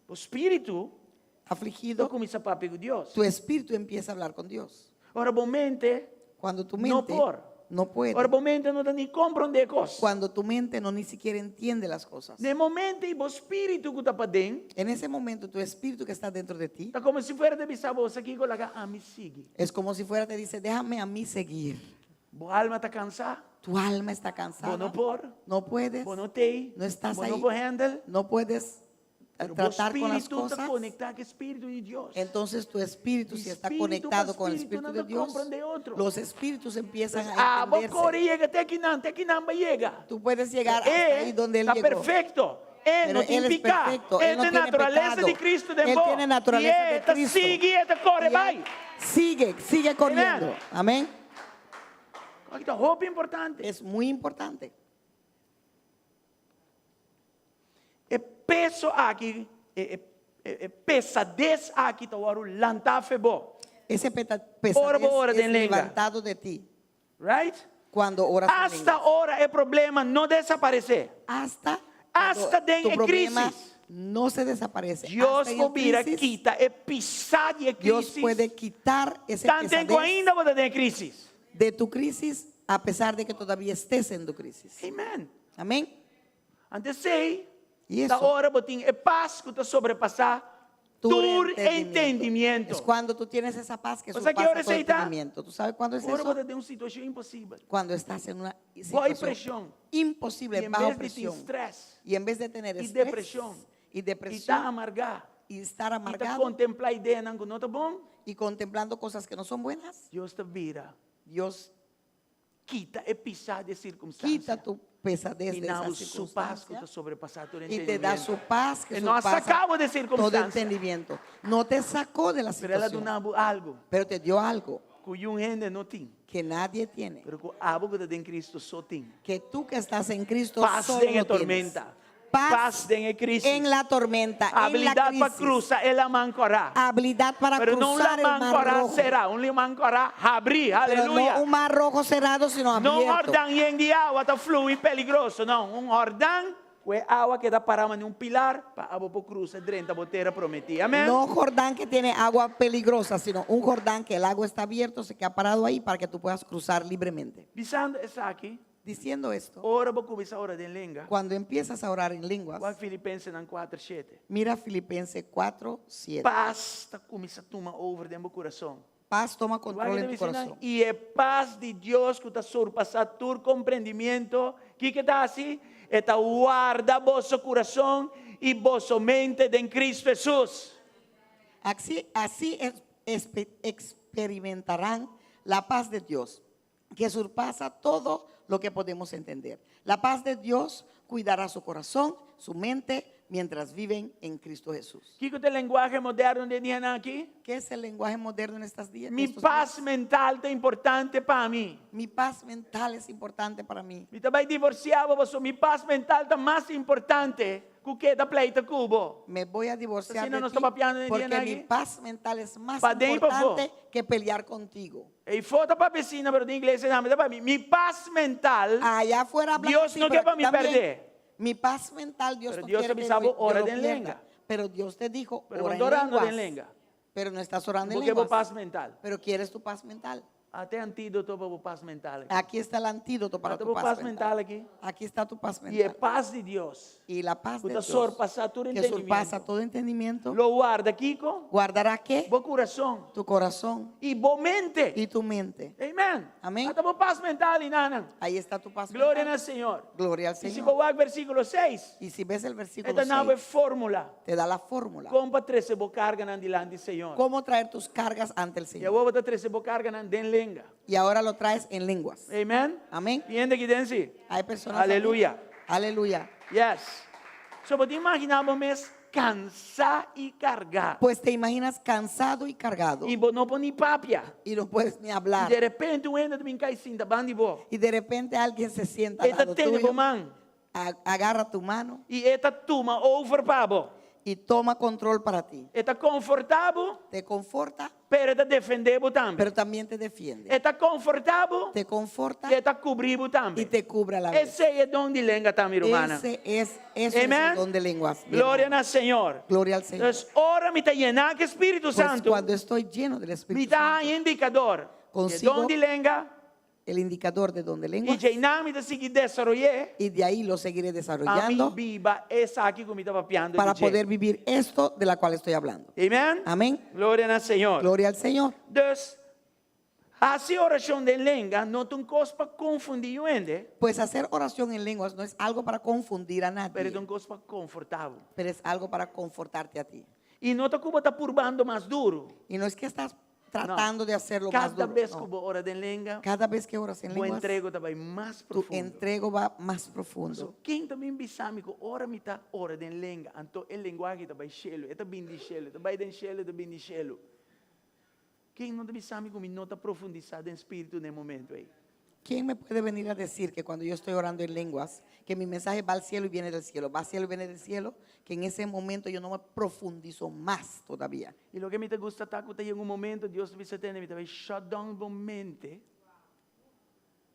Speaker 8: O espírito
Speaker 9: afligido,
Speaker 8: começa a pegar Deus.
Speaker 9: tu espíritu empieza a hablar con Dios.
Speaker 8: Ora, bom mente,
Speaker 9: Cuando tu
Speaker 8: no
Speaker 9: mente
Speaker 8: por.
Speaker 9: no puede,
Speaker 8: Ora, bom mente não dá nem compreender coisas.
Speaker 9: cuando tu mente no ni siquiera entiende las cosas.
Speaker 8: De momento, o espírito que está para dentro,
Speaker 9: En ese momento, tu espíritu que está dentro de ti
Speaker 8: está como se fosse de avisar você aqui, colocar, me siga.
Speaker 9: es como si fuera, te dice, déjame a mí seguir.
Speaker 8: Boa alma está cansada,
Speaker 9: Tu alma está cansada.
Speaker 8: vos não por,
Speaker 9: No puedes,
Speaker 8: vos não tem,
Speaker 9: no estás
Speaker 8: vos
Speaker 9: ahí.
Speaker 8: não por handle.
Speaker 9: no puedes
Speaker 8: Pero o
Speaker 9: tratar con las
Speaker 8: espírito está
Speaker 9: cosas.
Speaker 8: conectado com o espírito de Deus.
Speaker 9: Entonces tu espíritu, si está
Speaker 8: Espíritu
Speaker 9: conectado
Speaker 8: con
Speaker 9: con el
Speaker 8: espíritu
Speaker 9: Espíritu
Speaker 8: no
Speaker 9: de
Speaker 8: te
Speaker 9: Dios,
Speaker 8: comprende otro.
Speaker 9: los espíritus empiezan a
Speaker 8: Vos
Speaker 9: entenderse.
Speaker 8: corre chega até que não vai chegar.
Speaker 9: Tú puedes llegar hasta ahí donde Él
Speaker 8: Está
Speaker 9: llegó.
Speaker 8: perfeito.
Speaker 9: Pero
Speaker 8: Não tem
Speaker 9: Él es
Speaker 8: pecado.
Speaker 9: perfecto,
Speaker 8: Ele
Speaker 9: Él no
Speaker 8: tem
Speaker 9: tiene
Speaker 8: natureza
Speaker 9: pecado.
Speaker 8: de Cristo de
Speaker 9: Él
Speaker 8: vos.
Speaker 9: tiene naturaleza de
Speaker 8: Esta
Speaker 9: Cristo.
Speaker 8: sigue, esta corre,
Speaker 9: Y
Speaker 8: vai.
Speaker 9: Él sigue corriendo. Amén.
Speaker 8: Aqui está roupa importante.
Speaker 9: Es muy importante.
Speaker 8: peso aqui, pesadez aqui, tá o lantar febo.
Speaker 9: Ese
Speaker 8: Ora por ora
Speaker 9: pesadez
Speaker 8: de
Speaker 9: es
Speaker 8: lengua.
Speaker 9: levantado de ti
Speaker 8: Right?
Speaker 9: cuando oras en
Speaker 8: Hasta
Speaker 9: lenguas.
Speaker 8: ahora el problema no desaparece.
Speaker 9: Hasta
Speaker 8: Hasta
Speaker 9: cuando
Speaker 8: en
Speaker 9: tu problema
Speaker 8: crisis.
Speaker 9: no se desaparece.
Speaker 8: Dios
Speaker 9: Hasta en
Speaker 8: podrá
Speaker 9: crisis,
Speaker 8: quitar el pisar de
Speaker 9: Dios
Speaker 8: crisis.
Speaker 9: puede quitar ese
Speaker 8: Tanto
Speaker 9: pesadez
Speaker 8: ainda você tem crisis.
Speaker 9: de tu crisis a pesar de que todavía estés en tu crisis.
Speaker 8: Amém.
Speaker 9: Amén.
Speaker 8: Antes sei,
Speaker 9: E
Speaker 8: da
Speaker 9: isso,
Speaker 8: hora você tem paz que está sobrepassar
Speaker 9: tu
Speaker 8: todo
Speaker 9: entendimiento.
Speaker 8: entendimiento.
Speaker 9: Es cuando tú tienes esa paz que
Speaker 8: O sea, ¿qué
Speaker 9: sobrepasa
Speaker 8: hora
Speaker 9: todo
Speaker 8: es ahí,
Speaker 9: entendimiento. ¿Tú sabes cuándo es
Speaker 8: Agora
Speaker 9: eso?
Speaker 8: você tem uma situação impossível.
Speaker 9: Cuando estás en una
Speaker 8: Boa
Speaker 9: situación
Speaker 8: pressão.
Speaker 9: imposible,
Speaker 8: E em
Speaker 9: bajo
Speaker 8: vez de ter
Speaker 9: presión.
Speaker 8: estresse
Speaker 9: Y en vez de tener
Speaker 8: y
Speaker 9: estrés
Speaker 8: depresión,
Speaker 9: y
Speaker 8: e estar
Speaker 9: depresión
Speaker 8: amargado,
Speaker 9: y estar
Speaker 8: e
Speaker 9: amargado
Speaker 8: contemplar ideias que não tá bom,
Speaker 9: y contemplando cosas que no son buenas,
Speaker 8: Deus te vira,
Speaker 9: Dios
Speaker 8: quita e pisar de
Speaker 9: quita
Speaker 8: circunstância.
Speaker 9: tu pesadez
Speaker 8: E
Speaker 9: de
Speaker 8: não
Speaker 9: esa
Speaker 8: su paz que
Speaker 9: circunstancia
Speaker 8: te sobrepassa todo
Speaker 9: y te da su
Speaker 8: entendimiento.
Speaker 9: paz que
Speaker 8: E nós
Speaker 9: sobrepasa
Speaker 8: sacamos de
Speaker 9: todo
Speaker 8: circunstância.
Speaker 9: entendimiento. No te sacó de la
Speaker 8: Pero ela
Speaker 9: situación,
Speaker 8: donava algo
Speaker 9: pero te dio algo
Speaker 8: que um gente não tem.
Speaker 9: que nadie tiene.
Speaker 8: Pero que algo que tem em Cristo só tem.
Speaker 9: Que tú que estás en Cristo
Speaker 8: Paz
Speaker 9: solo
Speaker 8: em
Speaker 9: lo tienes.
Speaker 8: tormenta.
Speaker 9: Paz
Speaker 8: Paz em crisis.
Speaker 9: en la tormenta, en la
Speaker 8: Habilidade para
Speaker 9: crisis.
Speaker 8: cruzar, ela mancorá.
Speaker 9: Habilidad para
Speaker 8: Pero não la
Speaker 9: cruzar el mar
Speaker 8: mancorá
Speaker 9: rojo.
Speaker 8: será, um mancorá abrir,
Speaker 9: Pero
Speaker 8: aleluia.
Speaker 9: no un mar rojo cerrado, sino
Speaker 8: Não um
Speaker 9: abierto.
Speaker 8: Jordão em de água está flui peligroso, não. Um Jordão é água que está parada em pilar para a boca cruzar dentro da boteira prometida. Amém?
Speaker 9: No Jordán que tiene agua peligrosa, sino un Jordán que el agua está abierto, se queda parado ahí para que tú puedas cruzar libremente.
Speaker 8: Bisando essa aqui,
Speaker 9: Diciendo esto,
Speaker 8: ora vou começar a hora de língua.
Speaker 9: cuando empiezas a orar en
Speaker 8: Vai
Speaker 9: lenguas,
Speaker 8: Filipenses 4:7.
Speaker 9: mira Filipenses 4:7.
Speaker 8: Paz está começando a tomar over dentro do coração.
Speaker 9: Paz toma control en tu corazón.
Speaker 8: E é paz de Deus que está sobrepassa todo compreendimento. Que está assim? Está guarda vosso coração e vossa mente em Cristo Jesus.
Speaker 9: Experimentarán la paz de Dios, que surpasa todo lo que podemos entender. La paz de Dios cuidará su corazón, su mente, mientras viven en Cristo Jesús.
Speaker 8: Que é o linguagem moderno de dizem aqui?
Speaker 9: ¿Qué es el lenguaje moderno en estos días?
Speaker 8: Mi paz mental é importante para mim.
Speaker 9: Mi paz mental es importante para mí.
Speaker 8: Me também divorciava, mas mi paz mental está mais importante que o que da pleita cubo.
Speaker 9: Me voy a divorciar
Speaker 8: Así no
Speaker 9: de
Speaker 8: nos
Speaker 9: ti
Speaker 8: está papeando de
Speaker 9: porque
Speaker 8: día
Speaker 9: mi
Speaker 8: aquí.
Speaker 9: paz mental es más
Speaker 8: Pa dentro,
Speaker 9: importante que pelear contigo.
Speaker 8: E foto para a piscina, pero de inglês não me dá para mim. Mi paz mental,
Speaker 9: Allá afuera hablando
Speaker 8: Dios
Speaker 9: así,
Speaker 8: no
Speaker 9: pero
Speaker 8: quiere para
Speaker 9: aquí
Speaker 8: mí
Speaker 9: también.
Speaker 8: perder.
Speaker 9: Mi paz mental, Dios
Speaker 8: Pero
Speaker 9: no
Speaker 8: Dios
Speaker 9: quiere
Speaker 8: te
Speaker 9: que
Speaker 8: avisaba,
Speaker 9: yo
Speaker 8: ora
Speaker 9: lo
Speaker 8: de
Speaker 9: pierda.
Speaker 8: lenga.
Speaker 9: Pero Dios te dijo,
Speaker 8: pero
Speaker 9: ora en
Speaker 8: cuando orando de
Speaker 9: lenguas.
Speaker 8: lenga,
Speaker 9: Pero no estás orando en
Speaker 8: porque é
Speaker 9: lenguas.
Speaker 8: paz mental.
Speaker 9: Pero quieres tu paz mental.
Speaker 8: Até antídoto para a paz mental.
Speaker 9: Aquí está el antídoto para
Speaker 8: Até
Speaker 9: tu
Speaker 8: a
Speaker 9: paz mental.
Speaker 8: aqui.
Speaker 9: Aquí está tu paz
Speaker 8: E é
Speaker 9: mental.
Speaker 8: paz de Deus.
Speaker 9: Y la paz de
Speaker 8: Que
Speaker 9: Dios,
Speaker 8: surpassa todo
Speaker 9: que surpasa
Speaker 8: entendimento.
Speaker 9: todo entendimiento,
Speaker 8: Lo guarda, Kiko,
Speaker 9: guardará ¿qué?
Speaker 8: bo coração
Speaker 9: Tu corazón
Speaker 8: e bo mente.
Speaker 9: y tu mente.
Speaker 8: Amém.
Speaker 9: Amém.
Speaker 8: Até a paz mental, Inanan.
Speaker 9: Ahí está tu paz
Speaker 8: Glória
Speaker 9: mental.
Speaker 8: ao Senhor.
Speaker 9: Gloria al
Speaker 8: E se
Speaker 9: Señor.
Speaker 8: você versículo 6,
Speaker 9: Y si ves el versículo
Speaker 8: esta nave
Speaker 9: 6,
Speaker 8: fórmula.
Speaker 9: te da la fórmula.
Speaker 8: Como para trazer boa carga delante do Senhor.
Speaker 9: Cómo traer tus cargas ante el
Speaker 8: E eu
Speaker 9: Señor.
Speaker 8: vou botar trazer boa carga en lenga.
Speaker 9: Y ahora lo traes en lenguas.
Speaker 8: Amém.
Speaker 9: Amén.
Speaker 8: Entende aqui dentro?
Speaker 9: Hay personas.
Speaker 8: Aleluya.
Speaker 9: aquí. Aleluya.
Speaker 8: Yes. So, pode imaginar mes cansar e cargar.
Speaker 9: Pues te imaginas cansado y cargado
Speaker 8: E não pode nem papia.
Speaker 9: y no puedes ni
Speaker 8: E
Speaker 9: hablar.
Speaker 8: de repente, ainda também cai sim, da banda boa.
Speaker 9: Y de repente alguien se sienta al
Speaker 8: Eta
Speaker 9: lado
Speaker 8: tende
Speaker 9: tuyo,
Speaker 8: man.
Speaker 9: agarra tu mano
Speaker 8: E eta tuma over pabo.
Speaker 9: y toma control para ti.
Speaker 8: Eta confortável,
Speaker 9: Te conforta,
Speaker 8: pero eta defendebo também.
Speaker 9: pero también te defiende.
Speaker 8: Eta confortável,
Speaker 9: Te conforta
Speaker 8: e eta cobribo
Speaker 9: y
Speaker 8: também.
Speaker 9: te cubre a la vez.
Speaker 8: Esse é donde lenga também, romana.
Speaker 9: Eso es el
Speaker 8: Amén.
Speaker 9: don de lenguas. mi
Speaker 8: Glória
Speaker 9: hermano.
Speaker 8: ao Senhor.
Speaker 9: Gloria al Señor.
Speaker 8: Entonces, ora me está llenar que Espírito
Speaker 9: Pues
Speaker 8: Santo
Speaker 9: cuando estoy lleno del
Speaker 8: me
Speaker 9: Espíritu
Speaker 8: dá
Speaker 9: Santo,
Speaker 8: indicador.
Speaker 9: Consigo
Speaker 8: Donde lenga
Speaker 9: el indicador de don de
Speaker 8: e
Speaker 9: lenguas,
Speaker 8: llenar me seguir desarrollar.
Speaker 9: y de ahí lo seguiré
Speaker 8: A mí
Speaker 9: desarrollando
Speaker 8: viva essa aqui que me está papiando.
Speaker 9: para poder vivir esto de la cual estoy hablando.
Speaker 8: Amém?
Speaker 9: Amén.
Speaker 8: Glória ao Senhor.
Speaker 9: Gloria al Señor.
Speaker 8: Dus, hacer oração de lenga não tem coisa para confundir gente,
Speaker 9: Pues hacer oración en lenguas no es algo para confundir a
Speaker 8: mas
Speaker 9: nadie,
Speaker 8: é uma coisa para confortável.
Speaker 9: pero es algo para confortarte a ti.
Speaker 8: E não está como está purbando mais duro.
Speaker 9: Y no es que estás tratando de hacerlo más
Speaker 8: Cada
Speaker 9: duro.
Speaker 8: vez
Speaker 9: no.
Speaker 8: que vou ora de lenga,
Speaker 9: Cada vez que oras en
Speaker 8: o
Speaker 9: lenguas,
Speaker 8: entrego também mais
Speaker 9: tu
Speaker 8: profundo.
Speaker 9: entrego va más profundo.
Speaker 8: So, quem também bisami ko ora mita ora den lenga anto el lenguaje ta bai shelo eta bindi shelo ta bai den shelo ta bindi shelo. Quem não bisami ko minota profundizada em espírito no momento aí.
Speaker 9: ¿Quién me puede venir a decir que cuando yo estoy orando en lenguas, que mi mensaje va al cielo y viene del cielo, va al cielo y viene del cielo, que en ese momento yo no me profundizo más todavía?
Speaker 8: E lo que me gusta tá que tem um momento Deus te atende, me vai shut down mente.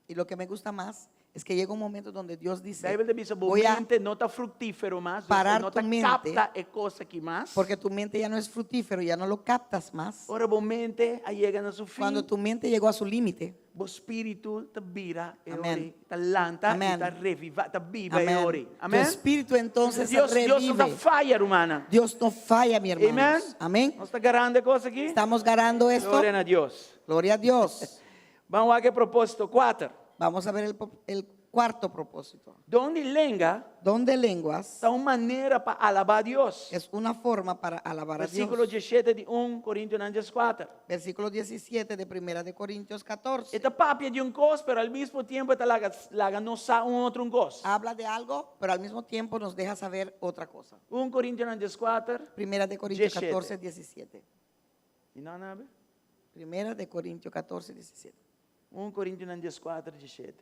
Speaker 9: Y lo que me gusta más es que llega un momento donde Dios dice,
Speaker 8: Daí ele dice,
Speaker 9: voy a,
Speaker 8: mente não tá frutífero mais,
Speaker 9: parar
Speaker 8: não
Speaker 9: tu
Speaker 8: tá
Speaker 9: mente.
Speaker 8: capta e coisa aqui mais.
Speaker 9: porque tu mente ya no es fructífero, ya no lo captas más.
Speaker 8: Ora, bom mente, aí chega no seu fim.
Speaker 9: Cuando tu mente llegó a su límite,
Speaker 8: O espírito te vira e
Speaker 9: Amén.
Speaker 8: ori, te lanta
Speaker 9: Amén.
Speaker 8: e te reviva, te viva e
Speaker 9: amén,
Speaker 8: ori.
Speaker 9: tu
Speaker 8: Amém?
Speaker 9: espíritu entonces
Speaker 8: Deus não
Speaker 9: revive.
Speaker 8: falha, humana.
Speaker 9: Dios no falla, mi
Speaker 8: Amém?
Speaker 9: hermano. Amén.
Speaker 8: Não está grande coisa aqui?
Speaker 9: Estamos ganando esto.
Speaker 8: Glória a Deus.
Speaker 9: Gloria a Dios.
Speaker 8: Vamos aqui propósito 4.
Speaker 9: Vamos a ver el cuarto propósito.
Speaker 8: Donde lenga
Speaker 9: Donde lenguas
Speaker 8: está uma maneira para alabar a Deus.
Speaker 9: es una forma para alabar a
Speaker 8: Versículo
Speaker 9: Dios.
Speaker 8: 17 de 1 Coríntios 4.
Speaker 9: Versículo 17 de 1 de Corintios 14.
Speaker 8: Esta papia de coisa, pero al mesmo tempo esta laga não sa outro coisa.
Speaker 9: Habla de algo, pero al mismo tiempo nos deja saber otra cosa.
Speaker 8: 1 Coríntios 4.
Speaker 9: 1 de Corintios
Speaker 8: 17.
Speaker 9: 14, 17.
Speaker 8: E não, não,
Speaker 9: 1 de Corintios 14, 17.
Speaker 8: 1 Coríntios 4, 17.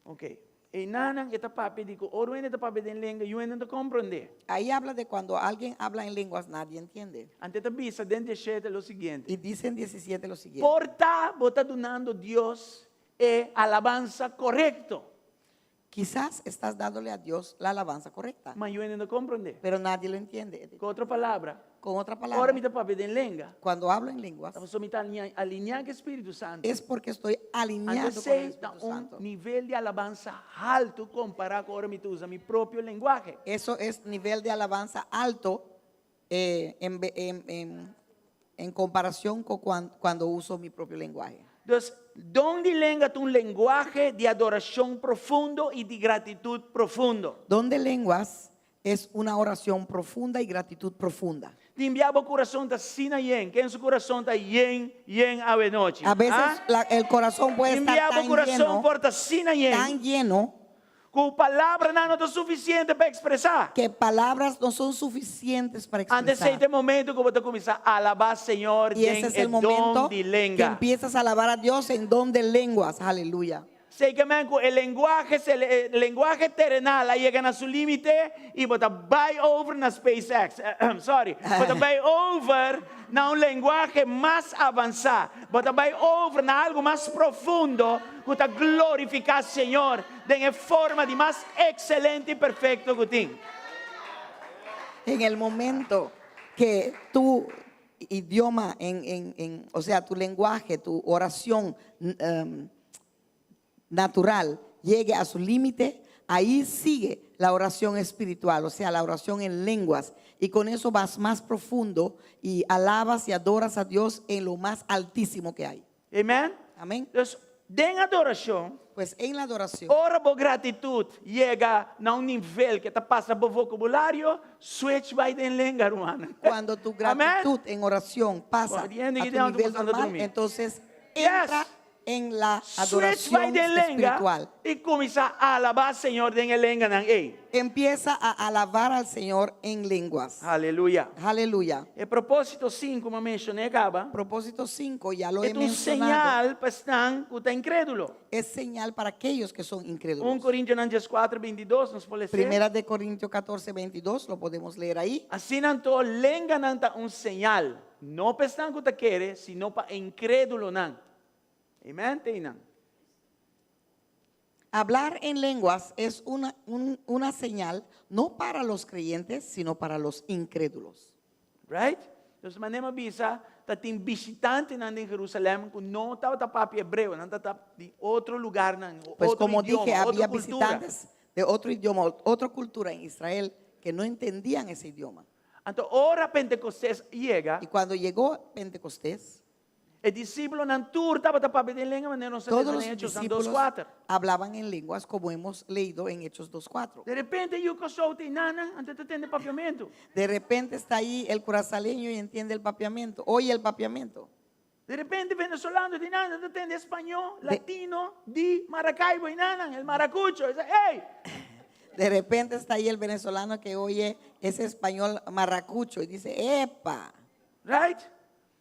Speaker 8: Ok. E nanan esta papia digo, oro en esta papia de lengua, yo no comprende.
Speaker 9: Ahí habla de cuando alguien habla en lenguas, nadie entiende.
Speaker 8: Ante esta visa, dentro de lo siguiente.
Speaker 9: Y dice en 17 lo siguiente.
Speaker 8: Porta, bota donando Dios e alabanza correcto.
Speaker 9: Quizás estás dándole a Dios la alabanza correcta,
Speaker 8: Mas yo no comprende.
Speaker 9: pero nadie lo entiende.
Speaker 8: Con otra palabra,
Speaker 9: Con otra
Speaker 8: ora
Speaker 9: palabra,
Speaker 8: mi papia de lengua.
Speaker 9: cuando hablo en lenguas,
Speaker 8: Estamos alinear con el Espíritu Santo.
Speaker 9: es porque estoy alineado
Speaker 8: Antes
Speaker 9: con el
Speaker 8: está
Speaker 9: Espíritu
Speaker 8: un
Speaker 9: Santo.
Speaker 8: nivel de alabanza alto comparado con ahora mi usa mi propio lenguaje.
Speaker 9: Eso es nivel de alabanza alto en comparación con cuando uso mi propio lenguaje.
Speaker 8: Entonces, donde lenga un lenguaje de adoración profundo y de gratitud profundo.
Speaker 9: Donde lenguas es una oración profunda y gratitud profunda.
Speaker 8: Te enviaba corazón está sin yen, que en su corazón está yen ave noche.
Speaker 9: A veces el corazón puede estar
Speaker 8: enviaba
Speaker 9: tan
Speaker 8: corazón
Speaker 9: lleno,
Speaker 8: por está sin
Speaker 9: tan
Speaker 8: yen,
Speaker 9: lleno
Speaker 8: con palabra no es suficiente para expresar.
Speaker 9: que palabras no son suficientes para
Speaker 8: Antes de
Speaker 9: expresar.
Speaker 8: este momento que você comienza a alabar Señor
Speaker 9: Y ese es el
Speaker 8: en
Speaker 9: momento
Speaker 8: don de
Speaker 9: que
Speaker 8: lenga.
Speaker 9: empiezas a alabar a Dios en don de lenguas. Aleluya.
Speaker 8: Sei que el lenguaje terrenal ahí llega a su límite y bota vai over na SpaceX. Sorry. Bota vai over na un lenguaje más avanzado. Bota vai over na algo más profundo. Bota glorificar al Señor de forma de más excelente y perfecto que tiene.
Speaker 9: En el momento que tu idioma, o sea, tu lenguaje, tu oración natural llegue a su límite, ahí sigue la oración espiritual, o sea, la oración en lenguas. Y con eso vas más profundo y alabas y adoras a Dios en lo más altísimo que hay.
Speaker 8: Amén.
Speaker 9: Amén.
Speaker 8: Entonces, en adoración,
Speaker 9: Pues en la adoración,
Speaker 8: ora por gratitud llega a un nivel que te pasa por vocabulario, switch vai en lengua, hermano.
Speaker 9: cuando tu gratitud en oración pasa a tu
Speaker 8: Entiende que
Speaker 9: nivel
Speaker 8: estamos pasando
Speaker 9: normal,
Speaker 8: dormir.
Speaker 9: entonces
Speaker 8: Yes.
Speaker 9: entra en la
Speaker 8: Switch vai
Speaker 9: adoración
Speaker 8: de
Speaker 9: espiritual.
Speaker 8: lengua y comienza a alabar al Señor en lengua.
Speaker 9: Empieza a alabar al Señor en lenguas.
Speaker 8: Aleluya.
Speaker 9: Aleluya.
Speaker 8: El propósito 5, como mencioné acaba,
Speaker 9: Propósito 5, ya lo he
Speaker 8: es un
Speaker 9: mencionado.
Speaker 8: señal para estar que está incrédulo.
Speaker 9: Es señal para aquellos que son
Speaker 8: 1
Speaker 9: incrédulos.
Speaker 8: Corintios 4, 22 nos puede ser.
Speaker 9: Primera de Corintios 14, 22, lo podemos leer ahí.
Speaker 8: Así nanto lenga nanta un señal. No para estar que te quiere, sino para incrédulo nan. Amén, Teinan.
Speaker 9: Hablar en lenguas es una señal no para los creyentes, sino para los incrédulos.
Speaker 8: Right? Entonces, manema bisa, tating visitante nan en Jerusalén, que no estaba papi hebreo, no estaba de otro lugar, nan,
Speaker 9: Pues
Speaker 8: otro
Speaker 9: como
Speaker 8: idioma,
Speaker 9: dije,
Speaker 8: otra
Speaker 9: había
Speaker 8: cultura.
Speaker 9: visitantes de otro idioma, otra cultura en Israel que no entendían ese idioma.
Speaker 8: Entonces, ahora Pentecostés llega,
Speaker 9: Y cuando llegó Pentecostés,
Speaker 8: el discípulo nan tur estaba papi de lengua, manera no se
Speaker 9: todos
Speaker 8: en
Speaker 9: los
Speaker 8: Hechos
Speaker 9: discípulos
Speaker 8: 2:4.
Speaker 9: hablaban en lenguas como hemos leído en Hechos 2:4.
Speaker 8: De repente, yo casó te nana, antes de tener papiamento.
Speaker 9: De repente está ahí el curazaleño y entiende el papiamento, oye el papiamento.
Speaker 8: De repente, venezolano de nana, antes de tener español, latino, de Maracaibo y nana, el maracucho. Dice, hey,
Speaker 9: De repente está ahí el venezolano que oye ese español marracucho y dice, epa.
Speaker 8: right?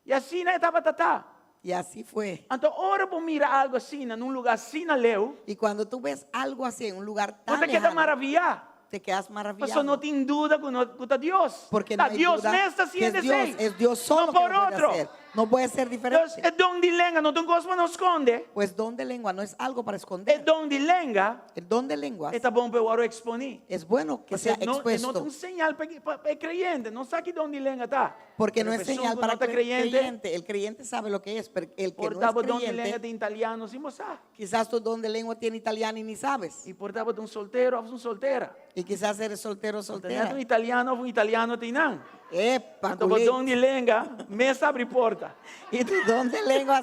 Speaker 8: Y así na etapa tata.
Speaker 9: Y así fue.
Speaker 8: Anto ora por mira algo así, en un lugar así na leu,
Speaker 9: Y cuando tú ves algo así en un lugar
Speaker 8: no
Speaker 9: tan
Speaker 8: te queda
Speaker 9: lejano,
Speaker 8: maravilla.
Speaker 9: te quedas
Speaker 8: Pero
Speaker 9: maravillado.
Speaker 8: no tiene duda con Dios.
Speaker 9: Porque no hay
Speaker 8: Dios
Speaker 9: duda
Speaker 8: me está
Speaker 9: que
Speaker 8: haciendo
Speaker 9: es Dios solo
Speaker 8: no
Speaker 9: que
Speaker 8: por
Speaker 9: lo puede
Speaker 8: otro.
Speaker 9: hacer. No puede ser diferente.
Speaker 8: Entonces, el don de lengua no te cosmo no esconde.
Speaker 9: Pues don de lengua no es algo para
Speaker 8: El
Speaker 9: esconder.
Speaker 8: don de lengua
Speaker 9: El don de lenguas
Speaker 8: está bom para oro exponer.
Speaker 9: es bueno que sea
Speaker 8: No es
Speaker 9: expuesto.
Speaker 8: un señal para el creyente. No sabe dónde lengua está.
Speaker 9: Porque no
Speaker 8: Pero
Speaker 9: es
Speaker 8: persona
Speaker 9: señal
Speaker 8: que
Speaker 9: para
Speaker 8: no está
Speaker 9: el
Speaker 8: creyente.
Speaker 9: creyente. El creyente sabe lo que es, pero el que
Speaker 8: Por
Speaker 9: no
Speaker 8: tanto,
Speaker 9: es
Speaker 8: don de lengua
Speaker 9: creyente,
Speaker 8: de italiano, sí, sabe.
Speaker 9: quizás tu don de lengua tiene italiano y ni sabes.
Speaker 8: Y por tanto, un soltero, un soltera.
Speaker 9: Y quizás eres soltero o
Speaker 8: Tener
Speaker 9: soltera.
Speaker 8: un italiano, tinan.
Speaker 9: Epa,
Speaker 8: Tanto por
Speaker 9: culé.
Speaker 8: don de lengua, me abre porta.
Speaker 9: Y tu don de lenguas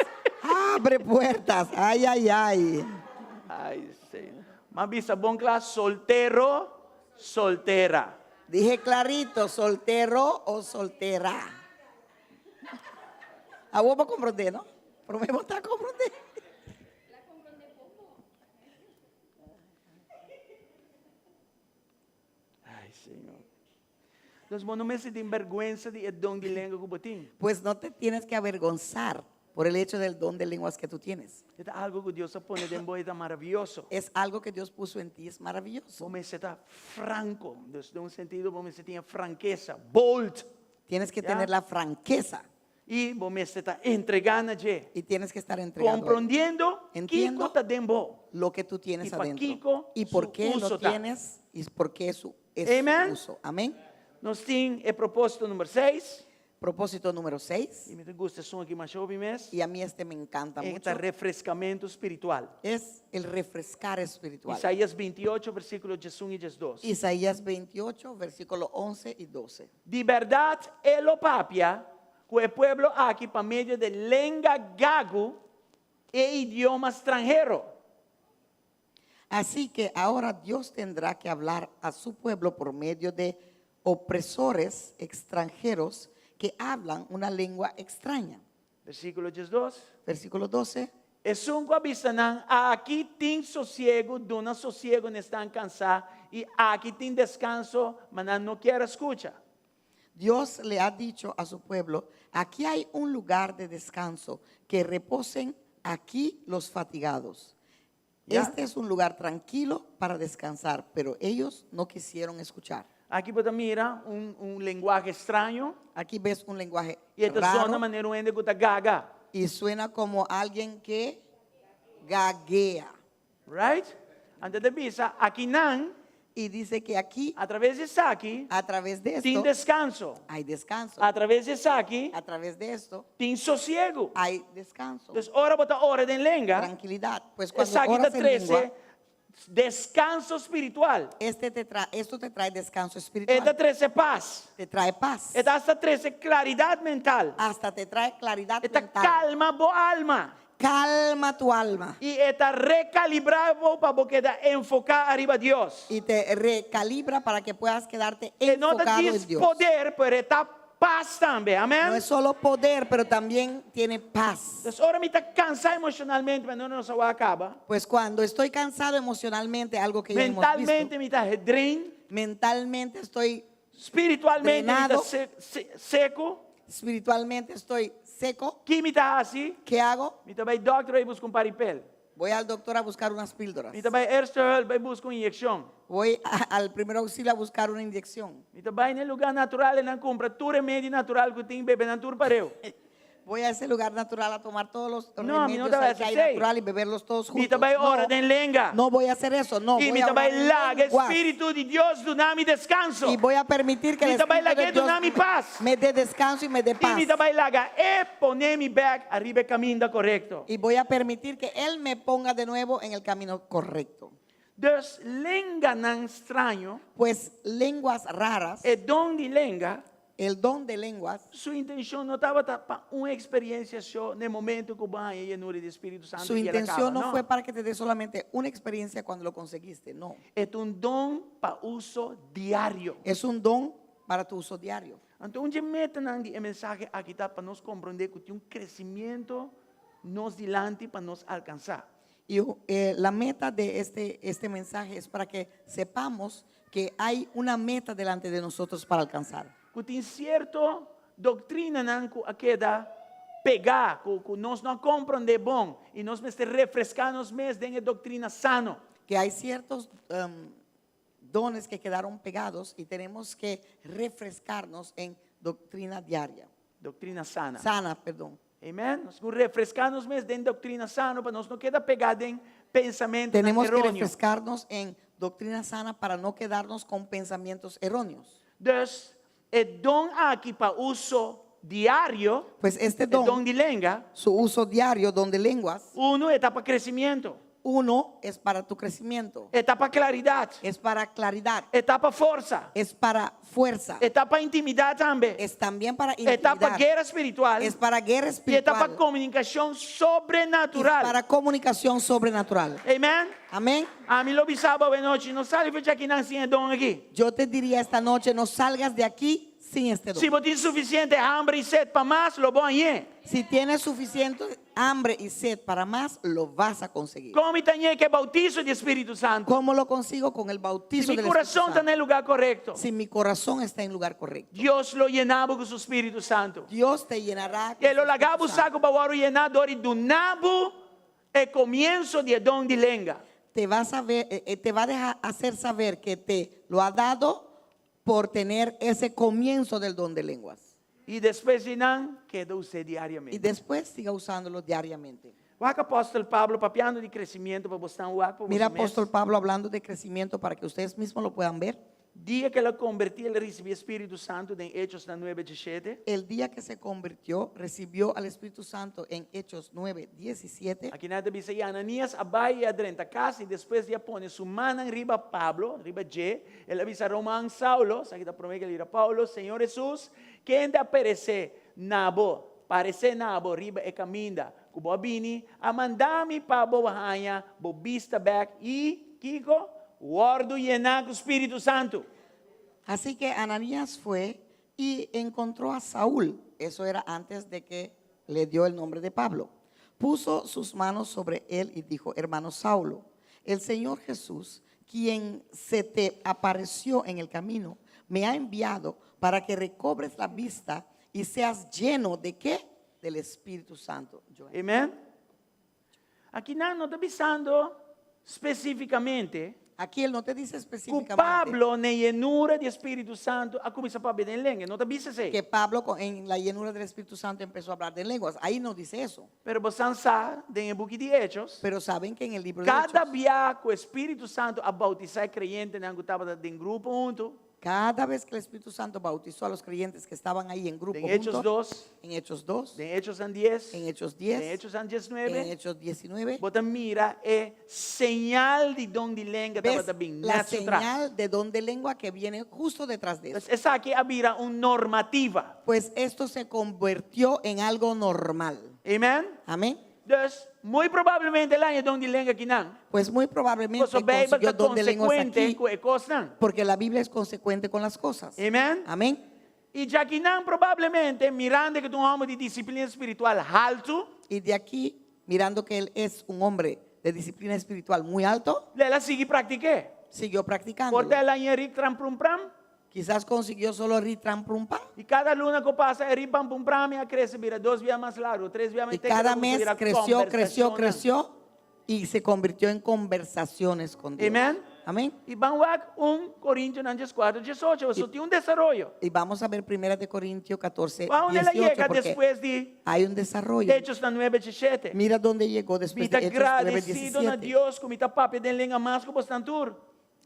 Speaker 9: abre puertas. Ay, ay, ay.
Speaker 8: Ay, Señor. Más vista, bon clase, soltero, soltera.
Speaker 9: Dije clarito, soltero o soltera. A vos vas a comprender, ¿no? Pero me vas a comprender.
Speaker 8: Ay, Señor. Entonces, vos no me sientes vergüenza de el don de lengua que vos tienes.
Speaker 9: Pues no te tienes que avergonzar por el hecho del don de lenguas que tú tienes.
Speaker 8: Es algo que Dios pone de vos, es maravilloso.
Speaker 9: Es algo que Dios puso en ti, es maravilloso.
Speaker 8: Vos me sientes franco, desde un sentido, vos me sientes franqueza, bold.
Speaker 9: Tienes que
Speaker 8: Ya.
Speaker 9: tener la franqueza
Speaker 8: Y vos me sientes entregando allí.
Speaker 9: y tienes que estar entregando
Speaker 8: Comprendiendo
Speaker 9: Entiendo.
Speaker 8: Kiko está dentro.
Speaker 9: lo que tú tienes
Speaker 8: Y pa'
Speaker 9: adentro
Speaker 8: Kiko,
Speaker 9: y por
Speaker 8: su
Speaker 9: qué
Speaker 8: uso
Speaker 9: lo
Speaker 8: ta.
Speaker 9: tienes y por qué es su
Speaker 8: Amen.
Speaker 9: uso. Amén.
Speaker 8: Nos tiene el propósito número 6.
Speaker 9: Propósito número 6.
Speaker 8: Y me gusta son aquí más joven mes.
Speaker 9: Y a mí este me encanta mucho.
Speaker 8: Este refrescamento espiritual.
Speaker 9: Es el refrescar espiritual.
Speaker 8: Isaías 28, versículos 1 y 2.
Speaker 9: Isaías 28, versículo 11 y 12.
Speaker 8: De verdad, el opapia, que el pueblo aquí para medio de lengua gago e idioma extranjero.
Speaker 9: Así que ahora Dios tendrá que hablar a su pueblo por medio de opresores extranjeros que hablan una lengua extraña.
Speaker 8: Versículo 2.
Speaker 9: Versículo 12.
Speaker 8: Es un guabisanán, aquí tin sosiego, dona sosiego, no están cansados, y aquí tin descanso, maná no quiere escuchar.
Speaker 9: Dios le ha dicho a su pueblo, aquí hay un lugar de descanso, que reposen aquí los fatigados.
Speaker 8: Ya.
Speaker 9: Este es un lugar tranquilo para descansar, pero ellos no quisieron escuchar.
Speaker 8: Aquí pues mira un lenguaje extraño,
Speaker 9: Aquí ves un lenguaje
Speaker 8: y esta
Speaker 9: raro
Speaker 8: zona manera un que está gaga,
Speaker 9: y suena como alguien que gaguea.
Speaker 8: right? Antes de visa, aquí nan,
Speaker 9: Y dice que aquí,
Speaker 8: a través de Saki,
Speaker 9: a través de
Speaker 8: tin
Speaker 9: esto,
Speaker 8: descanso.
Speaker 9: hay descanso.
Speaker 8: A través de Saki,
Speaker 9: A través de esto,
Speaker 8: tin sosiego.
Speaker 9: hay descanso.
Speaker 8: Entonces, ahora bota hora de lenga,
Speaker 9: Tranquilidad. Pues cuando
Speaker 8: Saki
Speaker 9: oras en
Speaker 8: 13,
Speaker 9: lengua,
Speaker 8: descanso espiritual.
Speaker 9: esto te trae descanso espiritual.
Speaker 8: Esta 13 paz.
Speaker 9: Te trae paz.
Speaker 8: Esta hasta 13 claridad mental.
Speaker 9: Hasta te trae claridad
Speaker 8: Esta
Speaker 9: mental.
Speaker 8: calma bo alma.
Speaker 9: Calma tu alma
Speaker 8: Y esta recalibrado para que enfocar arriba a Dios.
Speaker 9: y te recalibra para que puedas quedarte
Speaker 8: Que no te
Speaker 9: enfocado
Speaker 8: tienes
Speaker 9: en Dios.
Speaker 8: poder, pero esta paz también. Amén.
Speaker 9: No es solo poder, pero también tiene paz.
Speaker 8: Entonces, ahora me está cansado emocionalmente, pero no se va a acabar.
Speaker 9: Pues cuando estoy cansado emocionalmente, algo que ya hemos
Speaker 8: Mentalmente
Speaker 9: visto,
Speaker 8: me está drain.
Speaker 9: mentalmente estoy,
Speaker 8: Espiritualmente me
Speaker 9: Drenado.
Speaker 8: está seco.
Speaker 9: espiritualmente estoy seco,
Speaker 8: ¿Qué me está así?
Speaker 9: ¿qué hago?
Speaker 8: Me está doctor y busco un paripel.
Speaker 9: Voy al doctor a buscar unas píldoras.
Speaker 8: Me está Erster y busco una inyección.
Speaker 9: Voy al primer auxilio a buscar una inyección.
Speaker 8: Me está en el lugar natural en la compra tu remedio natural que tiene bebé natur pareo.
Speaker 9: Voy a ese lugar natural a tomar todos los
Speaker 8: No, a mí no
Speaker 9: remedios
Speaker 8: te vas a
Speaker 9: que hay
Speaker 8: hacer.
Speaker 9: natural y beberlos todos
Speaker 8: Me
Speaker 9: juntos.
Speaker 8: está hora de lenga.
Speaker 9: No voy a hacer eso, no.
Speaker 8: Y
Speaker 9: Voy
Speaker 8: me
Speaker 9: a
Speaker 8: está
Speaker 9: hablar en
Speaker 8: la
Speaker 9: lenguas.
Speaker 8: espíritu de Dios dunami descanso.
Speaker 9: Y voy a permitir que el
Speaker 8: Me está
Speaker 9: Espíritu de
Speaker 8: la
Speaker 9: Dios
Speaker 8: dunami paz.
Speaker 9: me dé descanso y me dé
Speaker 8: Y
Speaker 9: paz.
Speaker 8: me está la pone mi back arriba el camino correcto.
Speaker 9: Y voy a permitir que Él me ponga de nuevo en el camino correcto.
Speaker 8: Entonces, lenga nan extraño,
Speaker 9: Pues lenguas raras,
Speaker 8: el don de lenga,
Speaker 9: el don de lenguas,
Speaker 8: su intención no estaba para una experiencia en el momento que va a llenura del Espíritu Santo.
Speaker 9: su
Speaker 8: y él
Speaker 9: intención
Speaker 8: acaba,
Speaker 9: no fue para que te dé solamente una experiencia cuando lo conseguiste, no.
Speaker 8: Es un don para uso diario.
Speaker 9: Es un don para tu uso diario.
Speaker 8: Entonces, meten el mensaje aquí para nos comprender que tiene un crecimiento nos delante para nos alcanzar.
Speaker 9: Y la meta de este mensaje es para que sepamos que hay una meta delante de nosotros para alcanzar.
Speaker 8: Que tiene cierta doctrina que queda pegar, que nós não compreender bom, e nós mesmo refrescar-nos mesmo em doutrina sano.
Speaker 9: Que hay ciertos dones que quedaron pegados y tenemos que refrescarnos en doctrina diaria.
Speaker 8: Doutrina sana.
Speaker 9: Sana, perdón.
Speaker 8: Amém? Nós vamos refrescar-nos mesmo em doutrina sana, para nós não quedar pegado em pensamento
Speaker 9: Tenemos que
Speaker 8: errôneo.
Speaker 9: refrescarnos en doctrina sana para no quedarnos con pensamientos erróneos.
Speaker 8: Dus, het dom aqui para uso diário,
Speaker 9: Pues este
Speaker 8: el dom
Speaker 9: don,
Speaker 8: de língua,
Speaker 9: su uso diario, don de lenguas,
Speaker 8: uno está para crescimento,
Speaker 9: uno es para tu crecimiento,
Speaker 8: está para claridade,
Speaker 9: es para claridad,
Speaker 8: está para força,
Speaker 9: es para fuerza,
Speaker 8: está para intimidade também,
Speaker 9: es también para
Speaker 8: está para
Speaker 9: intimidad,
Speaker 8: guerra espiritual,
Speaker 9: es para guerra
Speaker 8: e está para
Speaker 9: espiritual,
Speaker 8: comunicação
Speaker 9: y
Speaker 8: sobrenatural.
Speaker 9: para comunicación sobrenatural.
Speaker 8: Amém?
Speaker 9: Amén.
Speaker 8: A mim lo sábado de noite, não sabe porque aqui não tem dom aqui.
Speaker 9: Yo te diría esta noche, no salgas de aquí sin este don.
Speaker 8: Se você tem suficiente hambre e sede para mais, lo bom é.
Speaker 9: Si tienes suficiente hambre y sed para más, lo vas a conseguir.
Speaker 8: Como tem que bautizo de Espírito Santo.
Speaker 9: ¿Cómo lo consigo? Con el
Speaker 8: Se
Speaker 9: bautizo
Speaker 8: meu
Speaker 9: del
Speaker 8: coração
Speaker 9: Espíritu
Speaker 8: está
Speaker 9: Santo.
Speaker 8: no lugar correto,
Speaker 9: Si mi corazón está en lugar correcto,
Speaker 8: Deus lo llenava com seu Espírito Santo.
Speaker 9: Dios te llenará. con
Speaker 8: E lo
Speaker 9: su
Speaker 8: lagava o
Speaker 9: Espíritu Santo.
Speaker 8: saco para o llenador do nabo e comienzo de dom de língua.
Speaker 9: Te vas a ver, te va a dejar hacer saber que te lo ha dado por tener ese comienzo del don de lenguas.
Speaker 8: E depois de não, queda você
Speaker 9: Y
Speaker 8: diariamente.
Speaker 9: después siga usándolo diariamente.
Speaker 8: O apóstolo Pablo, papiando de crescimento para você o
Speaker 9: Mira, apóstol Pablo hablando de crecimiento para que ustedes mismos lo puedan ver.
Speaker 8: dia que ela convertiu, ele recebeu o Espírito Santo em Hechos 9:17.
Speaker 9: El día que se convirtió, recibió al Espíritu Santo en Hechos 9:17.
Speaker 8: Aqui nada diz aí, Ananias abai e adrenta a casa e depois de pôr sua mão em riba Pablo, riba G, ele avisa Romão Saulo, aqui está prometido que ele era Paulo, Senhor Jesus, quem te aparecer nabo, parece nabo, riba e caminda, kubo bini, a mandar-me para boa rainha, bo vista back e, Kiko, guardo llenar com o Espírito Santo.
Speaker 9: Así que Ananías fue y encontró a Saúl. Eso era antes de que le dio el nombre de Pablo. Puso sus manos sobre él y dijo: hermano Saulo, el Señor Jesús, quien se te apareció en el camino, me ha enviado para que recobres la vista y seas lleno de ¿qué? Del Espíritu Santo. Joel.
Speaker 8: Amém? Aqui não está avisando especificamente
Speaker 9: Aquí él no te dice
Speaker 8: que
Speaker 9: específicamente
Speaker 8: Pablo, na llenura do Espírito Santo, a começar a falar em língua. Não está dizendo assim.
Speaker 9: que Pablo en la llenura del Espíritu Santo empezó a hablar de lenguas. Ahí no dice eso.
Speaker 8: Pero você sabe, em o book de Hechos,
Speaker 9: Pero saben que en el libro de
Speaker 8: cada
Speaker 9: Hechos,
Speaker 8: dia que o Espírito Santo a bautizar crente, não estava em grupo junto,
Speaker 9: cada vez que el Espíritu Santo bautizó a los creyentes que estaban ahí en grupo
Speaker 8: em Hechos
Speaker 9: juntos,
Speaker 8: 2,
Speaker 9: en Hechos 2,
Speaker 8: em Hechos 10,
Speaker 9: en Hechos
Speaker 8: em
Speaker 9: 10,
Speaker 8: Hechos
Speaker 9: en
Speaker 8: 19,
Speaker 9: Hechos 19,
Speaker 8: você mira, é señal de dom de língua
Speaker 9: ves
Speaker 8: estava bem
Speaker 9: la
Speaker 8: nessa atrás.
Speaker 9: señal de don de lengua que viene justo detrás de eso.
Speaker 8: Essa aqui havia uma normativa.
Speaker 9: Pues esto se convirtió en algo normal.
Speaker 8: Amém?
Speaker 9: Amén.
Speaker 8: Dus, muito provavelmente lá é dom de língua aqui não.
Speaker 9: Pues muy probablemente
Speaker 8: Porque a Bíblia
Speaker 9: consiguió
Speaker 8: está
Speaker 9: don de lenguas
Speaker 8: consequente
Speaker 9: aquí
Speaker 8: com a coisa não.
Speaker 9: porque la Biblia es consecuente con las cosas.
Speaker 8: Amém?
Speaker 9: Amén.
Speaker 8: E já que não, provavelmente, mirando que tu homem de disciplina espiritual alto,
Speaker 9: Y de aquí, mirando que él es un hombre de disciplina espiritual muy alto,
Speaker 8: ela sigue praticando.
Speaker 9: siguió practicando.
Speaker 8: Porta ela em Eric Tram Prum Pram,
Speaker 9: Quizás consiguió solo ritram prumpa.
Speaker 8: e cada luna que passa, Eric Pam Pum Pram, ela cresce, vira 2 vezes mais largo, 3 vezes mais
Speaker 9: Y cada mes creció y se convirtió en conversaciones con Dios.
Speaker 8: Amén.
Speaker 9: Amén.
Speaker 8: E vamos a 1 Coríntios 4:18, você tem desenvolvimento.
Speaker 9: Y vamos a ver 1 de Corintios 14,
Speaker 8: Vamos ela
Speaker 9: 18,
Speaker 8: chega
Speaker 9: porque
Speaker 8: depois de
Speaker 9: hay un desarrollo.
Speaker 8: Hechos 9:17.
Speaker 9: Mira dónde llegó después
Speaker 8: Está
Speaker 9: de Hechos 9,
Speaker 8: agradecido a
Speaker 9: 17.
Speaker 8: Deus como está papi de língua mais que bastante.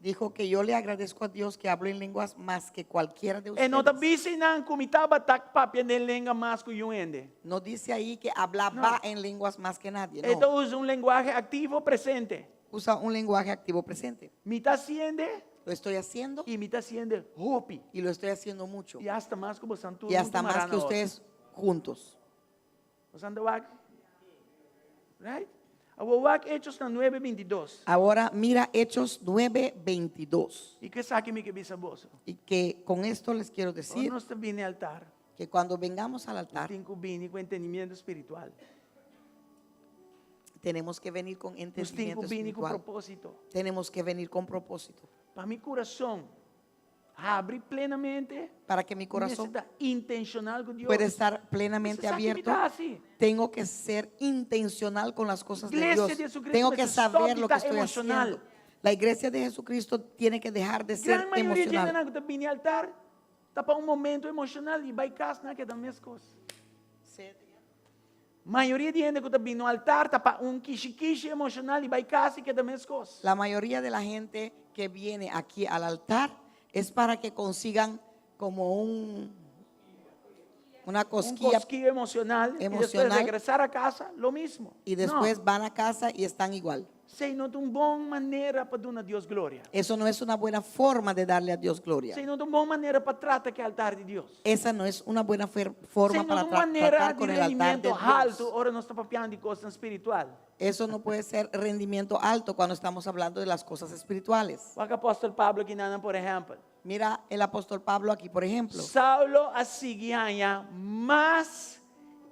Speaker 9: Dijo que yo le agradezco a Dios que hablo en lenguas más que cualquiera de
Speaker 8: E não está
Speaker 9: ustedes.
Speaker 8: dizendo como estava papi de língua mais que o ende.
Speaker 9: No dice ahí que hablaba en lenguas más que nadie. No.
Speaker 8: Então usa linguagem ativo presente.
Speaker 9: Usa un lenguaje activo presente.
Speaker 8: Me está haciendo
Speaker 9: Lo estoy haciendo
Speaker 8: e me está haciendo hopi.
Speaker 9: y lo estoy haciendo mucho.
Speaker 8: E hasta mais que bastante.
Speaker 9: Y hasta más que ustedes juntos.
Speaker 8: Bastante wak. Right? Awak Hechos 9:22.
Speaker 9: Ahora mira Hechos 9:22.
Speaker 8: E que saque me que bisaboso.
Speaker 9: Y que con esto les quiero
Speaker 8: Quando
Speaker 9: decir
Speaker 8: nós estamos no altar,
Speaker 9: que cuando vengamos al altar
Speaker 8: tem que vir com entendimento espiritual.
Speaker 9: tenemos que venir con
Speaker 8: Nós tem
Speaker 9: entendimiento
Speaker 8: que vir com
Speaker 9: espiritual.
Speaker 8: propósito.
Speaker 9: Tenemos que venir con propósito.
Speaker 8: Para mi coração, abre plenamente.
Speaker 9: para que mi corazón
Speaker 8: Necesita intencional con Dios.
Speaker 9: pueda estar plenamente
Speaker 8: Necesita
Speaker 9: abierto,
Speaker 8: actividad así.
Speaker 9: tengo que ser intencional con las cosas de
Speaker 8: Iglesia
Speaker 9: Dios.
Speaker 8: de Jesucristo
Speaker 9: Tengo que
Speaker 8: necesita
Speaker 9: saber lo que
Speaker 8: estar
Speaker 9: estoy
Speaker 8: emocional.
Speaker 9: haciendo. La iglesia de Jesucristo tiene que dejar de ser
Speaker 8: Gran maioria de gente
Speaker 9: emocional.
Speaker 8: que está vindo ao altar, está para um momento emocional e vai casa, que é da mesma coisa. Maioria de gente que está vindo ao altar, está para um quiche emocional e vai casa, que é da mesma coisa.
Speaker 9: La mayoría de la gente que viene aquí al altar es para que consigan como una cosquilla
Speaker 8: Cosquillo emocional, e depois
Speaker 9: emocional.
Speaker 8: regressar a casa, lo mismo.
Speaker 9: y después van a casa y están igual.
Speaker 8: Sei não tem uma boa maneira para dar a Deus glória.
Speaker 9: Eso no es una buena forma de darle a Dios gloria.
Speaker 8: Sei não tem uma boa maneira para tratar que altar de Deus.
Speaker 9: Esa no es una buena forma
Speaker 8: Sei
Speaker 9: para
Speaker 8: não tem uma maneira
Speaker 9: tratar
Speaker 8: de
Speaker 9: con el altar de
Speaker 8: rendimento alto,
Speaker 9: Dios.
Speaker 8: ora nós estamos papiando de coisa espiritual.
Speaker 9: Eso no puede ser rendimiento alto cuando estamos hablando de las cosas espirituales.
Speaker 8: O apóstolo Pablo aqui, por exemplo.
Speaker 9: Mira el apóstol Pablo aquí, por ejemplo.
Speaker 8: Saulo assim ganha mais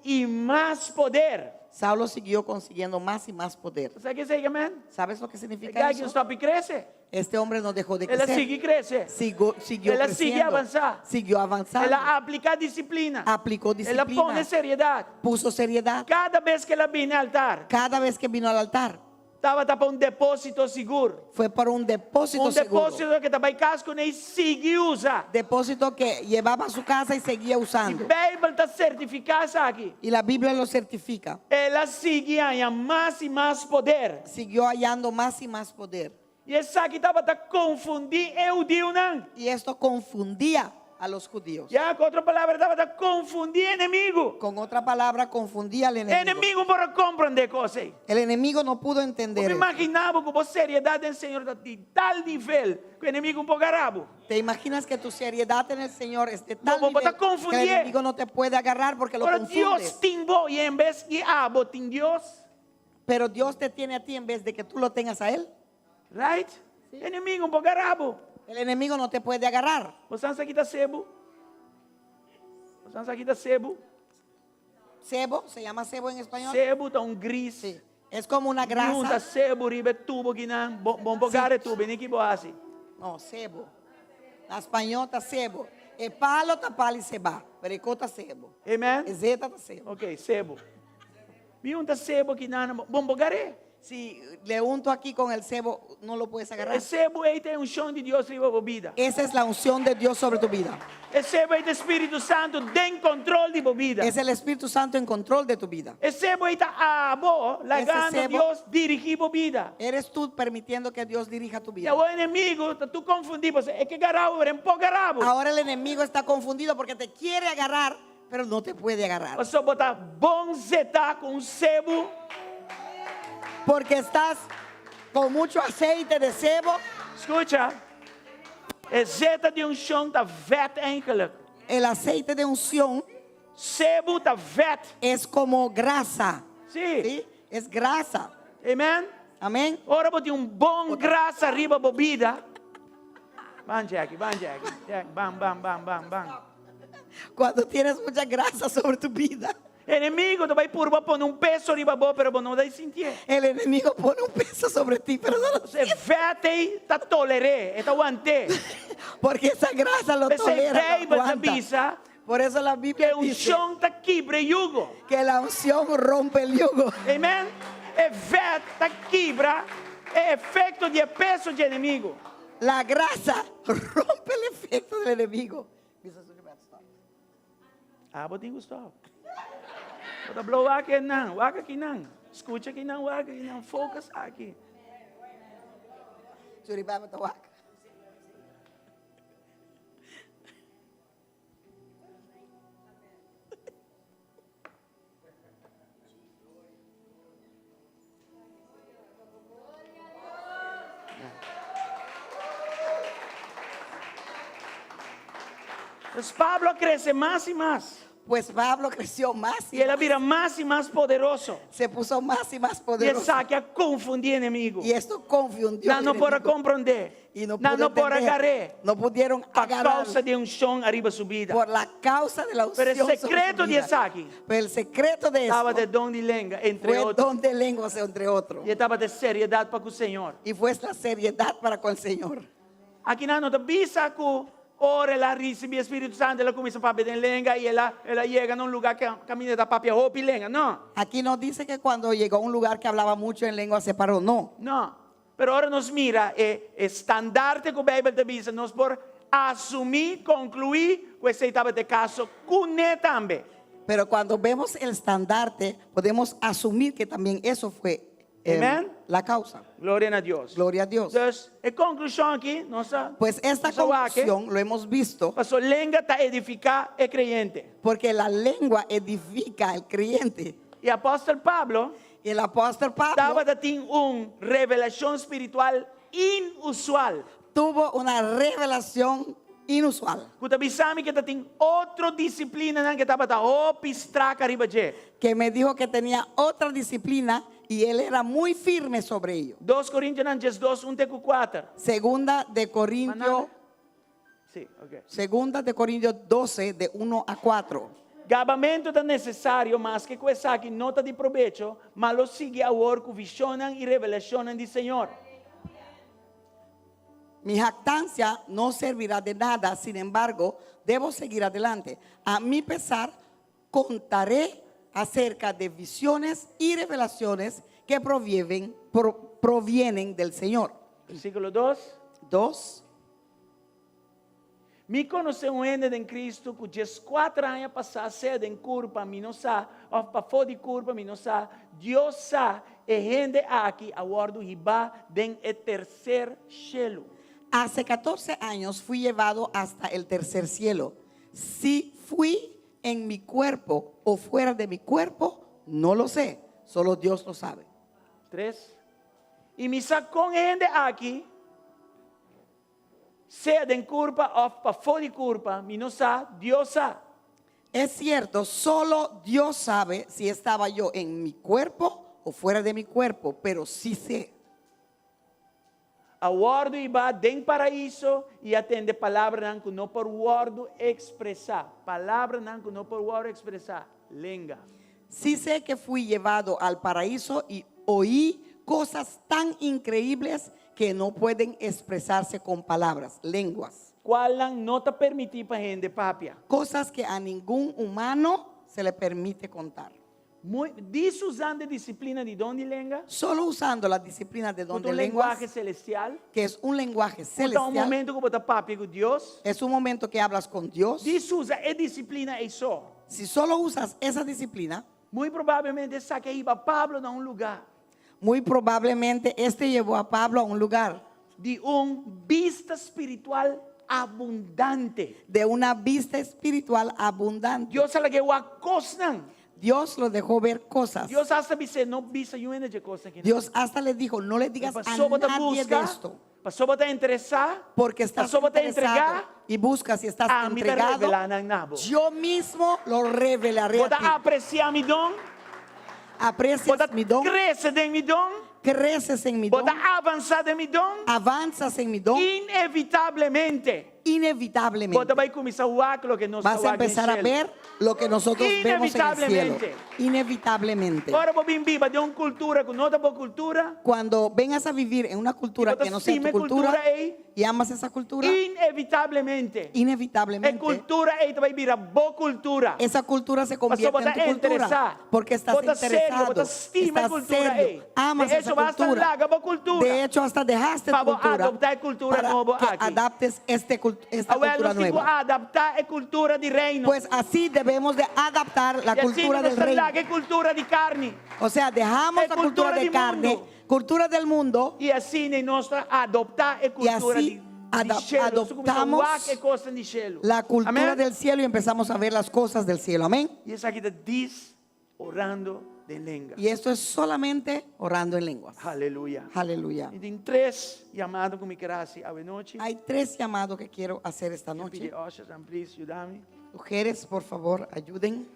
Speaker 8: e mais poder.
Speaker 9: Saulo siguió consiguiendo más y más poder.
Speaker 8: Sabe o que é isso, amém?
Speaker 9: ¿Sabes lo que significa
Speaker 8: Cada que
Speaker 9: eso?
Speaker 8: stop cresce,
Speaker 9: Este hombre no dejó de
Speaker 8: ela
Speaker 9: crecer.
Speaker 8: sigue cresce.
Speaker 9: Siguió
Speaker 8: Ela sigue
Speaker 9: creciendo.
Speaker 8: avanzar.
Speaker 9: Siguió avanzando.
Speaker 8: Ela aplica disciplina.
Speaker 9: Aplicó
Speaker 8: Ela põe
Speaker 9: disciplina.
Speaker 8: seriedade.
Speaker 9: Puso seriedad.
Speaker 8: Cada vez que ela vinha ao altar,
Speaker 9: Cada vez que vino al altar
Speaker 8: estava para um depósito seguro.
Speaker 9: fue por un depósito
Speaker 8: Um
Speaker 9: seguro.
Speaker 8: depósito que estava em casa com ele sigue usa.
Speaker 9: Depósito que llevaba a su casa y seguía
Speaker 8: E
Speaker 9: usando.
Speaker 8: a Bíblia está certificada isso aqui.
Speaker 9: Y la Biblia lo certifica.
Speaker 8: Ela sigue ganha mais e mais poder.
Speaker 9: Siguió hallando más y más poder.
Speaker 8: E isso aqui estava para confundir judeu, não.
Speaker 9: Y esto confundía a los judíos.
Speaker 8: Já com outra palavra, estava para confundir inimigo.
Speaker 9: Con otra palabra, confundía al enemigo.
Speaker 8: Inimigo para compreender coisas.
Speaker 9: El enemigo no pudo
Speaker 8: Eu
Speaker 9: entender
Speaker 8: me
Speaker 9: eso.
Speaker 8: imaginava com a seriedade do Senhor de tal nível que o inimigo um pouco arabo.
Speaker 9: Te imaginas que tu seriedad en el Señor es de tal
Speaker 8: No,
Speaker 9: nivel
Speaker 8: te
Speaker 9: que
Speaker 8: confundí.
Speaker 9: el enemigo no te puede agarrar porque lo
Speaker 8: Agora Deus
Speaker 9: confundes.
Speaker 8: timbou e em vez de abo tem Deus,
Speaker 9: Pero Dios te tiene a ti en vez de que tú lo tengas a Él.
Speaker 8: right? Inimigo um pouco arabo.
Speaker 9: El enemigo no te puede agarrar.
Speaker 8: Você aqui está sebo. Você aqui está sebo.
Speaker 9: Sebo, se llama sebo en español.
Speaker 8: Sebo está gris.
Speaker 9: Sí. Es como una
Speaker 8: Não está
Speaker 9: grasa.
Speaker 8: sebo, ribe tubo que não. Bom bogare tubo, nem que boase.
Speaker 9: No, sebo. La español está sebo. El palo está palo y se va. Pero está sebo.
Speaker 8: Amen?
Speaker 9: El zeta está sebo.
Speaker 8: Ok, sebo. Vi um está sebo que não. Bom bogare.
Speaker 9: Si le unto aquí con el sebo, no lo puedes agarrar.
Speaker 8: É sebo aí tem chão de Deus riba bebida.
Speaker 9: Esa es la unción de Dios sobre tu vida.
Speaker 8: É sebo aí do Espírito Santo tem controle de bebida.
Speaker 9: Es el Espíritu Santo en control de tu vida.
Speaker 8: É sebo aí tá abo, largando
Speaker 9: sebo-
Speaker 8: Deus dirigir bebida.
Speaker 9: Eres tú permitiendo que Dios dirija tu
Speaker 8: E
Speaker 9: vida.
Speaker 8: o inimigo, tá tu confundido, é que garabo, é um pouco garabo.
Speaker 9: Ahora el enemigo está confundido porque te quiere agarrar, pero no te puede agarrar.
Speaker 8: Você botar bom zeta com sebo,
Speaker 9: Porque estás con mucho aceite de sebo.
Speaker 8: escuta. É zeta de chão tá vet eigenlijk.
Speaker 9: El aceite de unción
Speaker 8: Sebo tá vet.
Speaker 9: es como grasa.
Speaker 8: Sim.
Speaker 9: ¿Sí? Es grasa.
Speaker 8: Amen.
Speaker 9: Amén.
Speaker 8: Ora bote bom graça arriba bebida. Bam, Jack. Jack, bam, bam, bam, bam, bam.
Speaker 9: Cuando tienes mucha grasa sobre tu vida,
Speaker 8: Inimigo, tu vai por pôr peso arriba bo, pero não vai sentir.
Speaker 9: el enemigo pone un peso sobre ti, pero no lo
Speaker 8: Você vete, tá toleré, tá aguante.
Speaker 9: porque esa grasa lo
Speaker 8: Você
Speaker 9: tolera,
Speaker 8: vai,
Speaker 9: lo
Speaker 8: mas
Speaker 9: aguanta.
Speaker 8: avisa
Speaker 9: Por eso la Biblia
Speaker 8: que
Speaker 9: dice
Speaker 8: chão tá quebra yugo.
Speaker 9: que la unción rompe el yugo.
Speaker 8: Amen? É vet, tá quebra, é efeito de peso de inimigo.
Speaker 9: La grasa rompe el efecto del enemigo.
Speaker 8: Ah, botinho Gustavo. Bota blow aqui não, waka aqui não. Escute aqui não, waka aqui não. Focus aqui.
Speaker 9: Churibaba tahuaca.
Speaker 8: Então Pablo cresce mais e mais.
Speaker 9: Pues Pablo creció más
Speaker 8: E
Speaker 9: y
Speaker 8: ele vira mais e mais poderoso.
Speaker 9: se puso más y más
Speaker 8: E ele
Speaker 9: poderoso.
Speaker 8: sabe a confundir inimigo.
Speaker 9: Y esto confundió al
Speaker 8: Não pode
Speaker 9: enemigo.
Speaker 8: compreender.
Speaker 9: Y no
Speaker 8: Não
Speaker 9: pudo
Speaker 8: pode
Speaker 9: entender.
Speaker 8: agarrar.
Speaker 9: No pudieron
Speaker 8: Por
Speaker 9: agarrar
Speaker 8: causa de chão arriba sua vida.
Speaker 9: por la causa de la unción.
Speaker 8: Pero el
Speaker 9: sobre
Speaker 8: secreto
Speaker 9: su
Speaker 8: de
Speaker 9: vida.
Speaker 8: Isaac
Speaker 9: Pero el secreto de
Speaker 8: Estava de
Speaker 9: esto
Speaker 8: dom de lenga, entre
Speaker 9: fue
Speaker 8: outros.
Speaker 9: don de lenguas entre otros.
Speaker 8: E estava de seriedade para com o Senhor.
Speaker 9: Y fue la seriedad para con el Señor.
Speaker 8: Aqui não te bisa que ora ela recebe o Espírito Santo, ela começa a falar em língua e ela chega num lugar que caminha da papia roupa e língua. Não,
Speaker 9: Aquí nos dice que cuando llegó a un lugar que hablaba mucho en lengua se paró. No.
Speaker 8: não. Pero ora nos mira, estandarte que a Bíblia te diz, nós por assumir, concluir, que você estava de caso com ele também.
Speaker 9: Pero cuando vemos el estandarte, podemos asumir que también eso fue
Speaker 8: Amen.
Speaker 9: la causa.
Speaker 8: Glória a Deus.
Speaker 9: Gloria a Dios.
Speaker 8: Dus, a conclusão aqui, nossa,
Speaker 9: Pues esta
Speaker 8: nossa waque,
Speaker 9: conclusión lo hemos visto
Speaker 8: passou língua para edificar o crente.
Speaker 9: porque la lengua edifica al creyente.
Speaker 8: E o apóstolo Pablo
Speaker 9: Y el apóstol
Speaker 8: estava
Speaker 9: Pablo
Speaker 8: tendo uma revelação espiritual inusual.
Speaker 9: tuvo una revelación inusual
Speaker 8: Kuta bisami que tem outra disciplina que estava pistraca arriba de.
Speaker 9: que me dijo que tenía otra disciplina y él era muy firme sobre ello.
Speaker 8: 2 Coríntios 2, 1-4.
Speaker 9: Segunda de Corintios,
Speaker 8: Sim, ok.
Speaker 9: segunda de Corintios 12 de 1 a 4.
Speaker 8: Gabamento é necessário, mas que coisa aqui nota de provecho, mas lo sigue agora com visionam e revelacionam do Senhor.
Speaker 9: Mi jactancia no servirá de nada, sin embargo, debo seguir adelante. A mi pesar, contaré acerca de visiones y revelaciones que provienen del Señor.
Speaker 8: Versículo 2.
Speaker 9: 2.
Speaker 8: Me conheceu um ende em Cristo que 4 anos passar sede em curva, me não sabe, ou para fora de curva, me não sabe. Deus sabe, e gente aqui, a guardo riba, den o terceiro cielo.
Speaker 9: Hace 14 años fui llevado hasta el tercer cielo. Si fui en mi cuerpo o fuera de mi cuerpo, no lo sé. Solo Dios lo sabe.
Speaker 8: 3. E me sacou gente aqui, sede em curva, ou para fora de curva, me não sabe, Deus sabe.
Speaker 9: Es cierto, solo Dios sabe si estaba yo en mi cuerpo o fuera de mi cuerpo, pero sí sé.
Speaker 8: A guardo e va den paraíso e atende palavra não que não por guardo expressar. Palavra não que não por guardo expressar. Lenga.
Speaker 9: Sí sé que fui llevado al paraíso y oí cosas tan increíbles que no pueden expresarse con palabras, lenguas.
Speaker 8: Qual não te permitir para gente papia.
Speaker 9: Cosas que a ningún humano se le permite contar.
Speaker 8: Diz usando a disciplina de dom de lenga.
Speaker 9: Solo usando la disciplina de don de lenguas,
Speaker 8: lenguaje celestial.
Speaker 9: que es un lenguaje
Speaker 8: Um
Speaker 9: celestial,
Speaker 8: momento que você papia com Deus.
Speaker 9: es un momento que hablas con Dios.
Speaker 8: Diz usa a disciplina e só.
Speaker 9: Si solo usas esa disciplina,
Speaker 8: Muito provavelmente saque iba Pablo a lugar
Speaker 9: muy probablemente este llevó a Pablo a un lugar
Speaker 8: de vista espiritual abundante.
Speaker 9: de una vista espiritual abundante.
Speaker 8: Deus sabe que o cosnan.
Speaker 9: Dios lo dejó ver cosas.
Speaker 8: Deus hasta dice no visa yuene de cosas que
Speaker 9: Dios hasta le dijo, no le digas a
Speaker 8: pasó para
Speaker 9: nadie de esto,
Speaker 8: pasó para interesar,
Speaker 9: porque estás
Speaker 8: pasó para
Speaker 9: interesado
Speaker 8: entregar,
Speaker 9: y buscas y estás
Speaker 8: a mí te
Speaker 9: entregado.
Speaker 8: revelan en nabo.
Speaker 9: Yo mismo lo revelaré a
Speaker 8: Bota
Speaker 9: ti.
Speaker 8: apreciar mi don,
Speaker 9: Aprecias
Speaker 8: bota
Speaker 9: mi don,
Speaker 8: crece de mi don,
Speaker 9: creces en mi don,
Speaker 8: bota avanzar de mi don,
Speaker 9: avanzas en mi don,
Speaker 8: inevitablemente.
Speaker 9: inevitablemente
Speaker 8: Bota vai começar a ver lo que nos
Speaker 9: vas a empezar a ver lo que nosotros vemos en el cielo.
Speaker 8: Inevitablemente.
Speaker 9: Inevitablemente.
Speaker 8: Ahora vos viva de una cultura con otra cultura,
Speaker 9: Cuando vengas a vivir en una cultura que no sea tu cultura y amas esa cultura,
Speaker 8: inevitablemente. Es
Speaker 9: inevitablemente
Speaker 8: cultura y te va a vivir a bo cultura.
Speaker 9: esa cultura se convierte
Speaker 8: Pasó
Speaker 9: en tu cultura
Speaker 8: interesar.
Speaker 9: porque estás
Speaker 8: Bota serio,
Speaker 9: interesado,
Speaker 8: bota estima
Speaker 9: estás
Speaker 8: cultura,
Speaker 9: serio, amas
Speaker 8: de
Speaker 9: esa
Speaker 8: hecho, vas a
Speaker 9: cultura.
Speaker 8: larga bo cultura.
Speaker 9: De hecho, hasta dejaste
Speaker 8: Para
Speaker 9: tu cultura
Speaker 8: adoptar cultura
Speaker 9: para
Speaker 8: nueva
Speaker 9: que
Speaker 8: aquí.
Speaker 9: adaptes esta
Speaker 8: Ahora
Speaker 9: cultura
Speaker 8: nos digo
Speaker 9: nueva.
Speaker 8: adaptar a cultura de reino.
Speaker 9: Pues así debemos de adaptar la
Speaker 8: y así
Speaker 9: cultura
Speaker 8: no
Speaker 9: del
Speaker 8: está
Speaker 9: reino.
Speaker 8: larga cultura de carne.
Speaker 9: O sea, dejamos
Speaker 8: Es
Speaker 9: la cultura
Speaker 8: cultura
Speaker 9: de
Speaker 8: del
Speaker 9: carne,
Speaker 8: mundo.
Speaker 9: cultura del mundo,
Speaker 8: Y así nosotros adoptar a cultura
Speaker 9: así
Speaker 8: de cielo.
Speaker 9: adoptamos
Speaker 8: Cosa de cielo.
Speaker 9: la cultura
Speaker 8: Amén.
Speaker 9: del cielo y empezamos a ver las cosas del cielo. Amén.
Speaker 8: Y es aquí te dice orando de lengua.
Speaker 9: Y esto es solamente orando en lenguas.
Speaker 8: Aleluya.
Speaker 9: Aleluya.
Speaker 8: Y tengo 3 llamados con mi gracia a noche.
Speaker 9: Hay 3 llamados que quiero hacer esta
Speaker 8: Pide
Speaker 9: noche.
Speaker 8: ushers and please ayúdame.
Speaker 9: Mujeres, por favor, ayuden.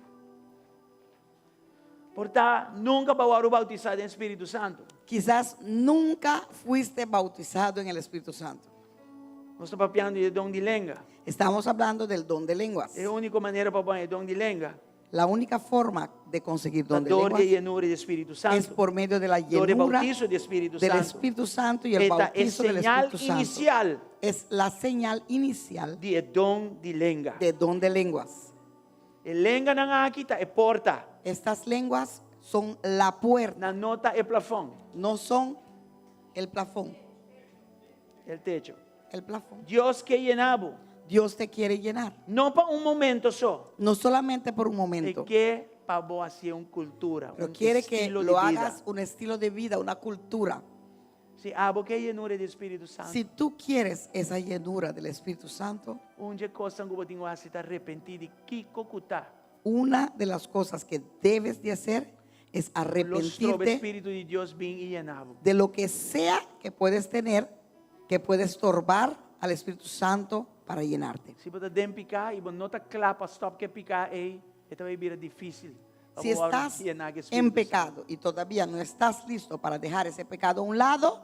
Speaker 8: Porta nunca va a bautizar en Espíritu Santo.
Speaker 9: Quizás nunca fuiste bautizado en el Espíritu Santo.
Speaker 8: No está papiando de don de lengua.
Speaker 9: Estamos hablando del don de lenguas.
Speaker 8: Es la única manera para poner don de lengua.
Speaker 9: La única forma de conseguir
Speaker 8: da
Speaker 9: don de
Speaker 8: door de
Speaker 9: lenguas
Speaker 8: llenura do Espírito
Speaker 9: es
Speaker 8: Santo,
Speaker 9: por medio de la
Speaker 8: door de
Speaker 9: llenura
Speaker 8: bautizo do Espírito
Speaker 9: del
Speaker 8: Santo.
Speaker 9: Espíritu Santo y el
Speaker 8: Esta é
Speaker 9: bautizo del
Speaker 8: señal
Speaker 9: Espíritu Santo.
Speaker 8: inicial
Speaker 9: Es la señal inicial
Speaker 8: de dom de lenga.
Speaker 9: de don de lenguas.
Speaker 8: E lenga não aqui tá é porta,
Speaker 9: Estas lenguas son la puerta,
Speaker 8: na nota é plafond,
Speaker 9: no son el plafón.
Speaker 8: é techo.
Speaker 9: El plafón.
Speaker 8: Deus quer llenabo,
Speaker 9: Dios te quiere llenar,
Speaker 8: não para momento só,
Speaker 9: no solamente por un
Speaker 8: é
Speaker 9: momento,
Speaker 8: que para você uma cultura,
Speaker 9: pero quiere que
Speaker 8: estilo
Speaker 9: lo
Speaker 8: de vida.
Speaker 9: hagas un estilo de vida, una cultura.
Speaker 8: Se abo que llenura do Espírito Santo,
Speaker 9: Si tú quieres esa llenura del Espíritu Santo,
Speaker 8: onde coisa que você tem que arrepender de que cocutá.
Speaker 9: una de las cosas que debes de hacer es
Speaker 8: Los trobe
Speaker 9: arrepentirte
Speaker 8: Espírito de Deus vem e llenavo.
Speaker 9: de lo que sea que puedes tener que puede estorbar al Espíritu Santo para llenarte.
Speaker 8: Se você tem picar e você não está claro para stop que picar aí, então vai vir difícil.
Speaker 9: Si estás en pecado y todavía no estás listo para dejar ese pecado a un lado,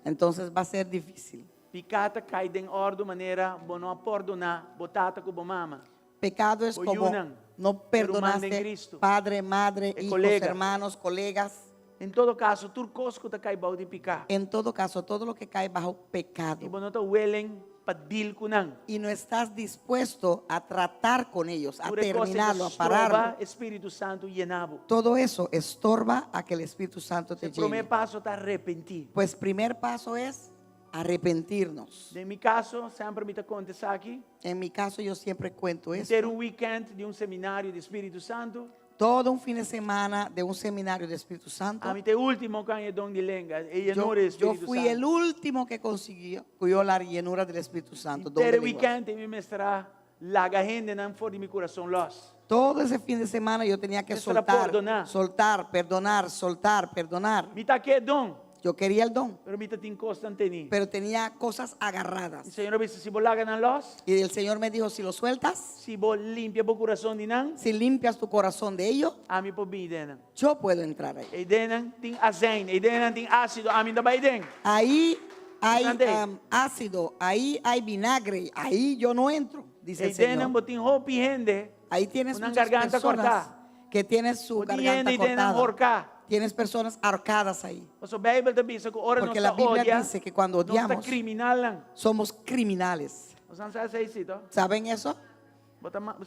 Speaker 9: entonces va a ser difícil.
Speaker 8: Picata cai de ordem maneira, você não perdonar, botata com mama.
Speaker 9: Pecado es
Speaker 8: O
Speaker 9: como
Speaker 8: yunan,
Speaker 9: no
Speaker 8: pero manda en
Speaker 9: perdonaste
Speaker 8: Cristo.
Speaker 9: padre, madre, hijos,
Speaker 8: colega.
Speaker 9: hermanos, colegas.
Speaker 8: Em todo caso, tudo coisa que cai bal de picar.
Speaker 9: En todo caso, todo lo que cae bajo
Speaker 8: E
Speaker 9: pecado
Speaker 8: você não está willing para deal com não.
Speaker 9: y no estás dispuesto a tratar con ellos, a
Speaker 8: Por coisa
Speaker 9: terminarlo, a
Speaker 8: que
Speaker 9: pararlo,
Speaker 8: estroba Espírito Santo llenavo.
Speaker 9: todo eso estorba a que el Espíritu Santo te
Speaker 8: O primeiro
Speaker 9: llene.
Speaker 8: passo está arrepentir.
Speaker 9: Pues primer paso es arrepentirnos.
Speaker 8: Em meu caso, sempre me acontece aqui,
Speaker 9: En mi caso yo siempre cuento esto.
Speaker 8: ter weekend de seminário de Espírito Santo.
Speaker 9: Todo un fin de semana de un seminario de Espíritu Santo.
Speaker 8: A mim te último que é dom de lenga, e
Speaker 9: Yo,
Speaker 8: llenura de
Speaker 9: yo
Speaker 8: Espírito
Speaker 9: fui
Speaker 8: Santo.
Speaker 9: el último que consiguió la llenura del Espíritu Santo. don de
Speaker 8: Ter
Speaker 9: lenguas.
Speaker 8: weekend me mostrar larga gente não for de meu coração los.
Speaker 9: Todo ese fin de semana yo tenía que
Speaker 8: Eso era
Speaker 9: soltar,
Speaker 8: perdonar.
Speaker 9: soltar, perdonar, soltar, perdonar.
Speaker 8: Me tá que dom,
Speaker 9: Yo quería el don,
Speaker 8: pero me tá tem constante.
Speaker 9: pero tenía cosas
Speaker 8: O
Speaker 9: agarradas.
Speaker 8: Senhor disse, se vou larga não los,
Speaker 9: Y el Señor me dijo, si lo sueltas,
Speaker 8: se vou limpia o coração de não,
Speaker 9: si limpias tu corazón de ello,
Speaker 8: a mim por bem dena.
Speaker 9: yo puedo entrar ahí.
Speaker 8: E dena tem azeite, e dena tem ácido, a mim da vai den.
Speaker 9: Ahí hay
Speaker 8: Grande.
Speaker 9: ácido, ahí hay vinagre, ahí yo no entro, dice
Speaker 8: E
Speaker 9: el
Speaker 8: dena
Speaker 9: Señor.
Speaker 8: botin roupa e gente,
Speaker 9: Ahí tienes
Speaker 8: una
Speaker 9: muchas
Speaker 8: garganta
Speaker 9: personas
Speaker 8: cortada.
Speaker 9: que tienen su
Speaker 8: botin
Speaker 9: garganta
Speaker 8: gente e dena
Speaker 9: cortada.
Speaker 8: horcar.
Speaker 9: Tienes personas ahorcadas ahí.
Speaker 8: O sea, a Bíblia também diz que ora
Speaker 9: Porque
Speaker 8: não
Speaker 9: la Biblia
Speaker 8: odia,
Speaker 9: dice que cuando
Speaker 8: não está
Speaker 9: odiamos,
Speaker 8: criminal não.
Speaker 9: somos criminales.
Speaker 8: O sea, não sabe isso, então?
Speaker 9: ¿Saben eso?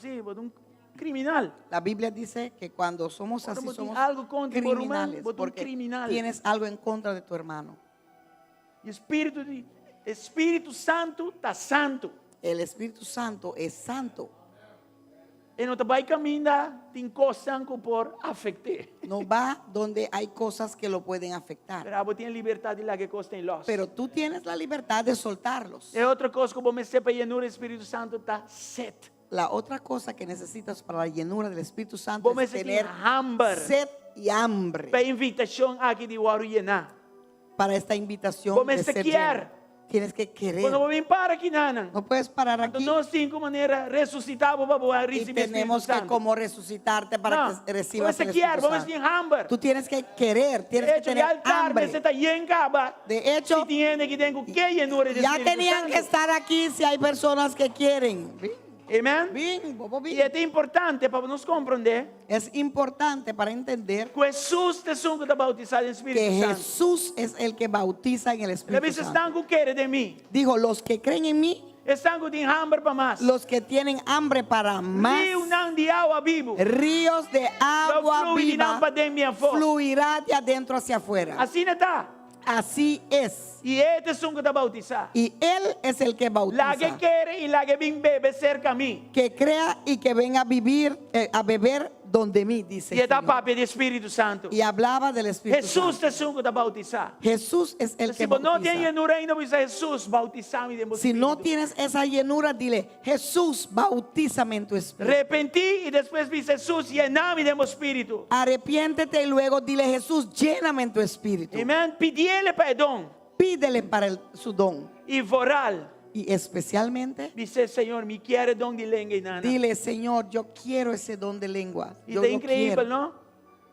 Speaker 8: Sí, bota um criminal.
Speaker 9: La Biblia dice que cuando somos
Speaker 8: Ahora
Speaker 9: así,
Speaker 8: vos
Speaker 9: somos
Speaker 8: tienes algo contra tu hermano,
Speaker 9: criminales.
Speaker 8: vos tú
Speaker 9: Porque
Speaker 8: criminal.
Speaker 9: tienes algo en contra de tu hermano.
Speaker 8: E Espírito Santo está santo.
Speaker 9: El Espíritu Santo es santo.
Speaker 8: E não vai caminhar, tem coisas que por afetar.
Speaker 9: No va donde hay cosas que lo pueden afectar.
Speaker 8: Pero você tem liberdade de lá que costa em los.
Speaker 9: Pero tú tienes la libertad de soltarlos.
Speaker 8: É outra coisa que você sepa llenura do Espírito Santo está set.
Speaker 9: La otra cosa que necesitas para la llenura del Espíritu Santo
Speaker 8: Você
Speaker 9: es
Speaker 8: tem
Speaker 9: tener
Speaker 8: hambre
Speaker 9: sed y hambre
Speaker 8: para invitação aqui de Waru llenar.
Speaker 9: para esta invitación
Speaker 8: Você
Speaker 9: de ser
Speaker 8: quer.
Speaker 9: lleno. Tienes que querer.
Speaker 8: Quando você para aqui, Nana.
Speaker 9: No puedes parar
Speaker 8: Então
Speaker 9: aquí
Speaker 8: nós temos maneira ressuscitável para
Speaker 9: y
Speaker 8: receber o Espírito
Speaker 9: tenemos que
Speaker 8: Santo.
Speaker 9: como resucitarte para
Speaker 8: Não,
Speaker 9: que recibas
Speaker 8: você
Speaker 9: el
Speaker 8: quer,
Speaker 9: Espíritu
Speaker 8: você
Speaker 9: Santo.
Speaker 8: tem hambre.
Speaker 9: Tú tienes que querer, tienes
Speaker 8: De
Speaker 9: que
Speaker 8: hecho,
Speaker 9: tener
Speaker 8: ya el tarde se
Speaker 9: hambre.
Speaker 8: está llenando.
Speaker 9: De hecho,
Speaker 8: si tiene que tengo que llenura de
Speaker 9: ya
Speaker 8: Espíritu
Speaker 9: tenían que
Speaker 8: Santo.
Speaker 9: estar aquí si hay personas que quieren.
Speaker 8: Amén.
Speaker 9: Bien, bobo,
Speaker 8: E
Speaker 9: bien.
Speaker 8: é importante para nos compreender
Speaker 9: Es importante para entender
Speaker 8: que Jesus é o que está bautizado em
Speaker 9: que
Speaker 8: Espírito Santo.
Speaker 9: Jesús es el que bautiza en el
Speaker 8: A
Speaker 9: Espíritu
Speaker 8: veces
Speaker 9: Santo.
Speaker 8: estão que querem de mim.
Speaker 9: Dijo, los que creen en mí,
Speaker 8: Estão que têm hambre para mais.
Speaker 9: los que tienen hambre para más,
Speaker 8: Rio não de água vivo.
Speaker 9: ríos de agua
Speaker 8: Fluye de
Speaker 9: viva
Speaker 8: não para dentro minha fome.
Speaker 9: fluirá de adentro hacia afuera.
Speaker 8: Assim não está.
Speaker 9: Así es.
Speaker 8: E este é o que está bautizado.
Speaker 9: Y Él es el que
Speaker 8: Lá que
Speaker 9: bautiza.
Speaker 8: quer e lá que vem beber cerca a mim.
Speaker 9: Que crea y que venga a vivir, a beber donde mí, dice
Speaker 8: E
Speaker 9: el
Speaker 8: está
Speaker 9: Señor.
Speaker 8: papo de Espírito Santo.
Speaker 9: Y hablaba del Espíritu
Speaker 8: Jesus
Speaker 9: Santo.
Speaker 8: é o que está bautizado.
Speaker 9: Jesús es el
Speaker 8: Se
Speaker 9: que
Speaker 8: você não tem
Speaker 9: bautiza.
Speaker 8: llenura ainda, você Jesus bautizar-me de
Speaker 9: Si no
Speaker 8: Espírito.
Speaker 9: tienes esa llenura, dile, Jesús, bautízame en tu Espíritu.
Speaker 8: Arrependi e depois diz Jesus, llenar-me de meu Espírito.
Speaker 9: Arrepiéntete y luego dile, Jesús, lléname en tu Espíritu.
Speaker 8: Amém? Pedir-lhe perdão
Speaker 9: Pídele para su don.
Speaker 8: e orar.
Speaker 9: Y especialmente,
Speaker 8: Dizer, Senhor, me quer dom de língua e nada.
Speaker 9: dile, Señor, yo quiero ese don de lengua.
Speaker 8: E
Speaker 9: Yo
Speaker 8: é
Speaker 9: lo
Speaker 8: incrível,
Speaker 9: quiero.
Speaker 8: não?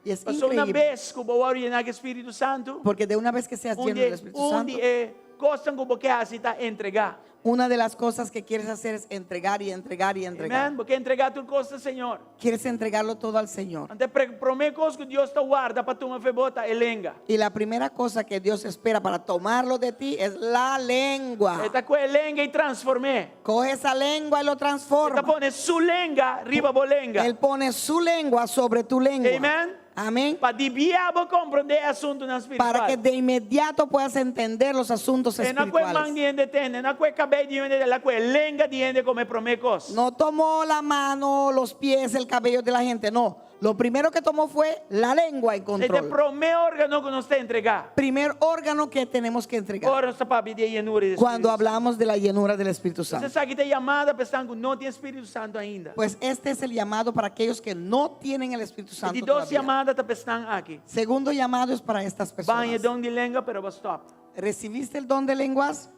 Speaker 9: Y es
Speaker 8: Passou uma
Speaker 9: increíble.
Speaker 8: vez que eu vou llenar com o Espírito Santo,
Speaker 9: Porque de una vez que seas lleno del Espíritu Santo,
Speaker 8: onde é coisa que você necessita entregar.
Speaker 9: Una de las cosas que quieres hacer es entregar y entregar y entregar.
Speaker 8: Amém? Porque entregar tudo coisa ao Senhor.
Speaker 9: Quieres entregarlo todo al Señor.
Speaker 8: Ante primeira coisa que Deus te guarda para tu febota é lenga.
Speaker 9: Y la primera cosa que Dios espera para tomarlo de ti es la lengua.
Speaker 8: Esta coisa é lenga e transformé.
Speaker 9: Coge esa lengua y lo
Speaker 8: Esta
Speaker 9: transforma.
Speaker 8: pone su lenga riba bolenga.
Speaker 9: Él pone su lengua sobre tu lengua.
Speaker 8: Amém?
Speaker 9: Amén.
Speaker 8: Para de diabo compreender assunto na espiritual.
Speaker 9: Para que de inmediato puedas entender los asuntos
Speaker 8: E na coisa
Speaker 9: espirituales.
Speaker 8: mão de entender, na coisa cabelo de entender, na coisa lenga de entender como primeira coisa.
Speaker 9: No tomó la mano, los pies, el cabello de la gente. No. Lo primero que tomó fue la lengua en
Speaker 8: Este é o
Speaker 9: control.
Speaker 8: primeiro órgão que nós temos que entregar.
Speaker 9: Primer órgano que tenemos que entregar.
Speaker 8: Ora, essa papi de llenura de
Speaker 9: Cuando
Speaker 8: Espírito
Speaker 9: hablamos de la llenura del Espíritu
Speaker 8: Santo. Você
Speaker 9: Santo.
Speaker 8: sabe que tem chamada para estar que não tem Espírito Santo ainda.
Speaker 9: Pues este es el llamado para aquellos que no tienen el Espíritu
Speaker 8: E
Speaker 9: Santo
Speaker 8: de duas
Speaker 9: todavía.
Speaker 8: chamadas para estar aqui.
Speaker 9: Segundo llamado es para estas
Speaker 8: Banha
Speaker 9: personas.
Speaker 8: dom de língua, pero vai stop.
Speaker 9: Recibiste el don de lenguas,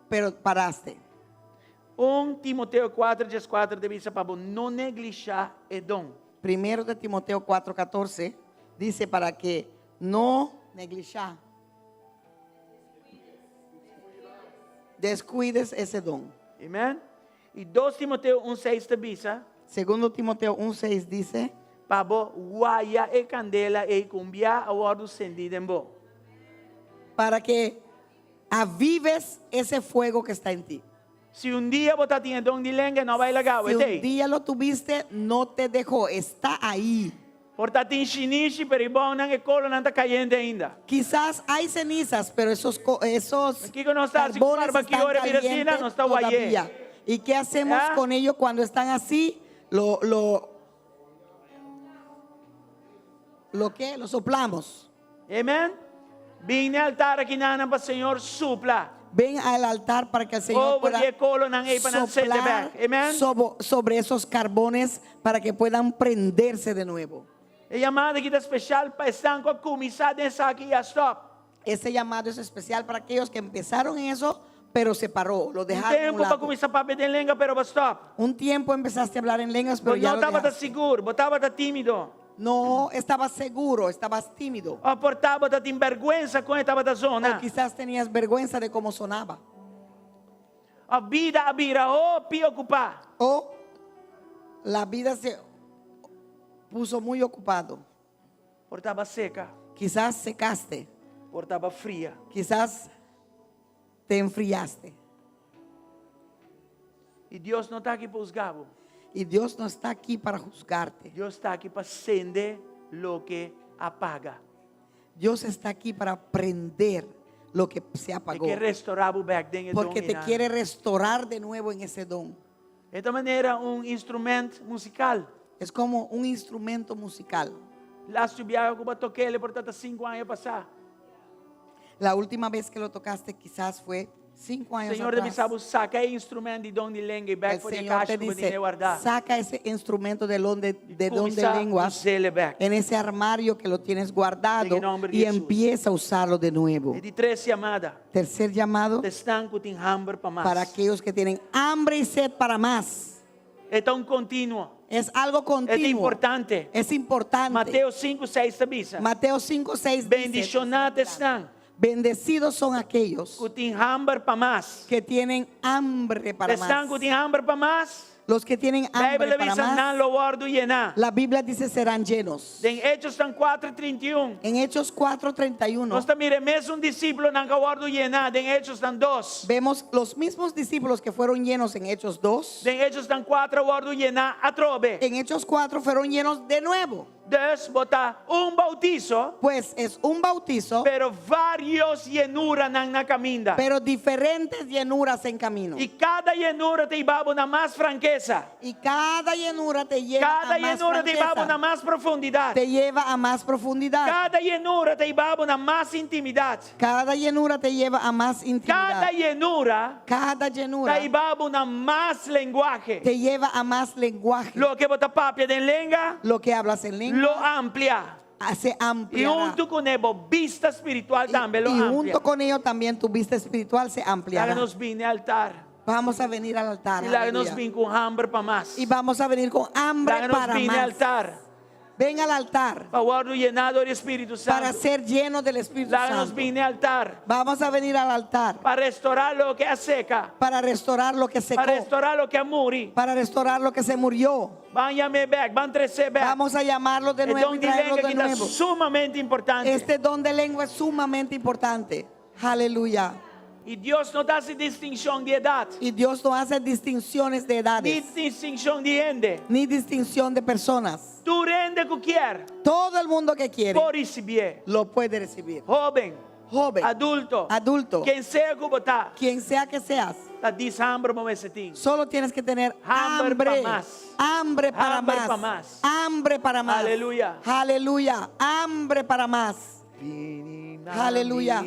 Speaker 9: pero paraste.
Speaker 8: 1 Timoteo 4:4 dice para não neglijar o dom.
Speaker 9: Primero de Timoteo 4:14 dice para que no descuides ese don.
Speaker 8: Amém? E 2 Timoteo 1:6 te dice
Speaker 9: Segundo Timoteo 1:6 dice
Speaker 8: para guaya e candela e cumbia a ordo sentido em bo.
Speaker 9: para que avives ese fuego que está en ti.
Speaker 8: Se dia você tem dom de língua, não vai largar,
Speaker 9: Si un día lo tuviste, no te dejó, está ahí.
Speaker 8: Porque tem chinês, pero bom não é colo não está caindo ainda.
Speaker 9: Quizás hay cenizas, pero esos
Speaker 8: Aquí que no está, si con
Speaker 9: carbones
Speaker 8: barbecue
Speaker 9: están
Speaker 8: ahora, mira, si
Speaker 9: calientes
Speaker 8: no está guayé.
Speaker 9: todavía. ¿Y qué hacemos
Speaker 8: ¿Ah?
Speaker 9: con ellos cuando están así? ¿Lo qué? Lo soplamos.
Speaker 8: Amém? Vem ao altar aqui na para o Senhor supla.
Speaker 9: Ven al altar para que el Señor
Speaker 8: Oh,
Speaker 9: pueda
Speaker 8: porque colo não é para não ser de
Speaker 9: soplar
Speaker 8: back. Amém?
Speaker 9: sobre esos carbones para que puedan prenderse de nuevo.
Speaker 8: E chamada aqui da especial para estar com a comissão dessa aqui a stop.
Speaker 9: Ese llamado es especial para aquellos que empezaron en eso, pero se paró, lo dejaron a un
Speaker 8: Tempo para
Speaker 9: lado.
Speaker 8: começar a pedir língua, pero vai stop.
Speaker 9: Un tiempo empezaste a hablar en lenguas, pero
Speaker 8: Porque
Speaker 9: ya
Speaker 8: não
Speaker 9: lo
Speaker 8: estava
Speaker 9: dejaste.
Speaker 8: seguro, estava tímido.
Speaker 9: No estabas seguro, estabas tímido.
Speaker 8: Ou portava da vergüenza com estava da
Speaker 9: O
Speaker 8: zona.
Speaker 9: quizás tenías vergüenza de cómo sonaba.
Speaker 8: A vida, oh, preocupar.
Speaker 9: O la vida se puso muy ocupado.
Speaker 8: Portava seca,
Speaker 9: Quizás secaste,
Speaker 8: portava fria.
Speaker 9: quizás te enfriaste.
Speaker 8: E Deus não está aqui para juzgar.
Speaker 9: Y Dios no está aquí para juzgarte.
Speaker 8: Deus está aqui para acender lo que apaga.
Speaker 9: Dios está aquí para prender lo que se
Speaker 8: E
Speaker 9: apagó.
Speaker 8: que restaurar o back then.
Speaker 9: Porque te quiere restaurar de nuevo en ese don.
Speaker 8: De esta maneira, instrumento musical.
Speaker 9: Es como un instrumento musical.
Speaker 8: Lá subiu que eu toquei ele por 5 anos passar.
Speaker 9: La última vez que lo tocaste quizás fue 5
Speaker 8: O
Speaker 9: años
Speaker 8: Senhor deve
Speaker 9: atrás.
Speaker 8: saber sacar instrumento de dom de língua e back
Speaker 9: El
Speaker 8: por de
Speaker 9: Señor
Speaker 8: caixa
Speaker 9: te
Speaker 8: que eu
Speaker 9: dice,
Speaker 8: tinha guardar.
Speaker 9: saca ese instrumento de don de
Speaker 8: Começar a
Speaker 9: lenguas
Speaker 8: usar ele back.
Speaker 9: en ese armario que lo tienes guardado
Speaker 8: En el nombre de
Speaker 9: y
Speaker 8: Jesús.
Speaker 9: empieza a usarlo de nuevo.
Speaker 8: E de 3 chamadas.
Speaker 9: Tercer llamado
Speaker 8: Estão com hambre para mais.
Speaker 9: para aquellos que tienen hambre y sed para más.
Speaker 8: É tão contínuo.
Speaker 9: Es algo
Speaker 8: É
Speaker 9: continuo.
Speaker 8: importante.
Speaker 9: Es importante.
Speaker 8: Mateus 5:6 te diz.
Speaker 9: Mateo 5:6 dice,
Speaker 8: Bendicionados estão
Speaker 9: bendecidos son aquellos
Speaker 8: que têm hambre para mais.
Speaker 9: que tienen hambre para
Speaker 8: Estão
Speaker 9: más.
Speaker 8: que têm hambre para mais.
Speaker 9: Los que tienen
Speaker 8: A Bíblia
Speaker 9: hambre para
Speaker 8: diz: não
Speaker 9: más,
Speaker 8: lo guardo llenar.
Speaker 9: la Biblia dice serán llenos.
Speaker 8: Em Hechos estão 4:31.
Speaker 9: En Hechos 4:31
Speaker 8: Nós também mesmo discípulo não guardo llenar. Em Hechos estão 2.
Speaker 9: vemos los mismos discípulos que fueron llenos en Hechos 2.
Speaker 8: Em Hechos estão 4 guardo llenar a trove.
Speaker 9: En Hechos 4 fueron llenos de nuevo.
Speaker 8: Deus botar bautizo,
Speaker 9: Pues es un bautizo,
Speaker 8: pero vários llenuras na caminda.
Speaker 9: pero diferentes llenuras en camino.
Speaker 8: E cada llenura te lleva una más franqueza.
Speaker 9: Y cada llenura te lleva
Speaker 8: Cada
Speaker 9: a más
Speaker 8: llenura te lleva
Speaker 9: franqueza,
Speaker 8: una más profundidad.
Speaker 9: te lleva a más profundidad.
Speaker 8: Cada llenura te lleva una más intimidad.
Speaker 9: Cada llenura te lleva a más intimidad.
Speaker 8: Cada llenura
Speaker 9: Cada llenura
Speaker 8: te lleva una más lenguaje.
Speaker 9: te lleva a más lenguaje.
Speaker 8: Lo que bota papia de lengua,
Speaker 9: Lo que hablas en lengua
Speaker 8: lo amplia.
Speaker 9: se
Speaker 8: Y
Speaker 9: ampliará.
Speaker 8: junto con eso, vista espiritual también lo
Speaker 9: Y
Speaker 8: amplia.
Speaker 9: junto con ello también tu vista espiritual se ampliará.
Speaker 8: Láganos vine al altar.
Speaker 9: Vamos a venir al altar.
Speaker 8: Y láganos
Speaker 9: aleluya.
Speaker 8: vine con hambre para más.
Speaker 9: Y vamos a venir con hambre
Speaker 8: Láganos
Speaker 9: para
Speaker 8: vine al
Speaker 9: más.
Speaker 8: altar.
Speaker 9: Ven al altar
Speaker 8: para ser llenado del Espíritu
Speaker 9: para
Speaker 8: Santo.
Speaker 9: ser lleno del Espíritu
Speaker 8: Láganos
Speaker 9: Santo.
Speaker 8: venir al altar
Speaker 9: Vamos a venir al altar
Speaker 8: para restaurar lo que seca,
Speaker 9: para restaurar lo que secó,
Speaker 8: para restaurar lo que muri.
Speaker 9: para restaurar lo que se murió.
Speaker 8: Van llamar back, van traer back.
Speaker 9: Vamos a llamarlo de
Speaker 8: El
Speaker 9: nuevo
Speaker 8: don
Speaker 9: y
Speaker 8: de
Speaker 9: traerlo
Speaker 8: lengua
Speaker 9: de
Speaker 8: que está
Speaker 9: nuevo.
Speaker 8: sumamente importante.
Speaker 9: Este don de lengua es sumamente importante. Aleluya.
Speaker 8: Y Dios no hace distinción de edad,
Speaker 9: Y Dios no hace distinciones de
Speaker 8: ni
Speaker 9: edades,
Speaker 8: distinción de gente.
Speaker 9: ni distinción de personas.
Speaker 8: Tú rende que quieres,
Speaker 9: Todo el mundo que quiere
Speaker 8: por recibir.
Speaker 9: lo puede recibir.
Speaker 8: Joven,
Speaker 9: Joven,
Speaker 8: adulto,
Speaker 9: adulto,
Speaker 8: quien sea que está,
Speaker 9: quien sea que seas,
Speaker 8: está hambre para ese ting.
Speaker 9: solo tienes que tener
Speaker 8: Hambre
Speaker 9: hambre.
Speaker 8: pa' más.
Speaker 9: Hambre para
Speaker 8: Hambre
Speaker 9: más.
Speaker 8: pa' más.
Speaker 9: Hambre para más.
Speaker 8: Aleluya.
Speaker 9: Aleluya. Hambre para más. Aleluya.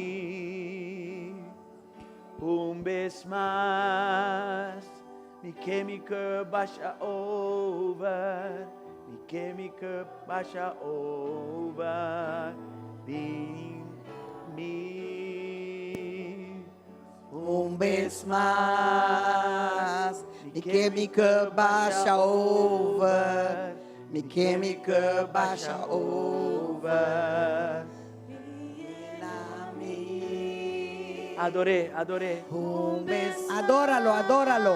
Speaker 8: Vez más, mi química baixa over, mi química baixa over, mi.
Speaker 9: Vez más. Mi química baixa over. Mi química baixa over.
Speaker 8: Adoré.
Speaker 9: Adóralo, adóralo.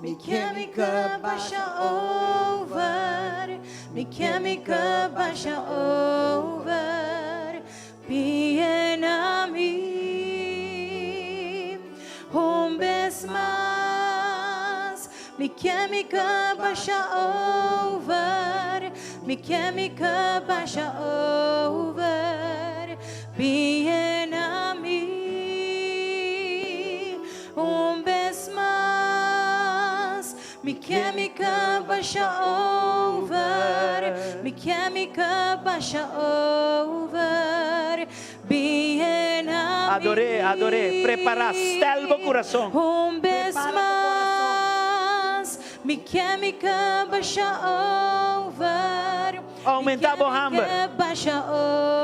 Speaker 4: Mi química baixa over, mi química baixa over, bien a mí, vez más. Mi química baixa over, mi química baixa over, bien a mí. Vez más, mi química baixa over, mi química baixa over, bien a mí.
Speaker 8: Adoré. Preparaste el corazón.
Speaker 4: Vez más, mi química baixa over,
Speaker 8: Aumentaba o hambre.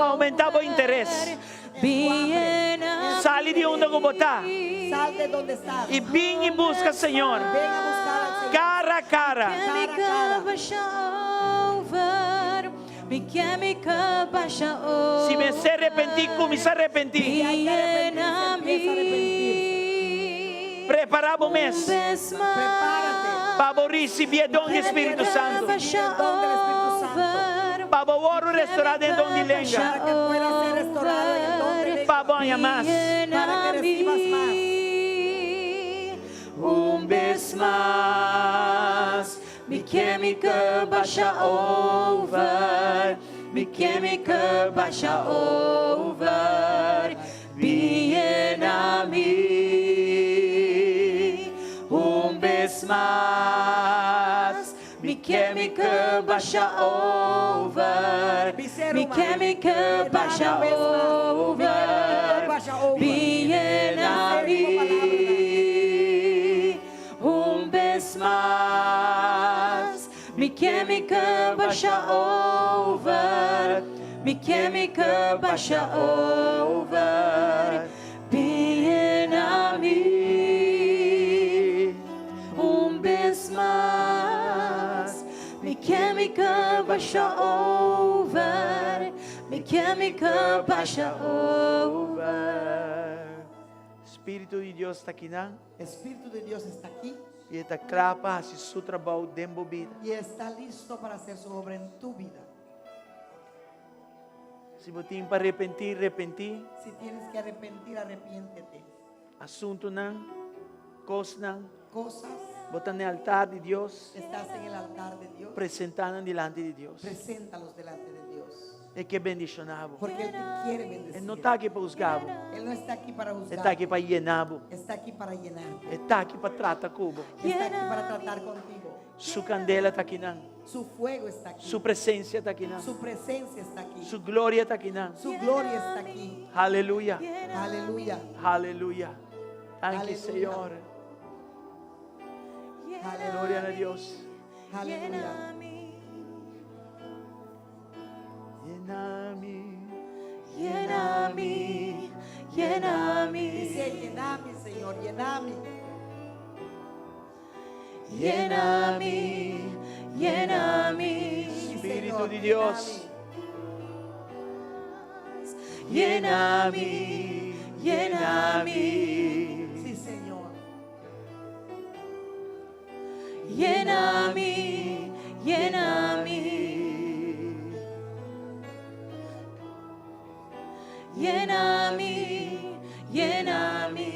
Speaker 8: Aumentaba o interés.
Speaker 4: Bien a
Speaker 8: Sale de onde que botar
Speaker 9: Sal de donde estás.
Speaker 8: y ven y busca, Señor,
Speaker 9: Ven a buscar al Señor.
Speaker 8: cara a cara.
Speaker 4: química baixa over, mi química baixa over.
Speaker 8: Si me sé arrepentir, comienza a arrepentir.
Speaker 4: Bien a
Speaker 9: Empieza a
Speaker 4: mí.
Speaker 8: Preparamos mes
Speaker 4: Vez más,
Speaker 9: Prepárate.
Speaker 8: para recibir el don del Espíritu Santo.
Speaker 4: baixa
Speaker 9: El don del Espíritu Santo.
Speaker 4: over,
Speaker 8: Para o restaurar el don de lengua.
Speaker 9: Para que pueda ser restaurado en el don de lengua.
Speaker 8: Para banhar más.
Speaker 4: bien
Speaker 9: Para
Speaker 4: a
Speaker 9: que recibas más.
Speaker 4: mí. Vez más, mi química baixa over, mi química baixa over, bien a mí. Vez más, mi química baixa over, mi química baixa over, bien a mí. Vez más, mi química baixa over, mi química baixa over, bien a mí. Vez más, mi química baixa over, mi química baixa over.
Speaker 8: Espíritu de Dios está aquí, ¿no?
Speaker 9: Espíritu de Dios está aquí
Speaker 8: E está claro para fazer seu trabalho dentro da vida.
Speaker 9: y está listo para hacer su obra en tu vida.
Speaker 8: Se você tem para arrepentir.
Speaker 9: Si tienes que arrepentir, arrepiéntete.
Speaker 8: Assunto não, coisa não.
Speaker 9: Cosas,
Speaker 8: Botar no altar de Deus,
Speaker 9: estás en el altar de Dios,
Speaker 8: apresentando delante de Deus.
Speaker 9: preséntalos delante de Dios.
Speaker 8: É que bendicionamos.
Speaker 9: Porque Él te quiere
Speaker 8: Ele
Speaker 9: bendecir.
Speaker 8: não está aqui para juzgar.
Speaker 9: Él no está aquí para
Speaker 8: Ele
Speaker 9: juzgar.
Speaker 8: está aqui para llenar.
Speaker 9: Está aquí para llenar.
Speaker 8: Ele está aqui para tratar cubo.
Speaker 9: Está aquí para tratar contigo.
Speaker 8: Sua candela está aqui, não.
Speaker 9: Su fuego está aquí.
Speaker 8: Sua presença está aqui, não.
Speaker 9: Su presencia está aquí.
Speaker 8: Sua glória está aqui, não.
Speaker 9: Su gloria está aquí.
Speaker 8: Aleluia.
Speaker 9: Aleluya.
Speaker 8: Aleluia. Thank you,
Speaker 9: Aleluia.
Speaker 8: Senhor. Glória a Deus.
Speaker 9: Aleluya.
Speaker 8: Llena-me.
Speaker 4: Lléname, lléname,
Speaker 9: Dice, llename, Señor, llename.
Speaker 4: lléname, lléname,
Speaker 8: Espírito Espíritu de Dios.
Speaker 4: Lléname, lléname,
Speaker 9: Sí, Señor.
Speaker 4: lléname, lléname, lléname, lléname.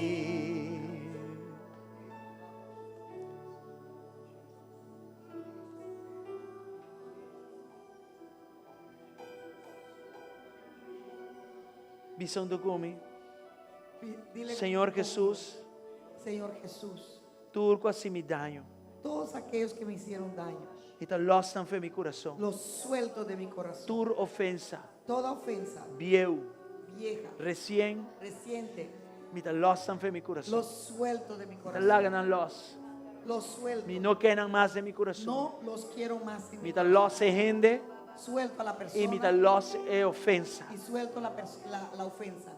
Speaker 8: Bisogno come,
Speaker 9: Dile
Speaker 8: Señor
Speaker 9: conmigo.
Speaker 8: Jesús,
Speaker 9: Señor Jesús,
Speaker 8: turco assim me daño.
Speaker 9: todos aquellos que me hicieron daño,
Speaker 8: E te lostam fe mi coração.
Speaker 9: los suelto de mi corazón.
Speaker 8: Tur ofensa,
Speaker 9: Toda ofensa
Speaker 8: bieu,
Speaker 9: vieja,
Speaker 8: recien,
Speaker 9: reciente,
Speaker 8: me te lostam fe mi coração.
Speaker 9: los suelto de mi
Speaker 8: Te
Speaker 9: corazón.
Speaker 8: laganan los,
Speaker 9: Los suelto.
Speaker 8: me no quedan más de mi coração.
Speaker 9: No los quiero más en mi
Speaker 8: Me te los se rende
Speaker 9: Suelto a la
Speaker 8: e me te
Speaker 9: persona
Speaker 8: los é ofensa.
Speaker 9: y suelto la ofensa.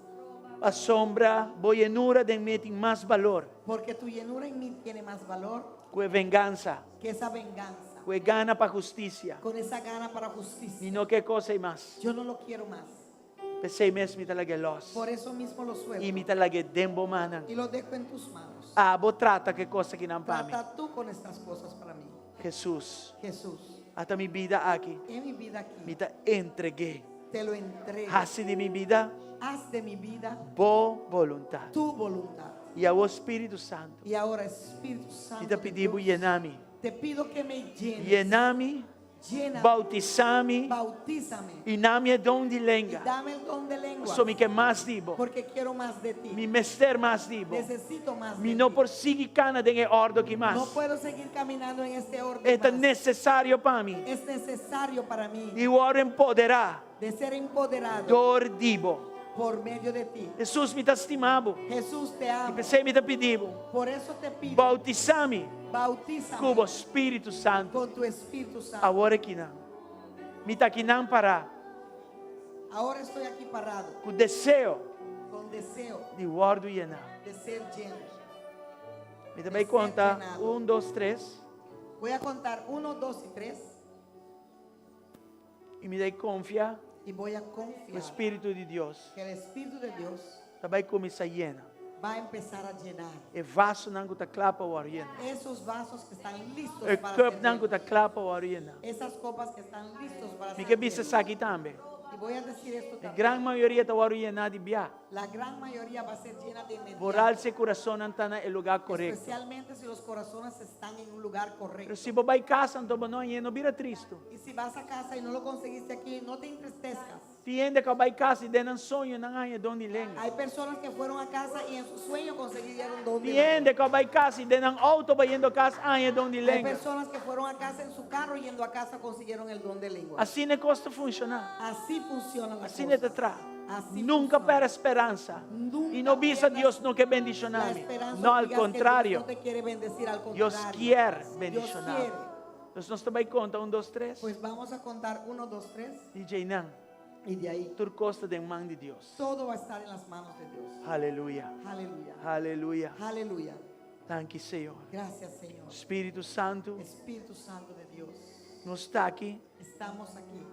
Speaker 8: A sombra, boienura de mim tem mais valor.
Speaker 9: Porque tu llenura en mí tiene más valor
Speaker 8: Que vengança,
Speaker 9: que esa venganza.
Speaker 8: que gana para justiça.
Speaker 9: Con esa gana para
Speaker 8: E
Speaker 9: justicia.
Speaker 8: não que coisa mais.
Speaker 9: Yo no lo quiero más.
Speaker 8: Pensei mesmo me te lage los.
Speaker 9: Por eso mismo lo suelto.
Speaker 8: E me te lage dembo manan.
Speaker 9: Y lo dejo en tus manos.
Speaker 8: Ah, vou trata que coisa que não para mim.
Speaker 9: Trata tú con estas cosas para mí.
Speaker 8: Jesus,
Speaker 9: Jesús,
Speaker 8: até minha vida aqui,
Speaker 9: en mi vida
Speaker 8: me
Speaker 9: aquí
Speaker 8: te entreguei.
Speaker 9: te lo entrego.
Speaker 8: Hace de minha vida
Speaker 9: Haz de mi vida
Speaker 8: boa vontade.
Speaker 9: tu voluntad.
Speaker 8: E ao Espírito Santo,
Speaker 9: Y ahora, Espíritu Santo,
Speaker 8: me te
Speaker 9: de
Speaker 8: pedimos
Speaker 9: Dios,
Speaker 8: llenar-me.
Speaker 9: te pido que me llenes.
Speaker 8: Llenar-me,
Speaker 9: Llena,
Speaker 8: bautizar-me
Speaker 9: bautízame
Speaker 8: e na-me dom de
Speaker 9: y
Speaker 8: língua.
Speaker 9: dame el don de lengua.
Speaker 8: Só me quer mais dibo.
Speaker 9: Porque quiero más de ti.
Speaker 8: Me mester mais dibo.
Speaker 9: Necesito más de
Speaker 8: Me
Speaker 9: ti.
Speaker 8: não persigue cana de ordem que mais.
Speaker 9: No puedo seguir caminando en este orden
Speaker 8: É
Speaker 9: más.
Speaker 8: necessário para mim.
Speaker 9: Es necesario para mí
Speaker 8: E o oro empoderar.
Speaker 9: de ser empoderado
Speaker 8: Dor dibo.
Speaker 9: por medio de ti.
Speaker 8: Jesus me estimado.
Speaker 9: Jesús, te
Speaker 8: E
Speaker 9: amo.
Speaker 8: pensei me te pedido.
Speaker 9: Por eso te pido,
Speaker 8: Bautizar-me
Speaker 9: bautízame
Speaker 8: com o Espírito Santo.
Speaker 9: con tu Espíritu Santo.
Speaker 8: Agora que não. Me está aqui não parar.
Speaker 9: Ahora estoy aquí parado
Speaker 8: Com o desejo
Speaker 9: con deseo
Speaker 8: de o oro llenar.
Speaker 9: de ser lleno.
Speaker 8: Me também conta. 1, 2, 3.
Speaker 9: Voy a contar 1, 2 y 3
Speaker 8: E me dai confiar
Speaker 9: y voy a
Speaker 8: no
Speaker 9: confiar
Speaker 8: Espírito de Deus.
Speaker 9: que el Espíritu de Dios
Speaker 8: Também começa a llenar.
Speaker 9: va a empezar a llenar
Speaker 8: E vaso não está clapa o oro llenar.
Speaker 9: esos vasos que están listos
Speaker 8: E
Speaker 9: para
Speaker 8: cup
Speaker 9: ser
Speaker 8: não
Speaker 9: llenos.
Speaker 8: está clapa o oro llenar.
Speaker 9: Esas copas que están listos para
Speaker 8: Me
Speaker 9: ser
Speaker 8: que bisa
Speaker 9: llenos.
Speaker 8: sa aqui também.
Speaker 9: Y voy a decir esto
Speaker 8: A
Speaker 9: también.
Speaker 8: grande maioria está o oro llenar de bia.
Speaker 9: La gran mayoría va a ser llena de
Speaker 8: Moral
Speaker 9: inmediato.
Speaker 8: se coração não está no lugar correto.
Speaker 9: Especialmente si los corazones están en un lugar
Speaker 8: Pero
Speaker 9: correcto.
Speaker 8: se você vai em casa, então não é, não vira triste.
Speaker 9: Y si vas a casa y no lo conseguiste aquí, no te entristezcas.
Speaker 8: Tiende que vai em casa e dê sonho, não é donde lenga.
Speaker 9: Hay personas que fueron a casa y en su sueño consiguieron donde
Speaker 8: Tiende que vai em casa e dê auto vai indo a casa, é donde
Speaker 9: Hay
Speaker 8: lenga.
Speaker 9: personas que fueron a casa en su carro y yendo a casa consiguieron el don de lengua.
Speaker 8: Assim não custa funcionar.
Speaker 9: Así funciona la
Speaker 8: Assim
Speaker 9: cosa.
Speaker 8: não te traz.
Speaker 9: Así
Speaker 8: Nunca
Speaker 9: funciona.
Speaker 8: perde esperança.
Speaker 9: Nunca
Speaker 8: E não visa
Speaker 9: pierdas
Speaker 8: Deus não quer
Speaker 9: La
Speaker 8: bendicionar-me.
Speaker 9: esperanza
Speaker 8: Não,
Speaker 9: que
Speaker 8: ao
Speaker 9: digas que Dios
Speaker 8: contrário.
Speaker 9: no te quiere bendecir, al
Speaker 8: Deus
Speaker 9: contrario.
Speaker 8: quer
Speaker 9: Dios
Speaker 8: bendicionar.
Speaker 9: quiere.
Speaker 8: Então nós também conta 1, 2, 3.
Speaker 9: Pues vamos a contar 1, 2, 3
Speaker 8: DJ Nan,
Speaker 9: y de ahí
Speaker 8: tu costa de mão de Deus.
Speaker 9: todo va a estar en las manos de Dios.
Speaker 8: Aleluia.
Speaker 9: Aleluya.
Speaker 8: Aleluia.
Speaker 9: Aleluya.
Speaker 8: Thank you, Senhor.
Speaker 9: Gracias, Señor.
Speaker 8: Espírito Santo,
Speaker 9: Espíritu Santo de Dios.
Speaker 8: nos está aqui,
Speaker 9: Estamos aquí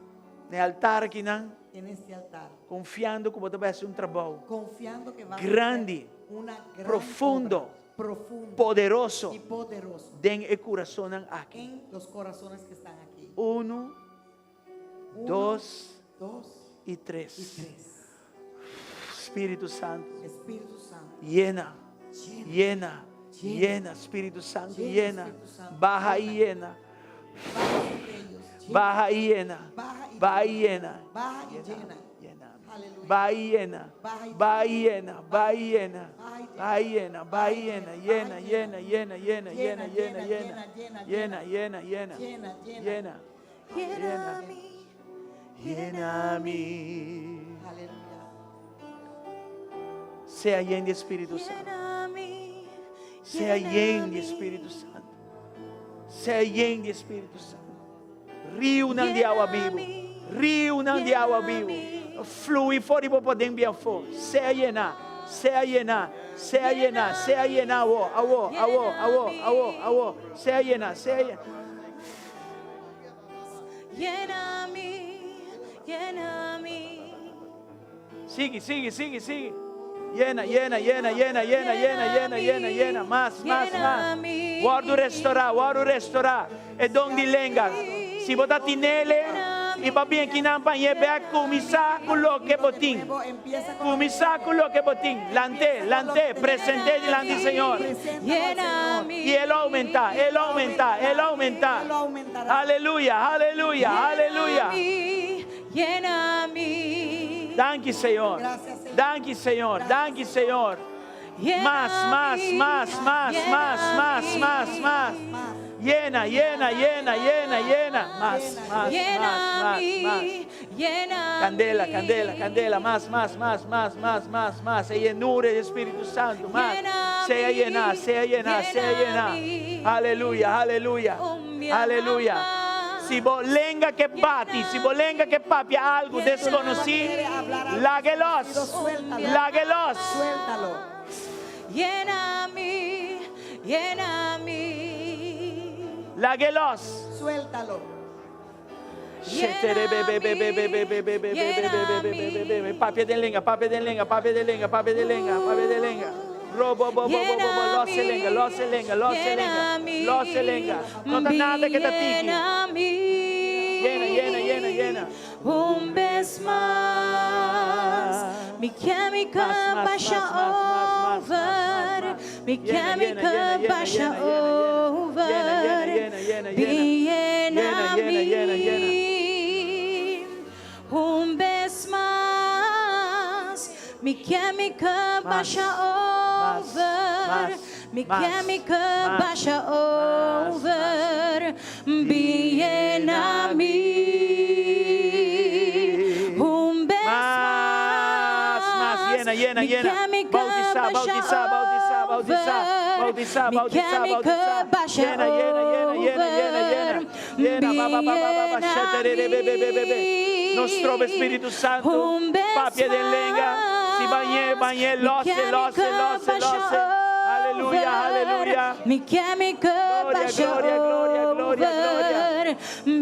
Speaker 8: no altar aqui, não,
Speaker 9: en este altar,
Speaker 8: confiando que você vai fazer trabalho
Speaker 9: confiando que va
Speaker 8: grande,
Speaker 9: a ser una gran
Speaker 8: profundo,
Speaker 9: obra, profundo
Speaker 8: poderoso,
Speaker 9: y poderoso
Speaker 8: den o coração aqui.
Speaker 9: en los corazones que están aquí.
Speaker 8: 1,
Speaker 9: 1,
Speaker 8: 2
Speaker 9: 2
Speaker 8: e
Speaker 9: y
Speaker 8: 3.
Speaker 9: 3.
Speaker 8: Espírito Santo,
Speaker 9: Espíritu Santo,
Speaker 8: llena,
Speaker 9: llena,
Speaker 8: llena,
Speaker 9: Llena.
Speaker 8: llena, Espírito Santo,
Speaker 9: Llena,
Speaker 8: llena,
Speaker 9: Espírito Santo,
Speaker 8: barra
Speaker 9: llena.
Speaker 8: e llena,
Speaker 9: baja sobre ellos, llena,
Speaker 8: barra e llena,
Speaker 9: baja y
Speaker 8: vai
Speaker 9: llena,
Speaker 8: llena,
Speaker 9: baja y llena.
Speaker 8: llena,
Speaker 9: Aleluya.
Speaker 8: vai llena, vai llena, vai llena, vai llena, vai
Speaker 9: vai
Speaker 8: llena,
Speaker 9: llena,
Speaker 8: llena, llena, llena, llena, llena,
Speaker 9: llena,
Speaker 8: llena,
Speaker 9: llena,
Speaker 8: llena, llena, llena,
Speaker 9: Llena, llena.
Speaker 8: llena,
Speaker 4: Llena mí,
Speaker 8: llena-me.
Speaker 9: Aleluya.
Speaker 8: Sea lleno de Espírito Santo.
Speaker 4: llena mí,
Speaker 8: Sea lleno de
Speaker 4: mí.
Speaker 8: Espírito Santo. Sea lleno de Espírito Santo. Rio não de água viva. Rio não de água viva. Flui fora e poder enviar fogo. Sea llenar. Sea llenar. Sea llenar. Sea llenar. Sea llenar. Sea llenar.
Speaker 4: Llena mí, lléname.
Speaker 8: Sigue, sigue, sigue, sigue. Llena, llena, llena, llena, llena, llena, llena, llena, llena. Más, más, más. Guarda restaurar. E don di lenga. Si botati nele, i babien ki nampan yebe kumisa kulo ke botin.
Speaker 9: Luego empieza con
Speaker 8: Kumisa kulo ke botin. Lante, presente delante del Señor.
Speaker 4: Lléname.
Speaker 8: Y Él aumenta.
Speaker 9: Él lo aumentará.
Speaker 8: Aleluya, aleluya, aleluya.
Speaker 4: Lléname.
Speaker 8: Danke, Señor.
Speaker 9: Gracias, Señor.
Speaker 8: Danke, Señor. Danke, Señor. Más, más, más, más, más, más, más, más. Llena, llena, llena, llena, llena. Más, más, más, más. Candela, candela, candela. Más, más, más, más, más, más, más. E llenure del Espíritu Santo. Más. Sea llena, sea llena, sea llena. Aleluya, aleluya. Aleluya. Si vos lenga que bati, si vos lenga que papi algo desconocido, láguelos, láguelos.
Speaker 9: Suéltalo.
Speaker 4: Lléname, lléname.
Speaker 8: Láguelos.
Speaker 9: Suéltalo.
Speaker 8: Papi de lenga, papi de lenga, papi de lenga, papi de lenga, papi de lenga. Robo, bobo, bobo, bobo, lo se lenga, lo se lenga, lo se lenga, lo se lenga. No da nada que te tiki. Llena, llena, llena, llena.
Speaker 4: Un vez más, mi química
Speaker 8: Más,
Speaker 4: vaya
Speaker 8: más, más, más,
Speaker 4: over,
Speaker 8: más.
Speaker 4: mi
Speaker 8: Llena, llena,
Speaker 4: química
Speaker 8: llena, llena,
Speaker 4: vaya
Speaker 8: llena,
Speaker 4: over,
Speaker 8: llena, llena, llena, llena, llena, llena.
Speaker 4: Un vez más, mi química vaya over, mi química vaya over, bien a mí. Un vez
Speaker 8: Más, llena, llena, llena. Bautizar, bautizar, bautizar, bautizar, bautizar, bautizar, bautizar. Llena, llena, llena, llena, llena, llena. Llena, ba, ba, ba, ba, ba, shetere, be, be, be, be, be. Nostro Espíritu Santo, papi de lenga, si bañe, bañe, loce, loce, loce, loce. Aleluya, aleluya.
Speaker 4: Mi química
Speaker 8: Gloria,
Speaker 4: vaya
Speaker 8: gloria, gloria, gloria, gloria.
Speaker 4: over,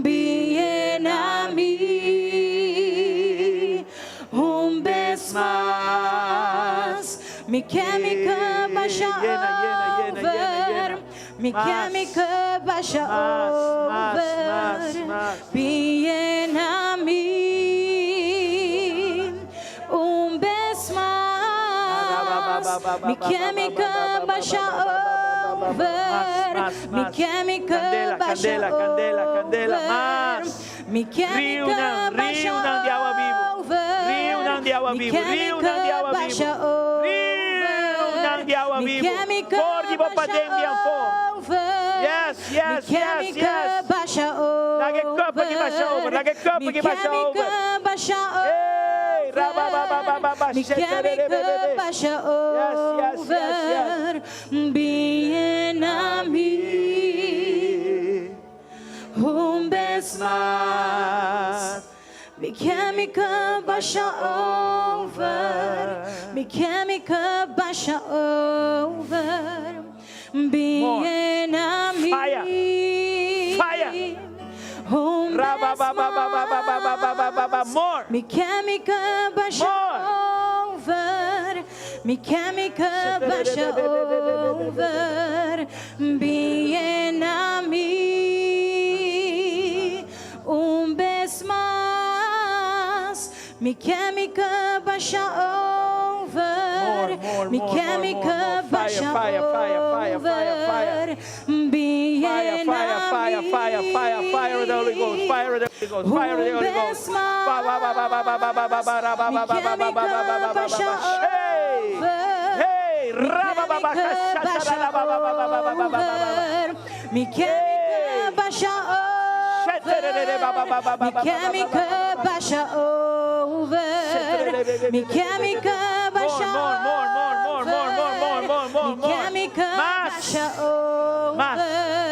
Speaker 4: bien a mí. Un vez más, mi química vaya
Speaker 8: Llena, llena, llena, llena, llena.
Speaker 4: mi
Speaker 8: Más.
Speaker 4: química vaya
Speaker 8: Más,
Speaker 4: over,
Speaker 8: más.
Speaker 4: bien a mí. Un vez más, mi química vaya over, mi química
Speaker 8: Candela,
Speaker 4: vaya
Speaker 8: candela, candela, candela,
Speaker 4: over,
Speaker 8: más.
Speaker 4: mi química vaya
Speaker 8: Riunan de agua vivo.
Speaker 4: over,
Speaker 8: Riunan de agua
Speaker 4: mi
Speaker 8: vivo. Riunan de agua
Speaker 4: química vaya
Speaker 8: vivo.
Speaker 4: over,
Speaker 8: Riunan de agua
Speaker 4: mi
Speaker 8: vivo.
Speaker 4: química
Speaker 8: Cordi va pa dem bien fo.
Speaker 4: over,
Speaker 8: Yes, yes,
Speaker 4: mi
Speaker 8: yes,
Speaker 4: química
Speaker 8: yes.
Speaker 4: vaya over,
Speaker 8: Lage cup que baixa over, lage cup
Speaker 4: mi
Speaker 8: que baixa over.
Speaker 4: química vaya
Speaker 8: Hey,
Speaker 4: over,
Speaker 8: raba, ba, ba, ba, ba, ba,
Speaker 4: mi
Speaker 8: shetere, be, be,
Speaker 4: química
Speaker 8: be.
Speaker 4: vaya
Speaker 8: Yes, yes,
Speaker 4: over, bien a mí. Un vez más, mi química vaya over, mi química vaya over, bien a mí.
Speaker 8: Fire. Fire.
Speaker 4: Un
Speaker 8: Raba,
Speaker 4: vez
Speaker 8: ba, ba, ba, ba, ba, ba, ba, ba, ba, ba, ba. More.
Speaker 4: mi química vaya over, mi química vaya over, bien a mí. Un vez más, mi química vaya over, mi química vaya over, bien
Speaker 8: Fire, fire, fire, fire, fire of the Holy Ghost, fire of the Holy Ghost, fire of the Holy Ghost. Ba, ba, ba, ba, ba, ba, ba, ba, ba, ba, ra, ba, ba, ba, ba, ba, ba, ba, ba, ba, ba, ba. Hey! Hey! Ra, ba, ba, ba, ka, sha, ta, ra, ba, ba, ba, ba, ba, ba, ba, ba, ba, ba.
Speaker 4: mi química vaya over, mi química vaya over, mi química vaya over, mi química vaya over,
Speaker 8: Más.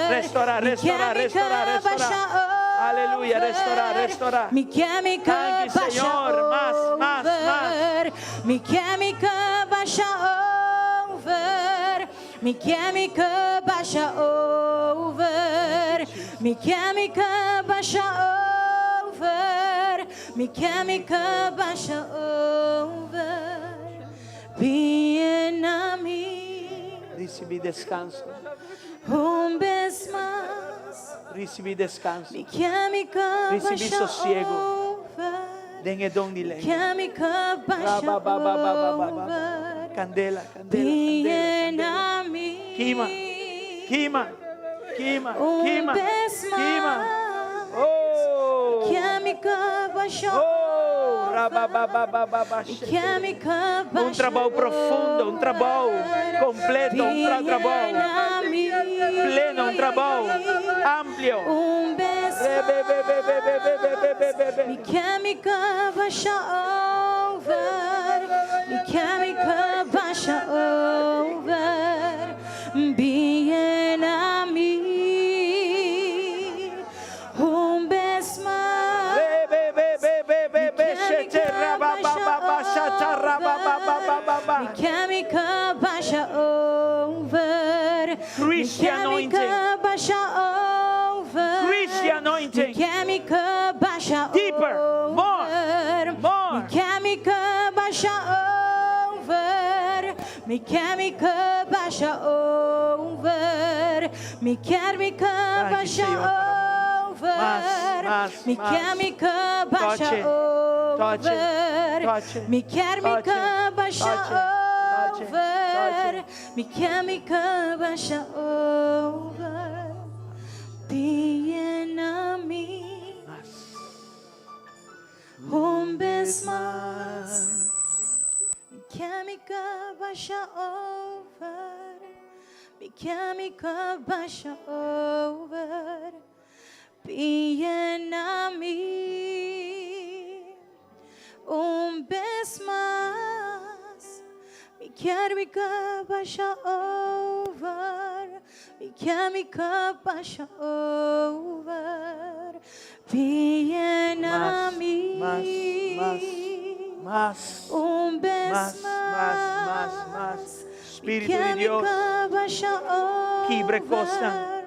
Speaker 8: Restaurar,
Speaker 4: mi
Speaker 8: restaurar,
Speaker 4: química
Speaker 8: restaurar,
Speaker 4: vaya
Speaker 8: restaurar.
Speaker 4: over,
Speaker 8: Aleluya, restaurar, restaurar.
Speaker 4: mi química
Speaker 8: Thank you,
Speaker 4: vaya
Speaker 8: Señor. Más, más,
Speaker 4: over, mi química vaya over, mi química vaya over, mi química vaya over, mi chemical basha over, bien a mí,
Speaker 8: Recibi descanso.
Speaker 4: un vez más,
Speaker 8: Recibi descanso.
Speaker 4: mi chemical
Speaker 8: Recibi
Speaker 4: basha
Speaker 8: sossego.
Speaker 4: over,
Speaker 8: Dengue don di lei.
Speaker 4: chemical basha over,
Speaker 8: Candela, candela,
Speaker 4: bien
Speaker 8: candela.
Speaker 4: a mí,
Speaker 8: Quima, quima, quima,
Speaker 4: un
Speaker 8: quima,
Speaker 4: vez
Speaker 8: quima.
Speaker 4: más,
Speaker 8: Oh,
Speaker 4: chemical basha
Speaker 8: oh, rabababababa.
Speaker 4: chemical
Speaker 8: Un trabalho profundo, um trabalho completo, um trabalho pleno, um trabalho amplo.
Speaker 4: Un beso, mi chemical basha over, mi chemical basha over, bien a mí, un beso más, mi chemical basha over,
Speaker 8: Christian anointing.
Speaker 4: chemical basha over,
Speaker 8: Christian anointing.
Speaker 4: chemical basha
Speaker 8: Deeper, more, more.
Speaker 4: mi chemical basha over, mi chemical basha over, mi chemical
Speaker 8: Thank you,
Speaker 4: basha
Speaker 8: Señor.
Speaker 4: over,
Speaker 8: Más,
Speaker 4: mi
Speaker 8: más.
Speaker 4: chemical basha
Speaker 8: Toche,
Speaker 4: over,
Speaker 8: toche,
Speaker 4: mi chemical
Speaker 8: toche,
Speaker 4: basha
Speaker 8: toche,
Speaker 4: over,
Speaker 8: toche.
Speaker 4: mi chemical basha over, bien a mí. Un vez más, mi chemical basha over, mi chemical basha over, bien a mí. Un vez más, mi chemical basha over, mi chemical basha over, bien a mí.
Speaker 8: Más.
Speaker 4: Un vez
Speaker 8: Más, más, más. Espíritu de Dios, quibre costa,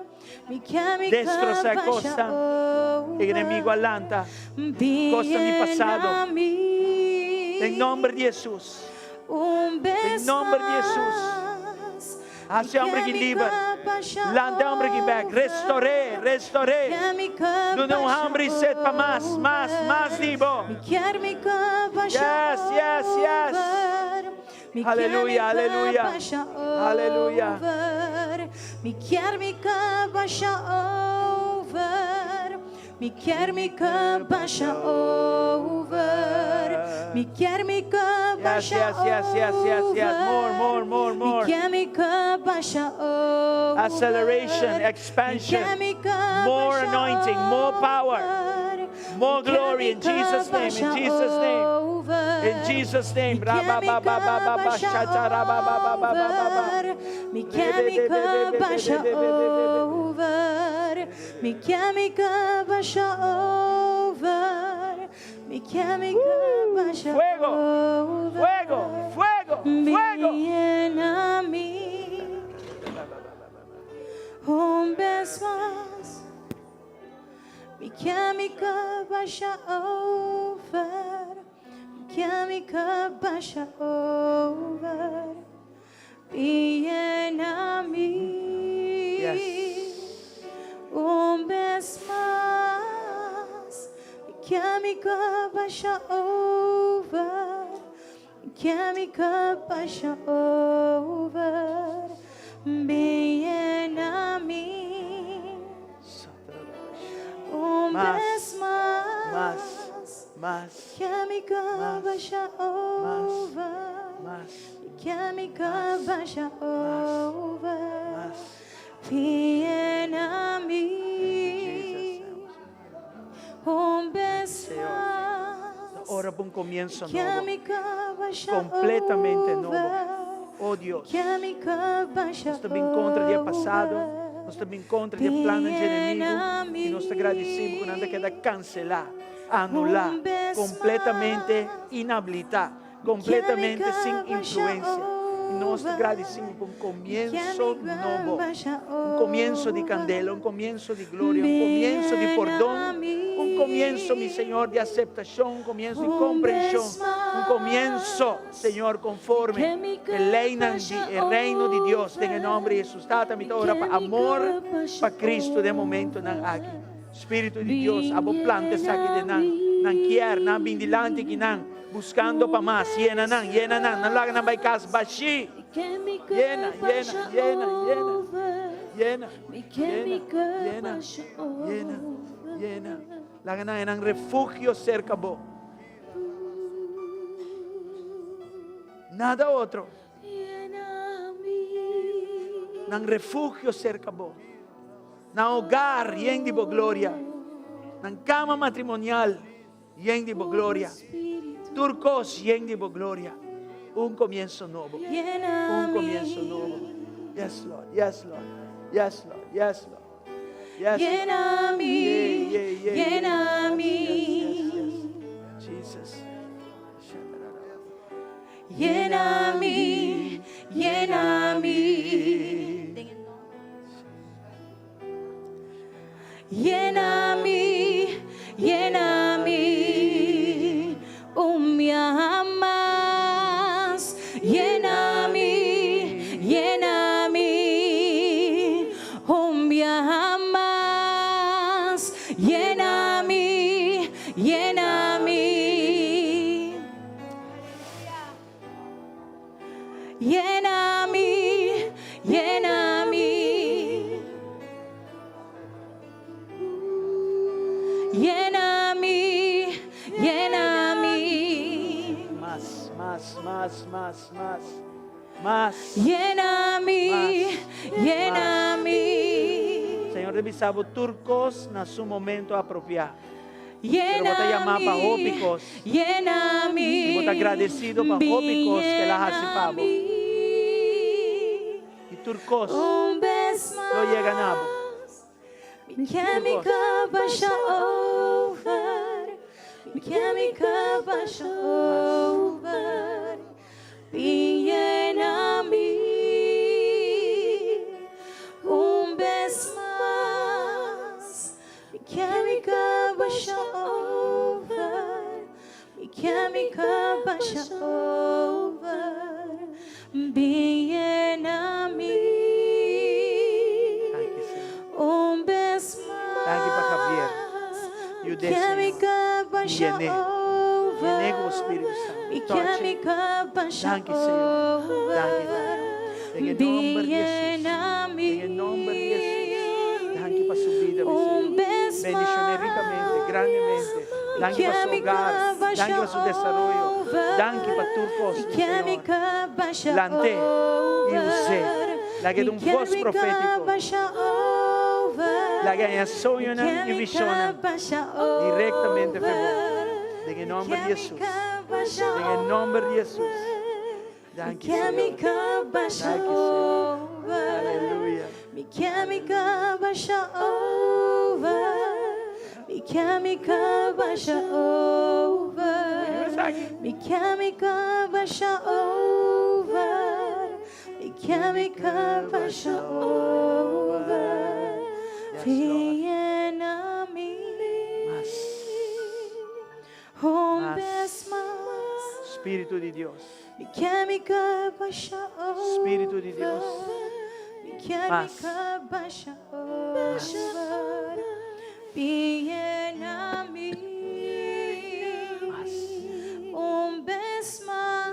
Speaker 8: destroza costa, enemigo alanta, costa mi pasado. En nombre de Jesús, en nombre de Jesús, hace hombre que libre, lante hombre que back, restauré, restauré. No hambre y sed para más, digo. Yes, yes, yes. Aleluya, aleluya, aleluya.
Speaker 4: Mi chemical basha over, mi chemical basha over, mi chemical
Speaker 8: Yes,
Speaker 4: basha
Speaker 8: yes. More.
Speaker 4: mi chemical basha over,
Speaker 8: Acceleration, expansion, more anointing, more power, more glory in Jesus' name, in Jesus' name. In Jesus' name.
Speaker 4: Mi chemical basha over, mi chemical basha over, mi chemical basha
Speaker 8: Fuego,
Speaker 4: over,
Speaker 8: fuego, fuego, fuego.
Speaker 4: bien a mí. Un vez más, mi chemical basha over, mi chemical basha over, bien a mí.
Speaker 8: Yes.
Speaker 4: Un vez más, mi chemical basha over, mi chemical basha over, bien a mí. Un
Speaker 8: Más,
Speaker 4: vez más,
Speaker 8: Más,
Speaker 4: chemical basha over,
Speaker 8: más,
Speaker 4: chemical basha over,
Speaker 8: más.
Speaker 4: bien a mí. Un vez más,
Speaker 8: Ora por un comienzo nuevo,
Speaker 4: chemical basha
Speaker 8: completamente
Speaker 4: over,
Speaker 8: nuevo. Oh Dios,
Speaker 4: chemical basha
Speaker 8: nós estamos em contra do dia passado,
Speaker 4: over,
Speaker 8: nós estamos em contra do plano de inimigo e nós te agradecemos por nada queda cancelar, anular, completamente inhabilitar, completamente sem influência. E nós te agradecemos por um começo novo, um começo de candela, um começo de glória, um começo de perdão, um comienzo, mi Señor, de aceptación, un comienzo de comprensión, un comienzo, Señor, conforme el reino de Dios, en el nombre de Jesús. Tata, mi ora para amor, para Cristo, de momento, aquí. Espíritu de Dios, abo plantes aquí de nan quier, nan bindilante que nan, buscando para más, llena nan, nan laga nan baikas bashi, llena, laga nan en refugio cerca bo, nada otro, nan refugio cerca bo. Na hogar, yen de gloria. Na cama matrimonial, yen de gloria. Turcos, yen de gloria. Un comienzo nuevo. Un comienzo nuevo. Yes, Lord. Yes, Lord. Yes, Lord. Yes, Lord. Yes,
Speaker 4: Llena
Speaker 8: Lord.
Speaker 4: mí,
Speaker 8: Yeah, yeah, yeah,
Speaker 4: llena
Speaker 8: yeah.
Speaker 4: mí.
Speaker 8: Jesus.
Speaker 4: Llena mí, llena mí. Llena mí, llena mí, me amas. Llena mí, llena mí, me amas. Llena mí, llena mí. Llena mí, llena mí. Llena mí, llena mí.
Speaker 8: Más.
Speaker 4: Llena mí, llena mí.
Speaker 8: Señor, revisamos turcos en su momento apropiado.
Speaker 4: Llena
Speaker 8: Pero llamar para
Speaker 4: mí,
Speaker 8: ópicos.
Speaker 4: llena mí.
Speaker 8: Y vos agradecido para ópicos que las hacipamos. Y turcos
Speaker 4: Un beso
Speaker 8: lo llegan a vos.
Speaker 4: Mi chemical basha over. Mi chemical basha over. Llena mí. Un beso más. Mi chemical basha over. Mi chemical basha over. Llena mí.
Speaker 8: Thank you, Señor.
Speaker 4: Un beso
Speaker 8: Thank you, Pastor Javier. You did, Señor. Llené con Espíritu Santo. Touch it. Thank you, Señor. Thank you, Lord. En el nombre de Jesús. En el nombre de Jesús. Thank you para su vida, mi Señor. Bendiciones ricamente, grandemente. Thank you para su hogar. Thank you para su desarrollo. Thank you para turcos, mi Señor. Planté y usé. La que de un voz profético. La que soñan y visionan directamente por vos. En el nombre de Jesús. En el nombre de Jesús. Thank you, Señor. Thank you, Señor. Aleluya.
Speaker 4: Mi chemical basha over. Mi chemical basha over. Mi chemical basha over. Mi chemical basha over. Llena mí.
Speaker 8: Más.
Speaker 4: Un
Speaker 8: Más.
Speaker 4: beso más.
Speaker 8: Espíritu de Dios.
Speaker 4: Mi chemical basha over.
Speaker 8: Espíritu de Dios.
Speaker 4: Mi chemical basha over. Llena mí.
Speaker 8: Más.
Speaker 4: Un beso más.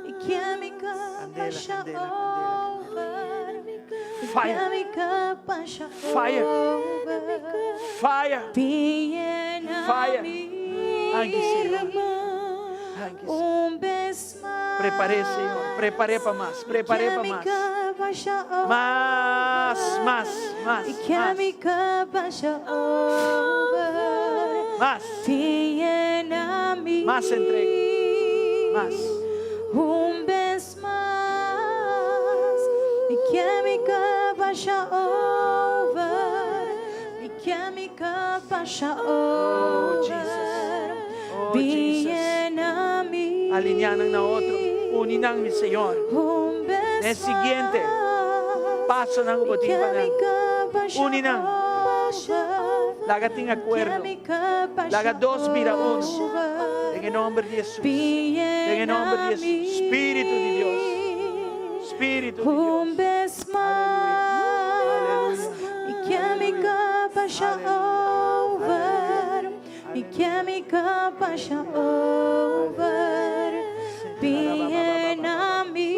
Speaker 4: Mi chemical
Speaker 8: Candela,
Speaker 4: basha
Speaker 8: candela,
Speaker 4: over.
Speaker 8: Fire.
Speaker 4: Chemical basha
Speaker 8: Fire.
Speaker 4: over.
Speaker 8: Fire.
Speaker 4: Llena
Speaker 8: Fire.
Speaker 4: mí.
Speaker 8: Thank you, Señor. Thank you, Señor.
Speaker 4: Un beso más.
Speaker 8: Preparé, Señor. Preparé para más. Preparé para más.
Speaker 4: Chemical basha over.
Speaker 8: Más. Más.
Speaker 4: Mi chemical basha over.
Speaker 8: Más.
Speaker 4: Llena mí.
Speaker 8: Más entrega. Más.
Speaker 4: Un beso más. Mi chemical basha over. Mi chemical basha over.
Speaker 8: Jesus. Oh, Jesus.
Speaker 4: Llena mí.
Speaker 8: Alineanan na otro. Uninang, mi Señor.
Speaker 4: Un beso
Speaker 8: El siguiente paso ng
Speaker 4: Mi
Speaker 8: ubotin pa na.
Speaker 4: chemical basha
Speaker 8: Uninang.
Speaker 4: over.
Speaker 8: Laga ting acuerdo. Laga 2 mira 1. En el nombre de Jesús. En el nombre de Jesús. Espíritu de Dios. Espíritu de Dios.
Speaker 4: Un vez más, mi química pasa over, mi química pasa over, bien a mí.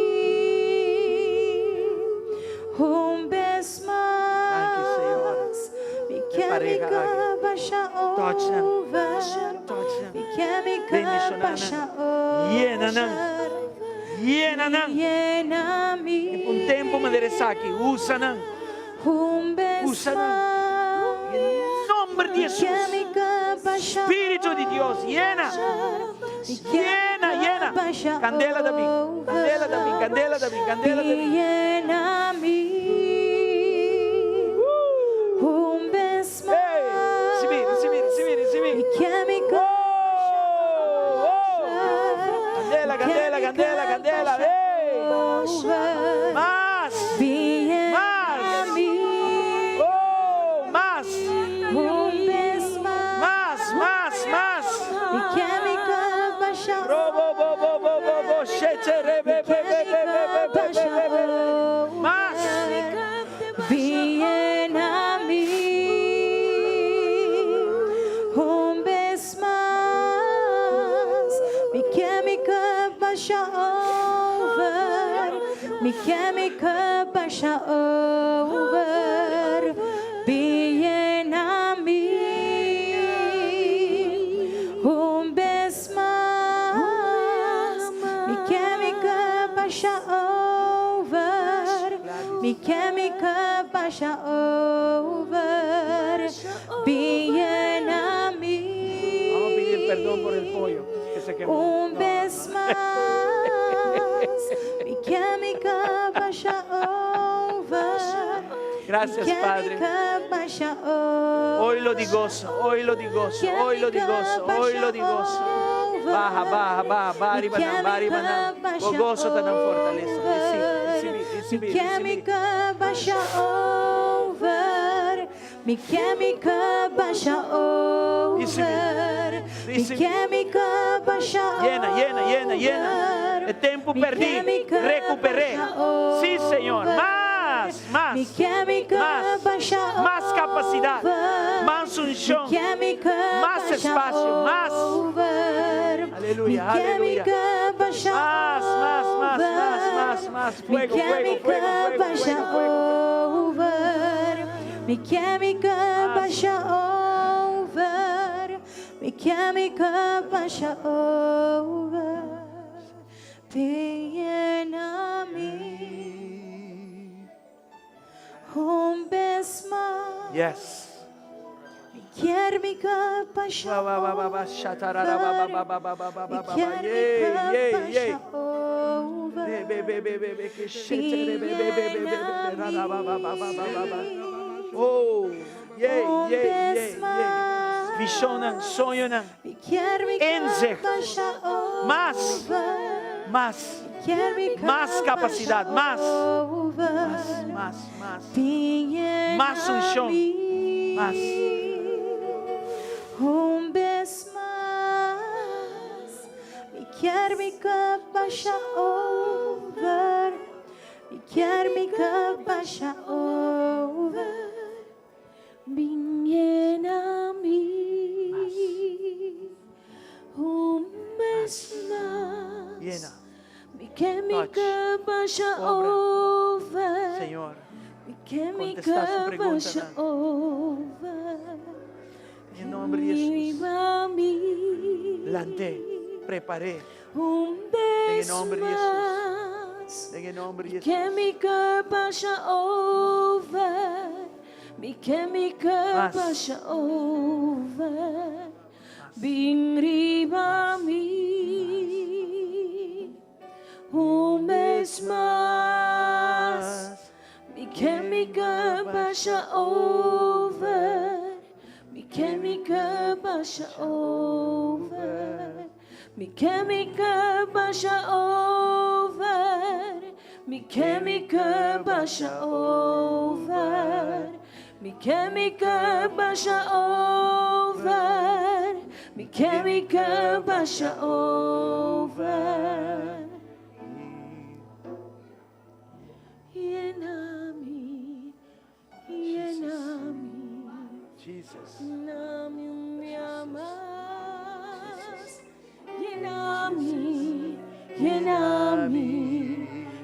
Speaker 4: Un vez más, mi química pasa
Speaker 8: Touch them.
Speaker 4: over,
Speaker 8: Touch them.
Speaker 4: mi química
Speaker 8: Bendicionan.
Speaker 4: pasa
Speaker 8: Llena ng.
Speaker 4: over.
Speaker 8: Llena ng.
Speaker 4: Llena mi
Speaker 8: Un tempo maderesaki. Usa ng.
Speaker 4: un beso
Speaker 8: Usa ng. En nombre de Jesús. Espíritu de Dios. Llena. Llena, llena. Candela de mí. Candela de mí. Candela de mí. Candela de mí.
Speaker 4: Llena mi un beso
Speaker 8: Hey. Recibir, recibir, recibir, recibir. Oh, oh. Candela, candela, candela, candela. Hey. Más.
Speaker 4: Llena mi
Speaker 8: Oh, más.
Speaker 4: un beso
Speaker 8: Más, más, más.
Speaker 4: mi química pasa
Speaker 8: Robo, bo, bo, bo, bo, bo. Shete, re, be, be, be, be, be, be, be, be, be. Más.
Speaker 4: Bien a mí, un vez más, mi química pasa over, mi química pasa over, bien a mí, un vez más, mi química pasa over, mi química pasa over, bien a mí.
Speaker 8: Vamos a pedir perdón por el pollo que se quemó.
Speaker 4: Un vez más, mi química pasa over.
Speaker 8: Gracias,
Speaker 4: mi
Speaker 8: Padre.
Speaker 4: química pasa over.
Speaker 8: Hoy lo di gozo, hoy lo di gozo, hoy lo di gozo, hoy lo di gozo. Baja, baja, baja, bari banan, bari banan. O gozo te dan fortaleza. Recibir, recibir,
Speaker 4: Mi
Speaker 8: recibir.
Speaker 4: química pasa over. Mi química pasa over. Mi
Speaker 8: Recibir.
Speaker 4: química pasa
Speaker 8: Llena, llena, llena, llena. El tiempo
Speaker 4: Mi
Speaker 8: perdí,
Speaker 4: química
Speaker 8: recuperé.
Speaker 4: pasa
Speaker 8: Sí, Señor,
Speaker 4: over.
Speaker 8: más, más,
Speaker 4: Mi química
Speaker 8: más,
Speaker 4: pasa
Speaker 8: más capacidad,
Speaker 4: over.
Speaker 8: más unción,
Speaker 4: Mi química
Speaker 8: más
Speaker 4: pasa
Speaker 8: espacio, más.
Speaker 4: over.
Speaker 8: Aleluya,
Speaker 4: Mi
Speaker 8: aleluya.
Speaker 4: química pasa
Speaker 8: Más, más, más, más, más, más. Fuego,
Speaker 4: Mi
Speaker 8: fuego, fuego,
Speaker 4: química
Speaker 8: fuego,
Speaker 4: pasa
Speaker 8: fuego, fuego.
Speaker 4: over. Mi química pasa over. Mi química pasa over. Ven a mí un vez más.
Speaker 8: Yes.
Speaker 4: Mi química pasa
Speaker 8: Ba, ba, ba, ba, ba, shatarara, ba, ba, ba, ba, ba, ba,
Speaker 4: Mi
Speaker 8: ba, ba, ba.
Speaker 4: química
Speaker 8: Yay, yay, yay.
Speaker 4: pasa over.
Speaker 8: Be, be, be, be, be, be, que shetere, be, be, be, be, be, be, be, ra, ra, ba, ba, ba, ba, ba, ba, ba. Oh, yay,
Speaker 4: Un
Speaker 8: yay, yay,
Speaker 4: vez
Speaker 8: yay.
Speaker 4: más.
Speaker 8: Visionan, sueñan,
Speaker 4: Mi química
Speaker 8: Inzicht.
Speaker 4: pasa
Speaker 8: Más.
Speaker 4: over.
Speaker 8: más,
Speaker 4: Química
Speaker 8: más capacidad,
Speaker 4: pasa
Speaker 8: más,
Speaker 4: over.
Speaker 8: más, más.
Speaker 4: Bien
Speaker 8: Más unción,
Speaker 4: a mí.
Speaker 8: más.
Speaker 4: Un vez más, mi química pasa over, mi química pasa over, bien a mí. Un vez más,
Speaker 8: Llena,
Speaker 4: mi química pasa over.
Speaker 8: Señor.
Speaker 4: Mi
Speaker 8: Contesta su
Speaker 4: química
Speaker 8: pregunta,
Speaker 4: pasa
Speaker 8: Nan.
Speaker 4: over.
Speaker 8: En el nombre de Jesús.
Speaker 4: Viva a mí.
Speaker 8: Planté, preparé.
Speaker 4: Un
Speaker 8: En el
Speaker 4: beso
Speaker 8: nombre de
Speaker 4: más.
Speaker 8: En el nombre de Jesús.
Speaker 4: Química pasa over. Mi química
Speaker 8: Más.
Speaker 4: pasa over. Ven arriba a mí. Un beso más. Mi química pasa over. Mi química pasa over. Mi química pasa over. Mi química pasa over. Mi Mi chemical basha over. Mi chemical basha over. Yenami, yenami,
Speaker 8: Jesus.
Speaker 4: yenami umiamas. Yenami, yenami,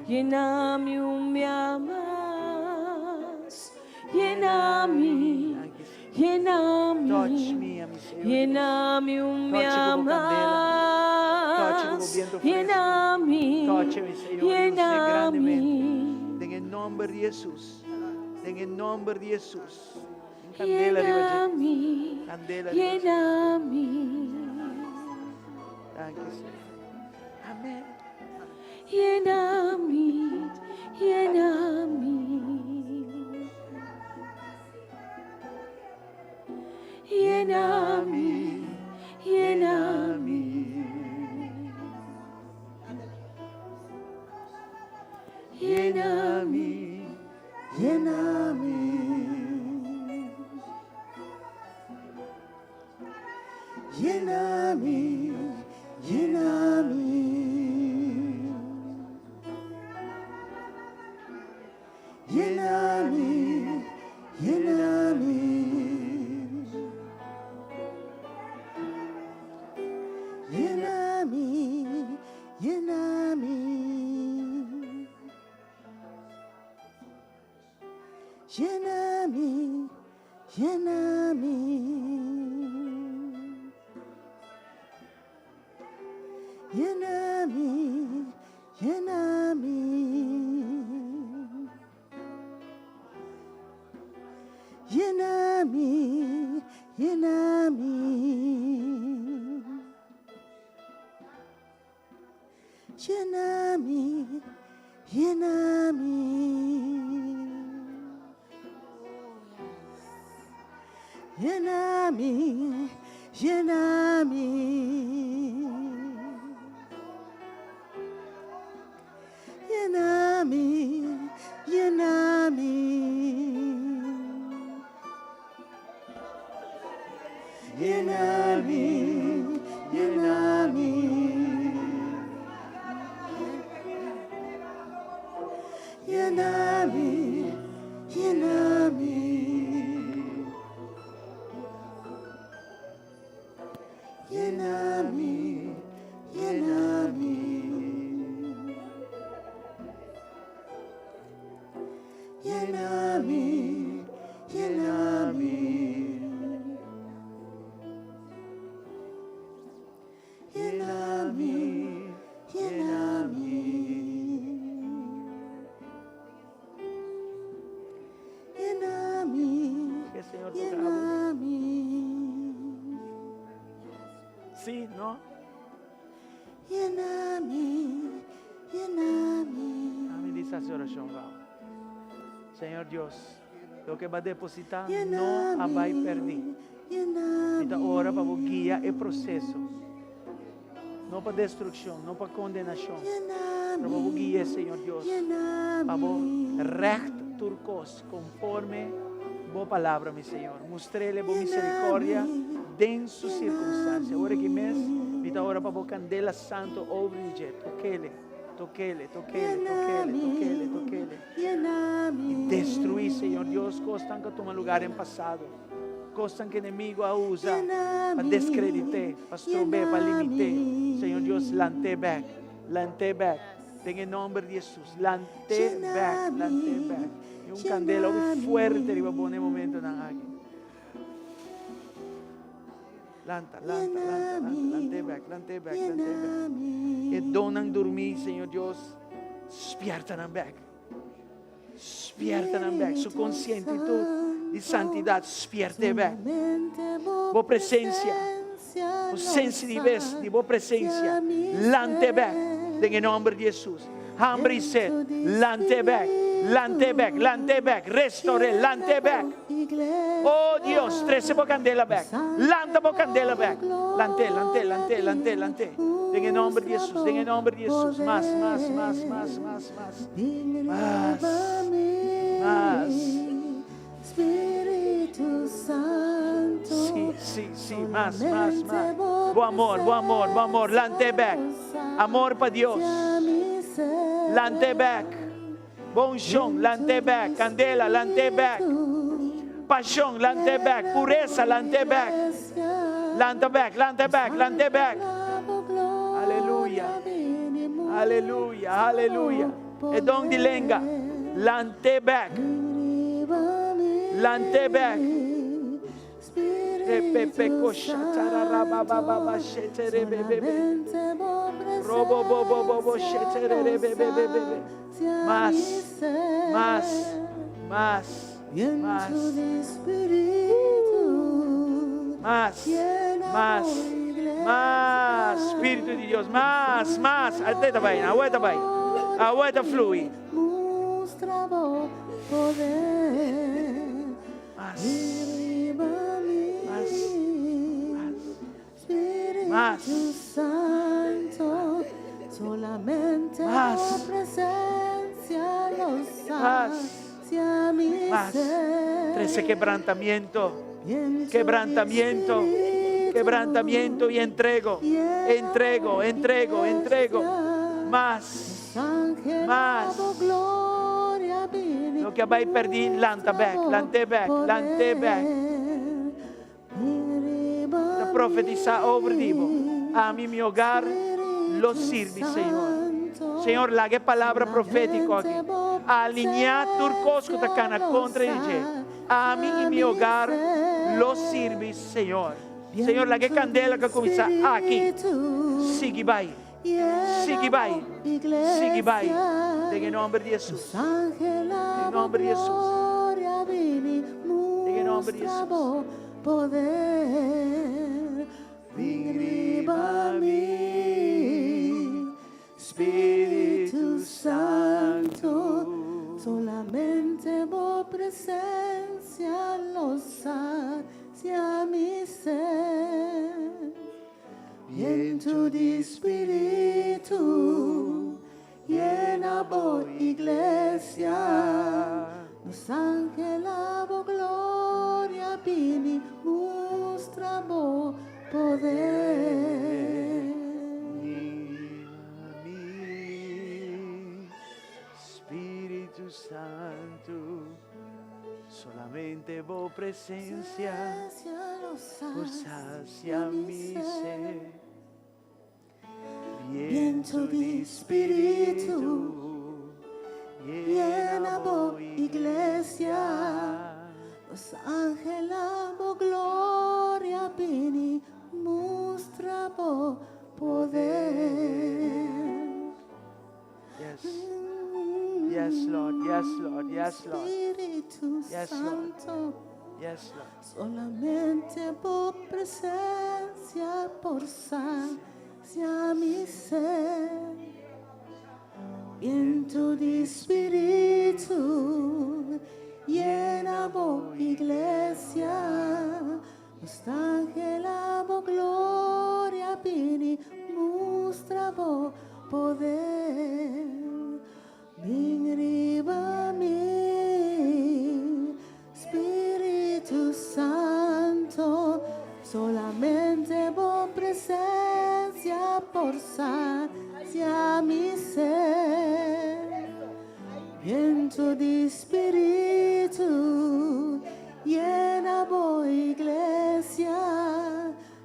Speaker 4: yenami umiamas. Yenami, yenami,
Speaker 8: Touch me, mi Senhor.
Speaker 4: yenami
Speaker 8: Touch o
Speaker 4: umiamas.
Speaker 8: viento fresco.
Speaker 4: Yenami,
Speaker 8: Touch mi Senhor. Use
Speaker 4: yenami.
Speaker 8: grandemente. En el nombre de Jesús. En el nombre de Jesús. Candela arriba.
Speaker 4: Yenami,
Speaker 8: Candela arriba.
Speaker 4: yenami,
Speaker 8: Thank you, Senhor. Amén.
Speaker 4: yenami, yenami, yenami, yenami, yenami, yenami. Yenami, yenami, yenami, yenami, yenami, yenami, yenami, yenami. Yenami, yenami, yenami, yenami, yenami, yenami, yenami, yenami. Yenami, yenami, yenami, yenami, yenami, yenami, yenami, yenami. Yenami, yenami, yenami, yenami, yenami,
Speaker 8: Que el Señor toque la voz.
Speaker 4: yenami.
Speaker 8: Sí, ¿no?
Speaker 4: Yenami, yenami.
Speaker 8: Amén. Dice esa oración, vamos. Señor Dios, lo que va a depositar no
Speaker 4: Yenami,
Speaker 8: vai perder.
Speaker 4: yenami.
Speaker 8: Então, ora para guiar o processo. Não para destruição, não para condenação. Para guiar, Senhor Deus. Para recht turcos, conforme boa palavra, meu Senhor. Mostrele boa misericórdia dentro de sua circunstância. Ora que mês, me dá ora para candela santo over o toquele. Toquele, toquele, toquele, toquele, toquele. E destruir, Senhor Deus, costas que toma lugar em passado. Costas que o inimigo a usa para descreditar, para estrober, para limitar. Senhor Deus, lante back. Em nome de Jesus, lante back. E candela forte riba bom momento na água. Lante back. E donam dormir, Senhor Deus, despierta na back. Su conscientitud de santidade, despierta back. Boa presença, o sensitivez de boa presença, lante back, em nome de Jesus. Hambre e sed, lante back, restore, lante back. Oh Dios, 13 por candela back. Lanta por candela back. Lante. En el nombre de Jesús, Más.
Speaker 4: Más.
Speaker 8: sí, más. Bu amor, lante back. Amor para Dios. Lante back. Bon shong, lante back. Candela, lante back. Pasión, lante back. Pureza, lante back. Lante back. Aleluya. E don di lenga. Lante back. Pepe kosha tararaba baba shetere bebe. Robo bobo shetere bebe. Más. Espíritu de Dios, más. Aguenta bem. Aguenta flui. Más.
Speaker 4: Santo, solamente
Speaker 8: Más.
Speaker 4: tu presencia nos
Speaker 8: Más.
Speaker 4: sacia mi
Speaker 8: Más.
Speaker 4: ser.
Speaker 8: 13 quebrantamiento
Speaker 4: En tu
Speaker 8: quebrantamiento y entrego. Más. Lo que vai perder, lante back. Te profetizar over divo. A mí, mi hogar, lo sirve, Señor. Señor, la que palabra profética aquí. Alinear turcos que te cana contra el. A mí y mi hogar, lo sirve, Señor. Señor, la que candela que comienza aquí. Sigue vai. En el nombre de Jesús. En el nombre de Jesús. En el nombre de Jesús.
Speaker 4: Poder, viva mí, Espíritu Santo, solamente vos presencia lo sacia mi ser. Viento de Espíritu, llena vos iglesia, los ángeles vos gloria vini, mostramos poder.
Speaker 8: Espíritu Santo, solamente vos presencia por sacia mi ser. Viento de Espíritu, llena vos iglesia.
Speaker 4: Los ángeles vos gloria vini, mostramos poder.
Speaker 8: Yes, Lord.
Speaker 4: Espíritu
Speaker 8: Yes, Lord.
Speaker 4: Santo,
Speaker 8: Yes, Lord.
Speaker 4: solamente por presencia por sacia mi ser. Viento de Espíritu, llena vos iglesia, los ángeles vos gloria vini, mostra vos poder. Ven arriba a mí, Espíritu Santo, solamente vos presencia por sacia mi ser. Viento de Espíritu, llena vos iglesia,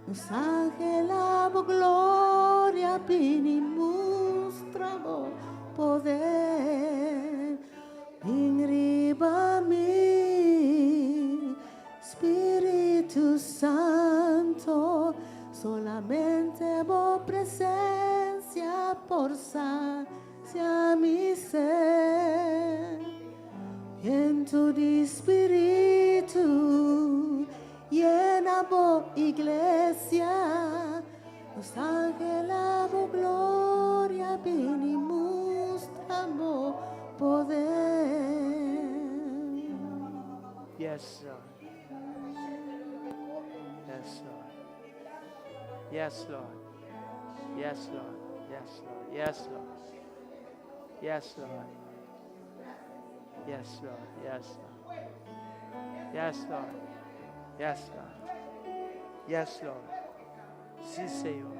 Speaker 4: los ángeles vos gloria vini, mostra vos poder. Ven arriba a mí, Espíritu Santo, solamente vos presencia por sacia mi ser. Viento de Espíritu, llena vos iglesia, los ángeles vos gloria vini, mostramos poder.
Speaker 8: Yes, Lord. Yes, Lord. Yes, Lord. Yes, Lord. Yes, Lord. Yes, Lord. Yes, Lord. Yes, Lord. Yes, Lord. Yes, Lord. Yes, Lord. Sí, Señor.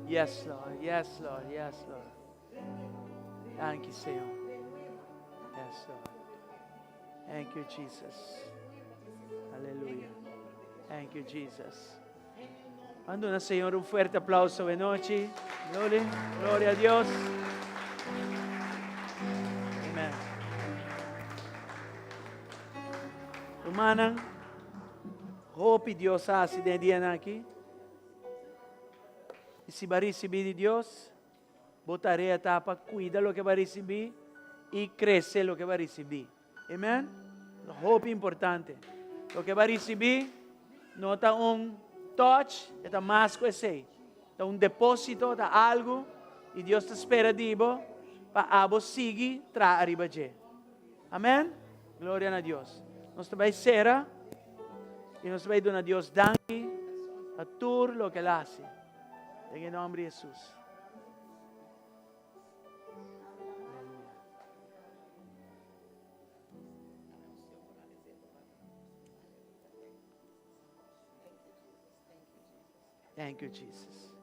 Speaker 8: Yes, Lord. Yes, Lord. Yes, Lord. Thank you, Señor. Yes, Lord. Thank you, Jesus. Aleluya. Thank you, Jesus. Mando al Señor un fuerte aplauso de noche. Gloria a Dios. Amen. Umanan, hope Dios hace de día aquí. E se vai receber de Deus, botarei a tapa, cuida lo que vai receber e cresce lo que vai receber. Amém? Hope importante. Lo que vai receber não está touch, está mais que esse. Está depósito, está algo e Deus te espera de você para abo seguir tra arriba de. Amém? Glória a Deus. Nós vai ser e nós vai dar a Deus danke a tudo lo que ele hace. En el nombre de Jesús. Thank you, Jesus.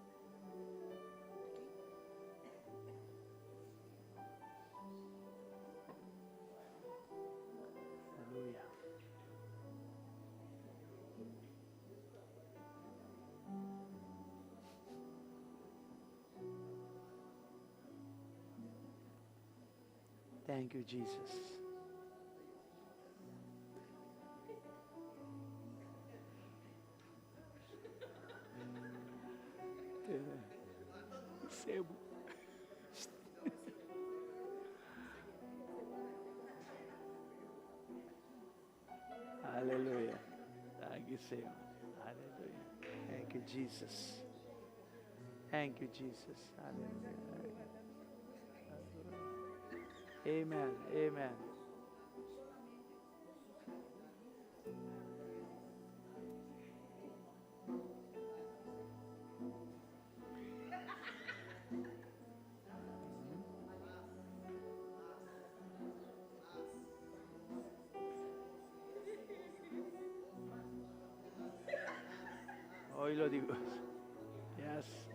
Speaker 8: Aleluya. Thank you, Jesus. Sebo. Hallelujah. Thank you, Señor. Hallelujah. Thank you, Jesus. Thank you, Jesus. Hallelujah. Amen. Amen. Hoy lo digo. Yes.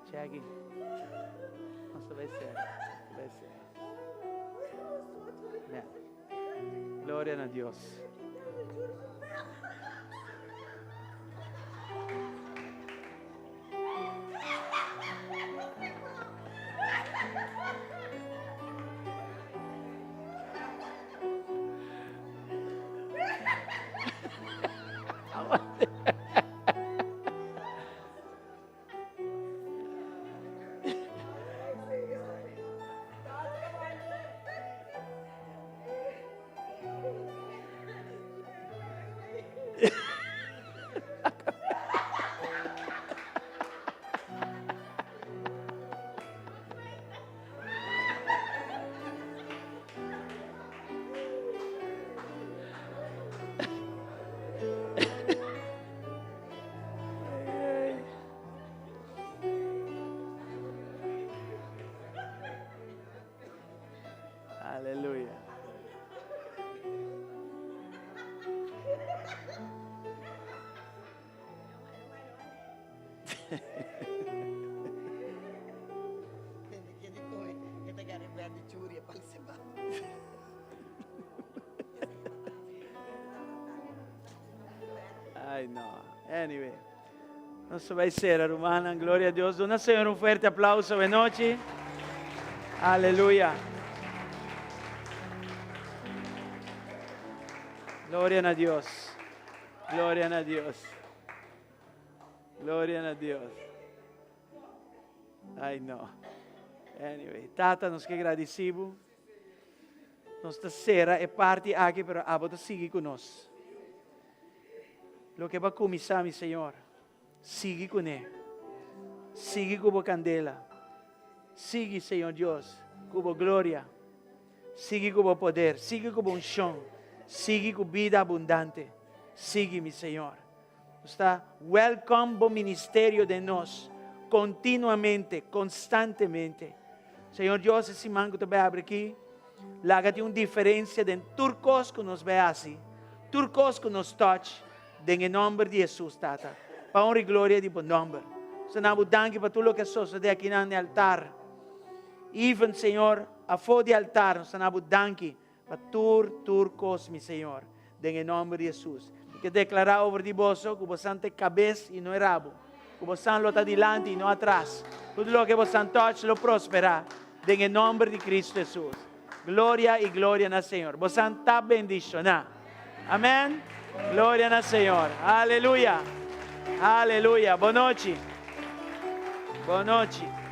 Speaker 8: Jackie, nossa, vai ser. Vai ser. Yeah. Glória a Deus. Ay, no. Anyway. Nosso vai ser, hermana. Glória a Deus. Dona ao Senhor forte aplauso. Boa noite. Aleluia. Glória a Deus. Glória a Deus. Glória a Deus. Ai, não. Anyway, Tata, nós que agradecemos. Nossa sera é parte aqui, pero abota sigue conosco. Lo que vai começar, meu Senhor, sigue com Ele. Sigue com a candela. Sigue, Senhor Deus, com a glória. Sigue com o poder. Sigue com a unção. Sigue com vida abundante. Sigue, meu Senhor. Está welcome ao ministério de nós, continuamente, constantemente. Senhor Deus, esse mango também abre aqui. Lágate uma diferença de turcos que nos vê assim. Turcos que nos toque. Em nome de Jesus, Tata. Para honra e glória de bom nome. Senão, danke para tudo o que sucede aqui no altar. Even, Senhor, a fora do altar, senão, danke para turcos, meu Senhor. Em nome de Jesus. Que declarar over de vosso que você tem cabeça e não é rabo. Que você está adiante e não atrás. Tudo o que você toca, lo prosperará. Em nome de Cristo Jesus. Glória e glória no Senhor. Você está bendicionado. Amém. Glória ao Senhor. Aleluia. Aleluia. Boa noite. Boa noite.